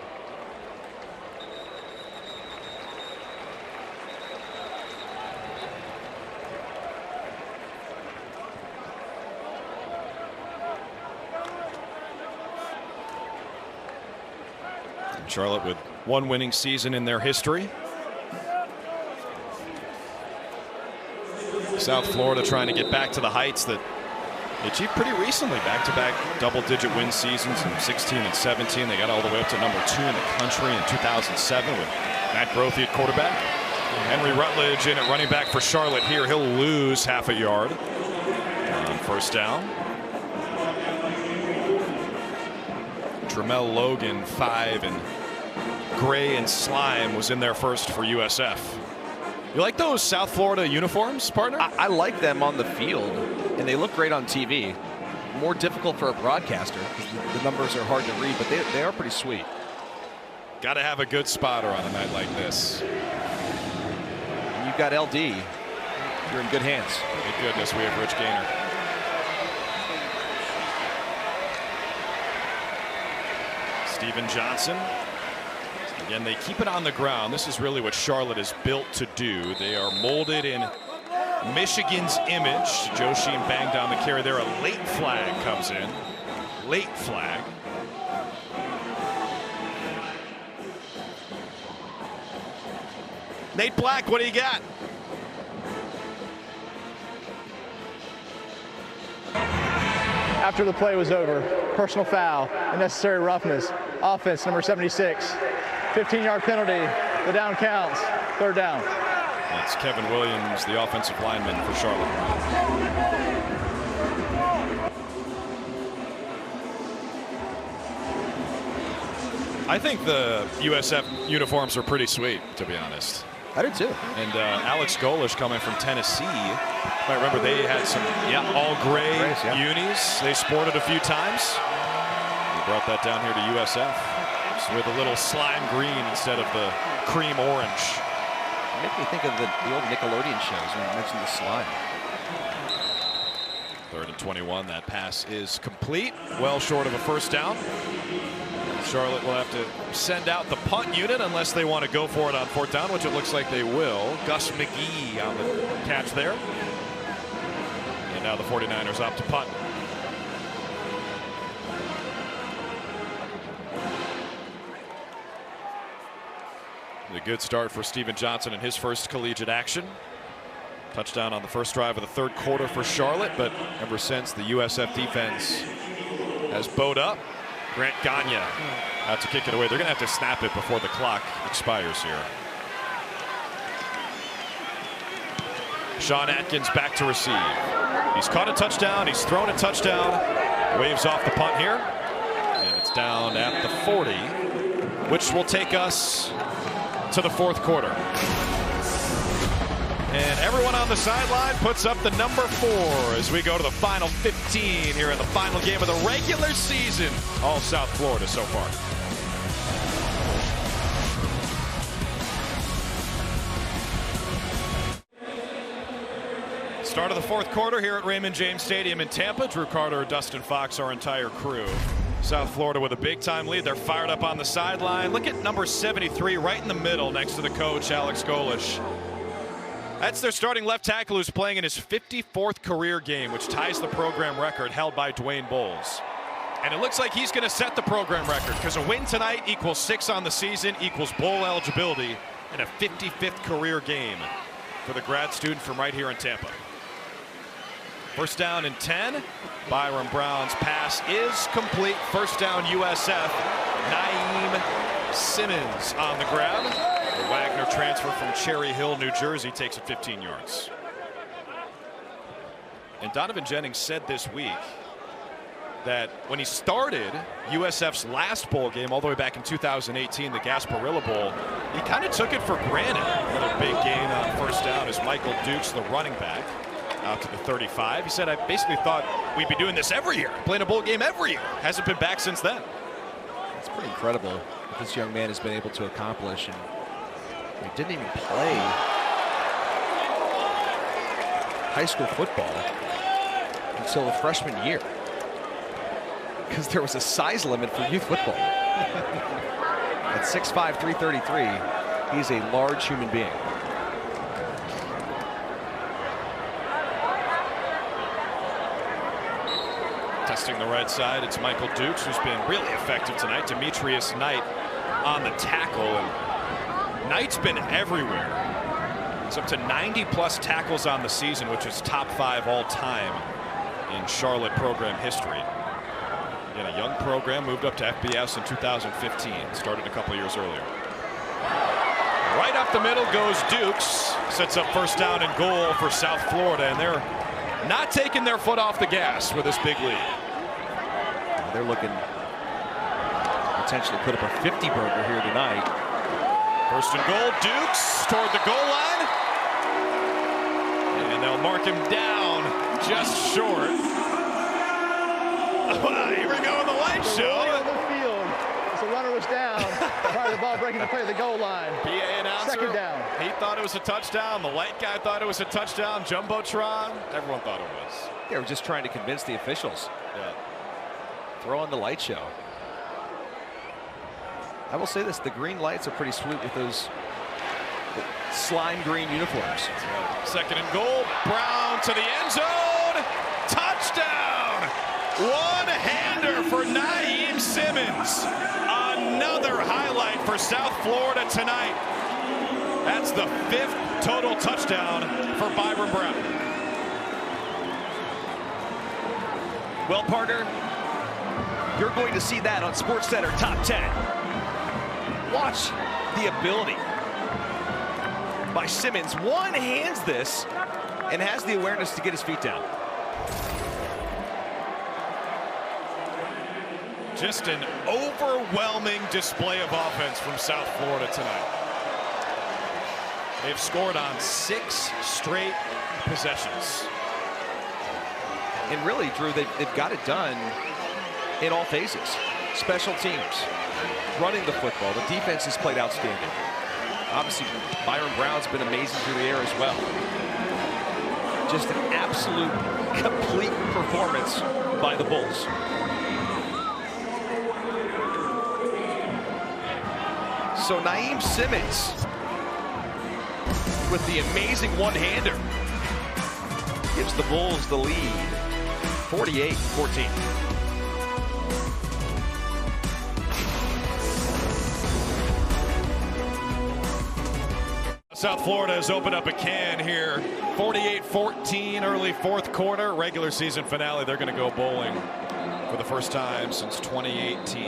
Charlotte with one winning season in their history. South Florida trying to get back to the heights that they achieved pretty recently. Back-to-back double-digit win seasons in 16 and 17. They got all the way up to number 2 in the country in 2007 with Matt Grothe at quarterback. Henry Rutledge in at running back for Charlotte here. He'll lose half a yard on 1st down. Tramel Logan, 5, and Gray and Slime was in there first for USF. You like those South Florida uniforms, partner? I like them on the field, and they look great on TV. More difficult for a broadcaster because the numbers are hard to read, but they are pretty sweet. Got to have a good spotter on a night like this. And you've got LD. You're in good hands. Thank goodness we have Rich Gaynor. Steven Johnson. Again, they keep it on the ground. This is really what Charlotte is built to do. They are molded in Michigan's image. Joe Sheen banged down the carry there. A late flag comes in. Late flag. Nate Black, what do you got? After the play was over, personal foul, unnecessary roughness, offense number 76, 15-yard penalty, the down counts, 3rd down. That's Kevin Williams, the offensive lineman for Charlotte. I think the USF uniforms are pretty sweet, to be honest. I do too. And Alex Golesh coming from Tennessee. I remember they had some all gray unis they sported a few times. He brought that down here to USF with a little slime green instead of the cream orange. It makes me think of the old Nickelodeon shows when you mentioned the slime. 3rd and 21. That pass is complete. Well short of a first down. Charlotte will have to send out the punt unit unless they want to go for it on 4th down, which it looks like they will. Gus McGee on the catch there. And now the 49ers opt to punt. A good start for Steven Johnson in his first collegiate action. Touchdown on the first drive of the 3rd quarter for Charlotte, but ever since the USF defense has bowed up. Grant Gagne out to kick it away. They're going to have to snap it before the clock expires here. Sean Atkins back to receive. He's caught a touchdown. He's thrown a touchdown. Waves off the punt here. And it's down at the 40, which will take us to the 4th quarter. And everyone on the sideline puts up the number 4 as we go to the final 15 here in the final game of the regular season. All South Florida so far. Start of the 4th quarter here at Raymond James Stadium in Tampa. Drew Carter, Dustin Fox, our entire crew. South Florida with a big-time lead. They're fired up on the sideline. Look at number 73 right in the middle next to the coach, Alex Golesh. That's their starting left tackle who's playing in his 54th career game, which ties the program record held by Dwayne Bowles. And it looks like he's going to set the program record because a win tonight equals 6 on the season, equals bowl eligibility, and a 55th career game for the grad student from right here in Tampa. 1st down and 10. Byron Brown's pass is complete. 1st down USF. Naeem Simmons on the grab. The Wagner transfer from Cherry Hill, New Jersey, takes it 15 yards. And Donovan Jennings said this week that when he started USF's last bowl game all the way back in 2018, the Gasparilla Bowl, he kind of took it for granted. Another big gain on 1st down is Michael Dukes, the running back, out to the 35. He said, I basically thought we'd be doing this every year, playing a bowl game every year. Hasn't been back since then. It's pretty incredible what this young man has been able to accomplish. And he didn't even play high school football until a freshman year because there was a size limit for youth football. At 6'5", 333, he's a large human being. Testing the right side, it's Michael Dukes, who's been really effective tonight. Demetrius Knight on the tackle, and Knight's been everywhere. It's up to 90+ tackles on the season, which is top 5 all time in Charlotte program history. Again, a young program, moved up to FBS in 2015, started a couple years earlier. Right up the middle goes Dukes, sets up 1st down and goal for South Florida, and they're not taking their foot off the gas with this big lead. They're looking potentially put up a 50-burger here tonight. First and goal, Dukes toward the goal line. And they'll mark him down just short. Here we go in the light show. On the field, as the runner was down, prior to the ball breaking the play of the goal line. PA announcer, second down. He thought it was a touchdown. The light guy thought it was a touchdown. Jumbotron, everyone thought it was. They were just trying to convince the officials. Yeah. Throw on the light show. I will say this, the green lights are pretty sweet with those slime green uniforms. Second and goal, Brown to the end zone. Touchdown! One-hander for Naeem Simmons. Another highlight for South Florida tonight. That's the 5th total touchdown for Byron Brown. Well, partner, you're going to see that on SportsCenter Top 10. Watch the ability by Simmons. One-hands this and has the awareness to get his feet down. Just an overwhelming display of offense from South Florida tonight. They've scored on 6 straight possessions. And really, Drew, they've got it done in all phases. Special teams, running the football. The defense has played outstanding. Obviously, Byron Brown's been amazing through the air as well. Just an absolute complete performance by the Bulls. So Naeem Simmons with the amazing one-hander gives the Bulls the lead, 48-14. South Florida has opened up a can here. 48-14 early 4th quarter. Regular season finale. They're going to go bowling for the first time since 2018.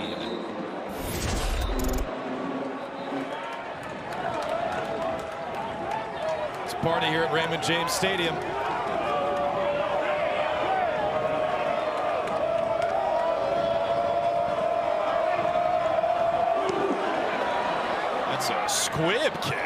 It's a party here at Raymond James Stadium. That's a squib kick.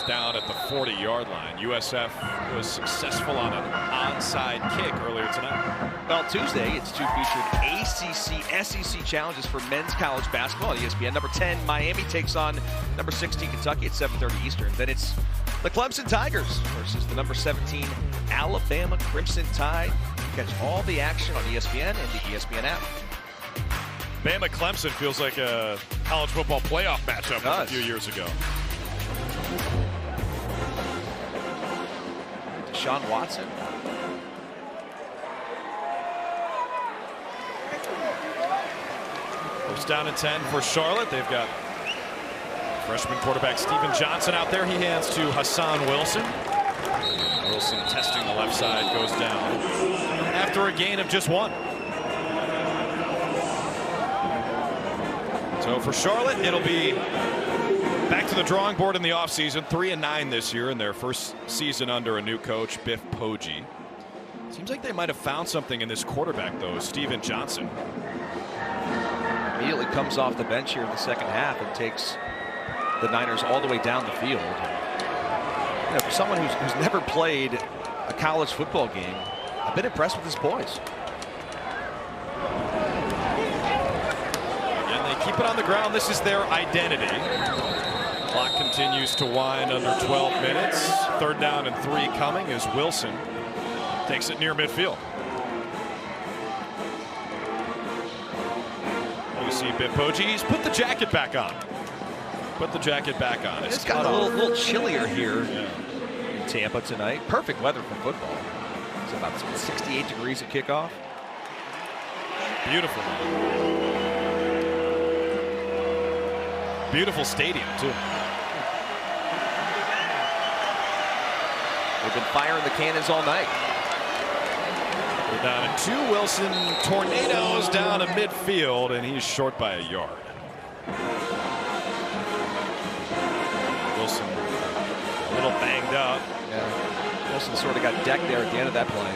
Down at the 40-yard line. USF was successful on an onside kick earlier tonight. Well, Tuesday, it's 2 featured ACC, SEC challenges for men's college basketball. ESPN number 10, Miami takes on number 16, Kentucky at 7:30 Eastern. Then it's the Clemson Tigers versus the number 17, Alabama Crimson Tide. Catch all the action on ESPN and the ESPN app. Bama Clemson feels like a college football playoff matchup a few years ago. Deshaun Watson. First down and 10 for Charlotte. They've got freshman quarterback Steven Johnson out there. He hands to Hassan Wilson. Wilson testing the left side, goes down after a gain of just 1. So for Charlotte, it'll be back to the drawing board in the offseason. 3-9 this year in their first season under a new coach, Biff Poggi. Seems like they might have found something in this quarterback, though, Steven Johnson. Immediately comes off the bench here in the second half and takes the Niners all the way down the field. You know, for someone who's never played a college football game, I've been impressed with his poise. And they keep it on the ground. This is their identity. Clock continues to wind under 12 minutes. 3rd down and 3 coming as Wilson takes it near midfield. You see Biff Poggi. He's put the jacket back on. Put the jacket back on. It's got a little chillier here in Tampa tonight. Perfect weather for football. It's about 68 degrees at kickoff. Beautiful. Beautiful stadium, too. They've been firing the cannons all night. We're down at 2. Wilson tornadoes down to midfield, and he's short by a yard. Wilson a little banged up. Yeah. Wilson sort of got decked there at the end of that play.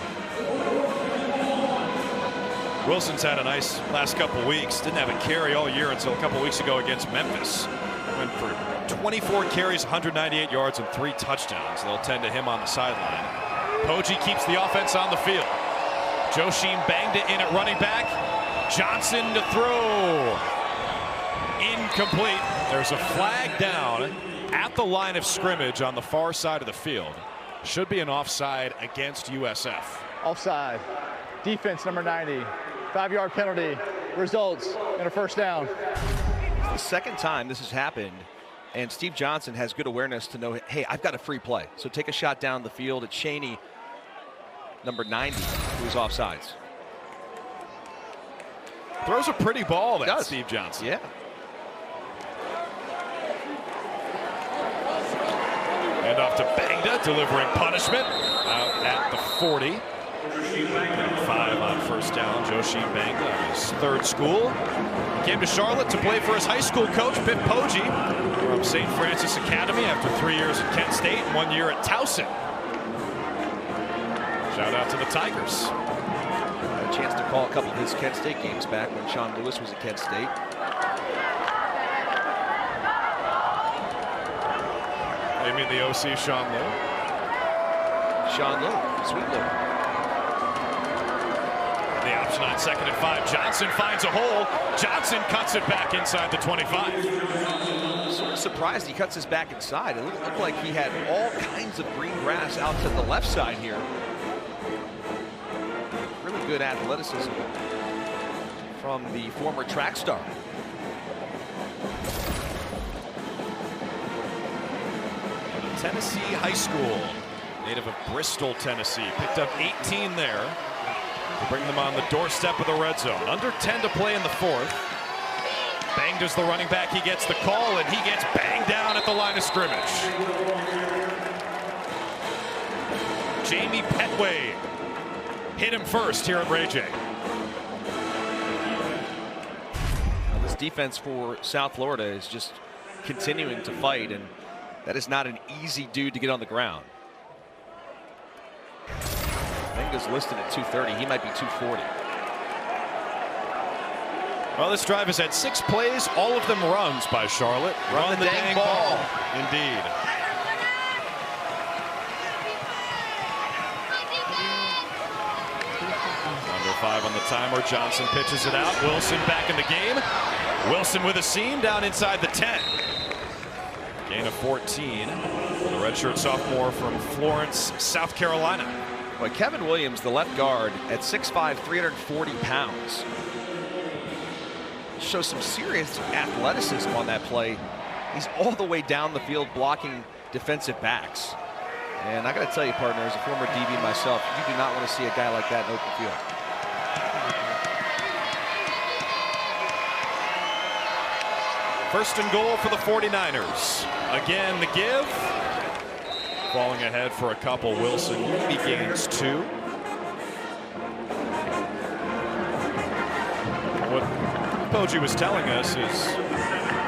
Wilson's had a nice last couple weeks. Didn't have a carry all year until a couple weeks ago against Memphis. Went for 24 carries, 198 yards, and 3 touchdowns. They'll tend to him on the sideline. Poggi keeps the offense on the field. Joshim banged it in at running back. Johnson to throw. Incomplete. There's a flag down at the line of scrimmage on the far side of the field. Should be an offside against USF. Offside. Defense number 90. 5-yard penalty. Results in a first down. It's the second time this has happened, and Steve Johnson has good awareness to know, hey, I've got a free play. So take a shot down the field at Cheney, number 90, who's offsides. Throws a pretty ball, that Steve Johnson. Yeah. Hand off to Bangda, delivering punishment out at the 40. 5 on first down. Joshim Bangda, his third school. Came to Charlotte to play for his high school coach, Biff Poggi, from St. Francis Academy after 3 years at Kent State and 1 year at Towson. Shout out to the Tigers. Had a chance to call a couple of his Kent State games back when Sean Lewis was at Kent State. You mean the OC, Sean Lowe? Sean Lowe, sweet Lowe. The option on 2nd and 5. Johnson finds a hole. Johnson cuts it back inside the 25. Sort of surprised he cuts his back inside. It looked like he had all kinds of green grass out to the left side here. Really good athleticism from the former track star. Tennessee High School, native of Bristol, Tennessee. Picked up 18 there to bring them on the doorstep of the red zone. Under 10 to play in the 4th. Banged as the running back. He gets the call, and he gets banged down at the line of scrimmage. Jamie Petway hit him first here at Ray J. Now, this defense for South Florida is just continuing to fight, and that is not an easy dude to get on the ground. Benga's listed at 230. He might be 240. Well, this drive has had 6 plays, all of them runs by Charlotte. Run the dang ball. Indeed. Under 5 on the timer. Johnson pitches it out. Wilson back in the game. Wilson with a seam down inside the 10. Gain of 14. The redshirt sophomore from Florence, South Carolina. But Kevin Williams, the left guard, at 6'5", 340 pounds. Shows some serious athleticism on that play. He's all the way down the field blocking defensive backs. And I got to tell you, partner, as a former DB myself, you do not want to see a guy like that in open field. First and goal for the 49ers. Again, the give. Falling ahead for a couple. Wilson, he gains 2. What Poggi was telling us is,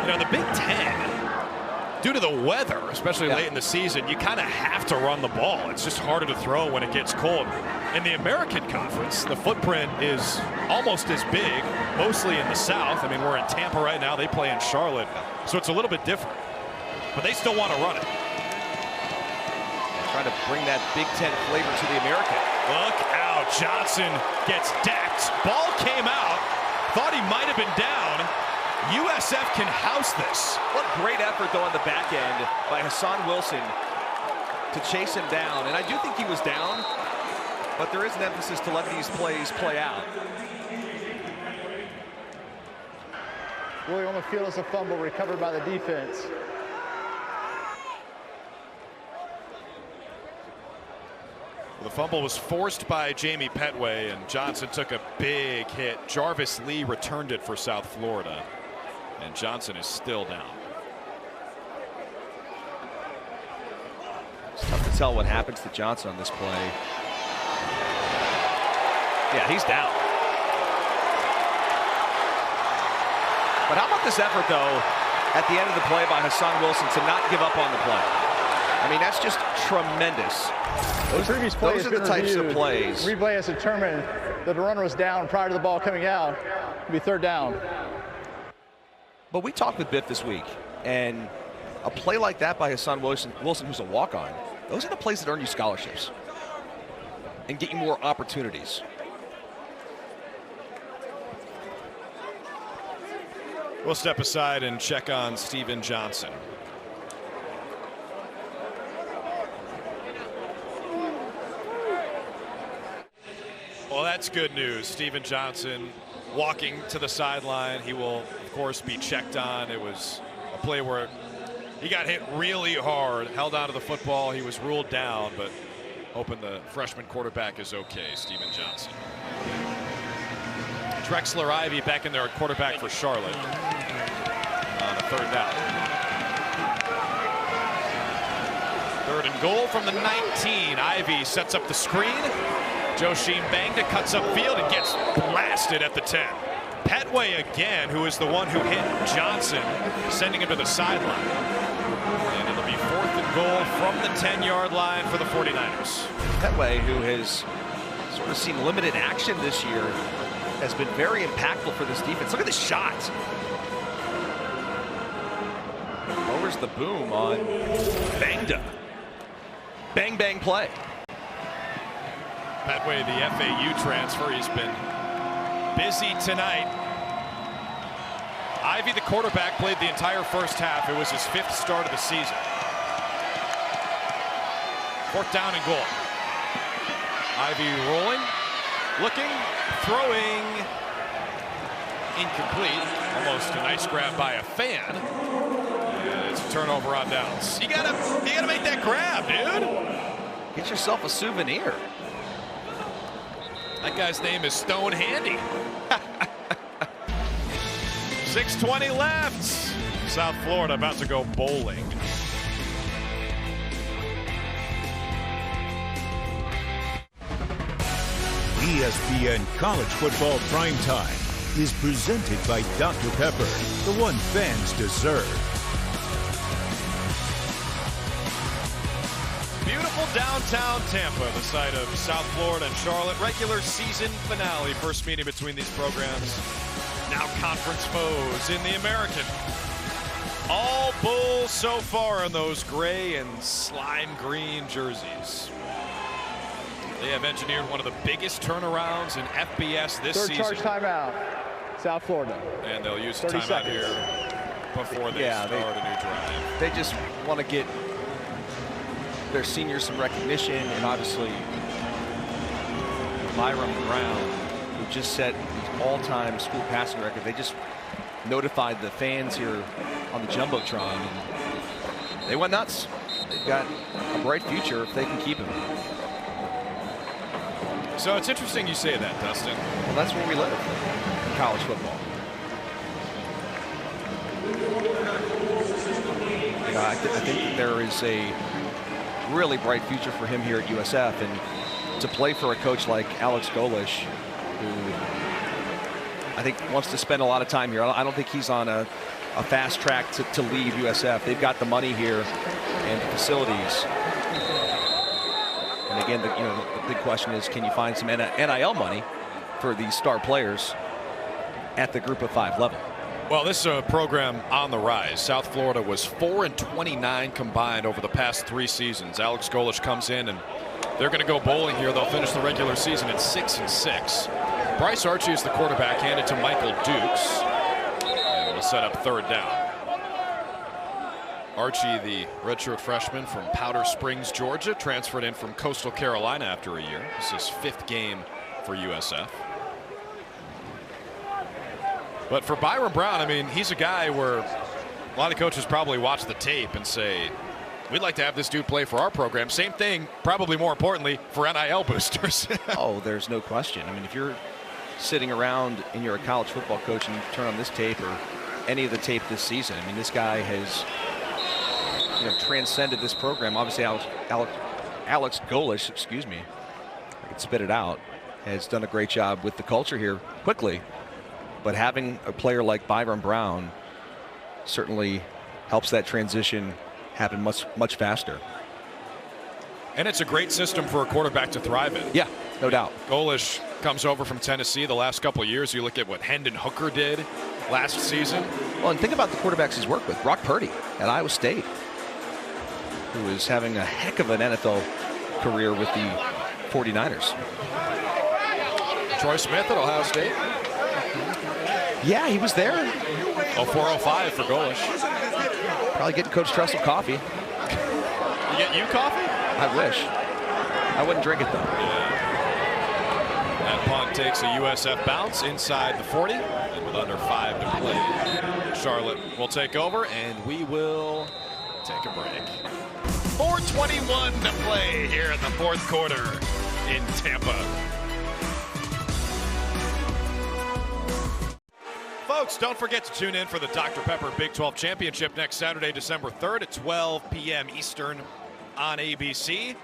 you know, the Big Ten, due to the weather, especially late in the season, you kind of have to run the ball. It's just harder to throw when it gets cold. In the American Conference, the footprint is almost as big, mostly in the South. I mean, we're in Tampa right now. They play in Charlotte, so it's a little bit different. But they still want to run it. Trying to bring that Big Ten flavor to the American. Look out. Johnson gets decked. Ball came out. Thought he might have been down. USF can house this. What great effort, though, on the back end by Hassan Wilson to chase him down. And I do think he was down, but there is an emphasis to let these plays play out. Willie on the field is a fumble recovered by the defense. The fumble was forced by Jamie Petway, and Johnson took a big hit. Jarvis Lee returned it for South Florida, and Johnson is still down. It's tough to tell what happens to Johnson on this play. Yeah, he's down. But how about this effort, though, at the end of the play by Hassan Wilson to not give up on the play? I mean, that's just tremendous. Those are the types of plays. Replay has determined that the runner was down prior to the ball coming out. It'll be third down. But we talked with Biff this week, and a play like that by Hassan Wilson, who's a walk-on, those are the plays that earn you scholarships and get you more opportunities. We'll step aside and check on Steven Johnson. Well, that's good news. Steven Johnson walking to the sideline. He will, of course, be checked on. It was a play where he got hit really hard, held onto the football. He was ruled down, but hoping the freshman quarterback is okay, Steven Johnson. Drexler Ivy back in there at quarterback for Charlotte on a third down. Third and goal from the 19. Ivy sets up the screen. Joshim Bangda cuts upfield and gets blasted at the 10. Petway again, who is the one who hit Johnson, sending him to the sideline. And it'll be 4th and goal from the 10-yard line for the 49ers. Petway, who has sort of seen limited action this year, has been very impactful for this defense. Look at this shot. Lowers the boom on Bangda. Bang, bang play. Petway, the FAU transfer, he's been busy tonight. Ivy, the quarterback, played the entire first half. It was his 5th start of the season. 4th down and goal. Ivy rolling, looking, throwing. Incomplete. Almost a nice grab by a fan. And it's a turnover on downs. You gotta make that grab, dude. Get yourself a souvenir. That guy's name is Stone Handy. 6:20 left. South Florida about to go bowling. ESPN College Football Primetime is presented by Dr. Pepper, the one fans deserve. Beautiful downtown Tampa, the site of South Florida and Charlotte. Regular season finale, first meeting between these programs. Now conference foes in the American. All Bulls so far in those gray and slime green jerseys. They have engineered one of the biggest turnarounds in FBS this season. Third charge timeout, South Florida. And they'll use the timeout here before they start a new drive. They just want to get their seniors some recognition, and obviously Byron Brown, who just set the all-time school passing record. They just notified the fans here on the Jumbotron, and they went nuts. They've got a bright future if they can keep him. So it's interesting you say that, Dustin. Well, that's where we live in college football. You know, I think that there is a really bright future for him here at USF, and to play for a coach like Alex Golesh, who I think wants to spend a lot of time here. I don't think he's on a fast track to leave USF. They've got the money here and the facilities. And again, the big question is, can you find some NIL money for these star players at the Group of 5 level? Well, this is a program on the rise. South Florida was 4-29 combined over the past 3 seasons. Alex Golesh comes in, and they're going to go bowling here. They'll finish the regular season at 6-6. Bryce Archie is the quarterback, handed to Michael Dukes. And it'll set up third down. Archie, the redshirt freshman from Powder Springs, Georgia, transferred in from Coastal Carolina after a year. This is his 5th game for USF. But for Byron Brown, I mean, he's a guy where a lot of coaches probably watch the tape and say, we'd like to have this dude play for our program. Same thing, probably more importantly, for NIL boosters. Oh, there's no question. I mean, if you're sitting around and you're a college football coach and you turn on this tape or any of the tape this season, I mean, this guy has transcended this program. Obviously, Alex Golesh, excuse me, I can spit it out, has done a great job with the culture here quickly. But having a player like Byron Brown certainly helps that transition happen much faster. And it's a great system for a quarterback to thrive in. Yeah, no doubt. Golesh comes over from Tennessee the last couple of years. You look at what Hendon Hooker did last season. Well, and think about the quarterbacks he's worked with. Brock Purdy at Iowa State, who is having a heck of an NFL career with the 49ers. Troy Smith at Ohio State. Yeah, he was there. 0405 for Golesh. Probably getting Coach Tressel coffee. You get you coffee? I wish. I wouldn't drink it, though. Yeah. That punt takes a USF bounce inside the 40. And with under 5 to play, Charlotte will take over, and we will take a break. 4:21 to play here in the fourth quarter in Tampa. Folks, don't forget to tune in for the Dr. Pepper Big 12 Championship next Saturday, December 3rd at 12 p.m. Eastern on ABC.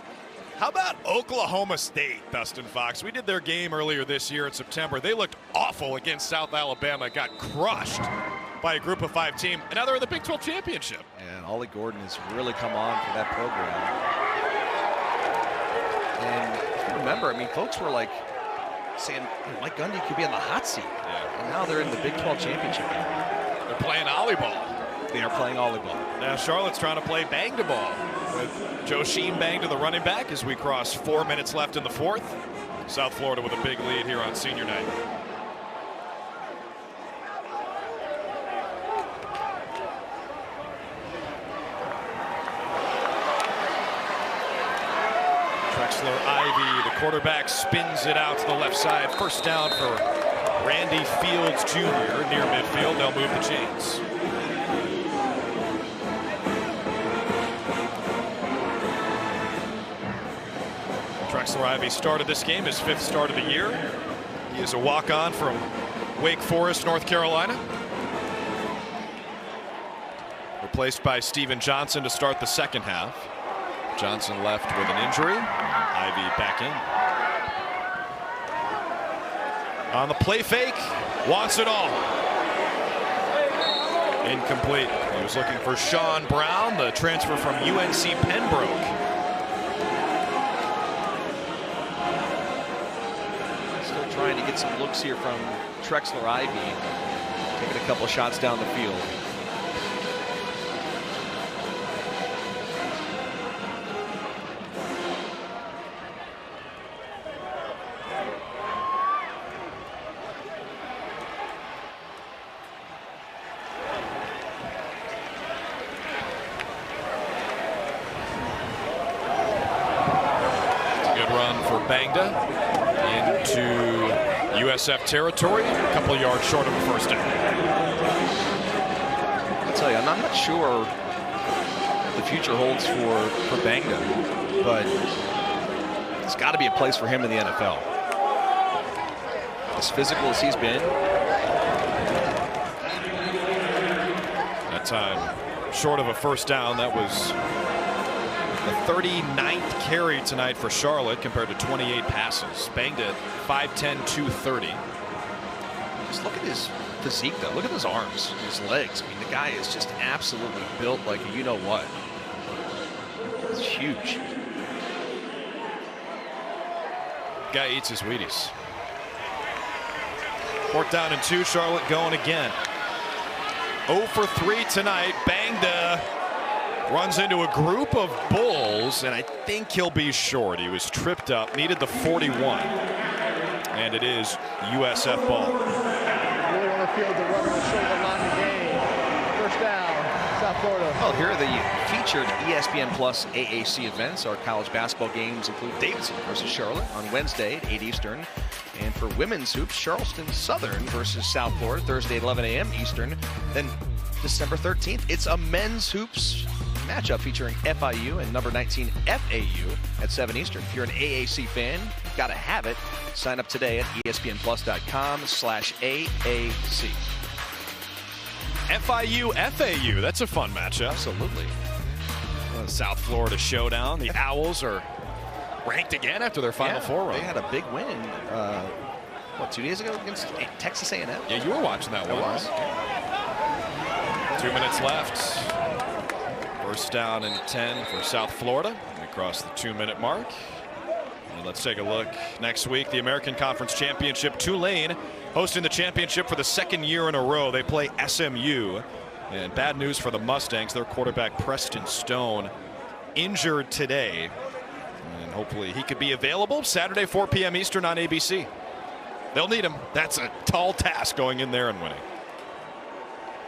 How about Oklahoma State, Dustin Fox? We did their game earlier this year in September. They looked awful against South Alabama, got crushed by a group of 5 team, and now they're in the Big 12 Championship. And Ollie Gordon has really come on for that program. And if you remember, I mean, folks were like saying Mike Gundy could be on the hot seat. Yeah. And now they're in the Big 12 Championship game. They're playing volleyball. They are playing volleyball. Now Charlotte's trying to play bang to ball with Joe Sheen bang to the running back as we cross 4 minutes left in the fourth. South Florida with a big lead here on senior night. Ivy, the quarterback, spins it out to the left side. First down for Randy Fields Jr. near midfield. They'll move the chains. Drexler Ivy started this game, his 5th start of the year. He is a walk-on from Wake Forest, North Carolina. Replaced by Steven Johnson to start the second half. Johnson left with an injury. Ivy back in. On the play fake, wants it all. Incomplete. He was looking for Sean Brown, the transfer from UNC Pembroke. Still trying to get some looks here from Drexler Ivy. Taking a couple shots down the field. Bangda into USF territory, a couple of yards short of a first down. I'll tell you, I'm not sure what the future holds for Bangda, but it's got to be a place for him in the NFL. As physical as he's been. That time, short of a first down. That was the 39th carry tonight for Charlotte compared to 28 passes. Banged it 5'10", 230. Just look at his physique, though. Look at his arms, his legs. I mean, the guy is just absolutely built like a you-know-what. It's huge. Guy eats his Wheaties. 4th down and 2. Charlotte going again. 0 for 3 tonight. Bangda runs into a group of Bulls, and I think he'll be short. He was tripped up, needed the 41, and it is USF ball. Really want to field the rubber to show the line of the game. First down, South Florida. Well, here are the featured ESPN Plus AAC events. Our college basketball games include Davidson versus Charlotte on Wednesday at 8 Eastern. And for women's hoops, Charleston Southern versus South Florida, Thursday at 11 a.m. Eastern. Then December 13th, it's a men's hoops matchup featuring FIU and number 19 FAU at 7 Eastern. If you're an AAC fan, you've got to have it. Sign up today at espnplus.com/AAC. FIU, FAU, that's a fun matchup. Absolutely. Well, South Florida showdown. The Owls are ranked again after their Final Four run. They had a big win, 2 days ago against Texas A&M? Yeah, you were watching that one. I was. Right? 2 minutes left. First down and 10 for South Florida. They across the 2-minute mark. And let's take a look. Next week, the American Conference Championship. Tulane hosting the championship for the 2nd year in a row. They play SMU. And bad news for the Mustangs. Their quarterback, Preston Stone, injured today. And hopefully he could be available Saturday, 4 p.m. Eastern on ABC. They'll need him. That's a tall task going in there and winning.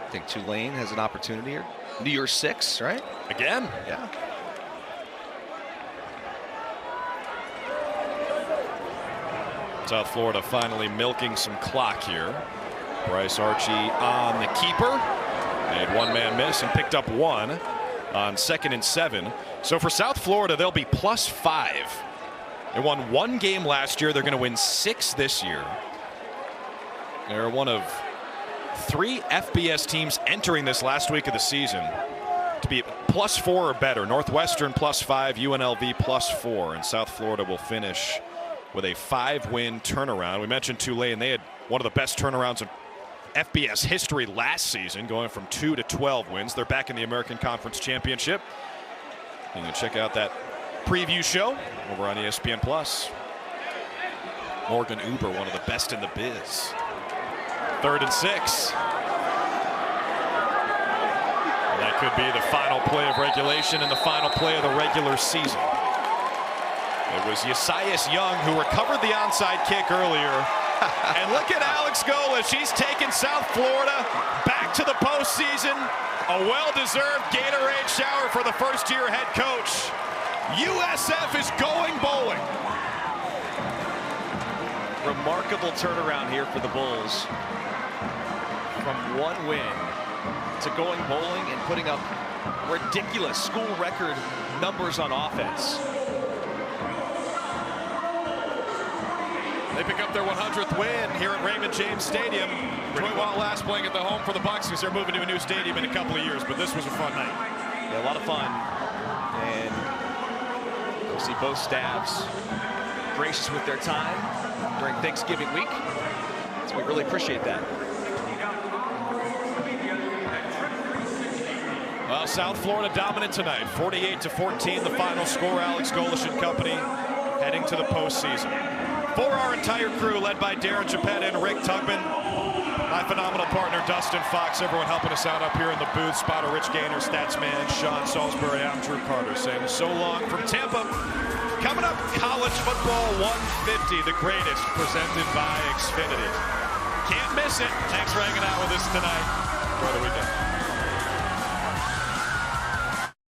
I think Tulane has an opportunity here. New Year's 6, right? Again? Yeah. South Florida finally milking some clock here. Bryce Archie on the keeper. Made one man miss and picked up 1 on 2nd and 7. So for South Florida, they'll be +5. They won 1 game last year. They're going to win 6 this year. They're one of 3 FBS teams entering this last week of the season to be +4 or better. Northwestern +5, UNLV +4, and South Florida will finish with a 5-win turnaround. We mentioned Tulane. They had one of the best turnarounds in FBS history last season, going from 2 to 12 wins. They're back in the American Conference Championship. You can check out that preview show over on ESPN+. Morgan Uber, one of the best in the biz. 3rd and 6. And that could be the final play of regulation and the final play of the regular season. It was Yesias Young who recovered the onside kick earlier. And look at Alex Golesh. He's taken South Florida back to the postseason. A well-deserved Gatorade shower for the first-year head coach. USF is going bowling. Remarkable turnaround here for the Bulls. From 1 win to going bowling and putting up ridiculous school record numbers on offense. They pick up their 100th win here at Raymond James Stadium. Troy Wallace playing at the home for the Bucks because they're moving to a new stadium in a couple of years, but this was a fun night. Yeah, a lot of fun. And we'll see both staffs gracious with their time during Thanksgiving week. So we really appreciate that. Well, South Florida dominant tonight. 48-14 the final score. Alex Golesh and company heading to the postseason. For our entire crew, led by Darren Chapetta and Rick Tugman, my phenomenal partner Dustin Fox, everyone helping us out up here in the booth, spotter Rich Gaynor, Statsman Sean Salisbury, I'm Drew Carter saying so long from Tampa. Coming up, College Football 150, the greatest, presented by Xfinity. Can't miss it. Thanks for hanging out with us tonight. Enjoy the weekend.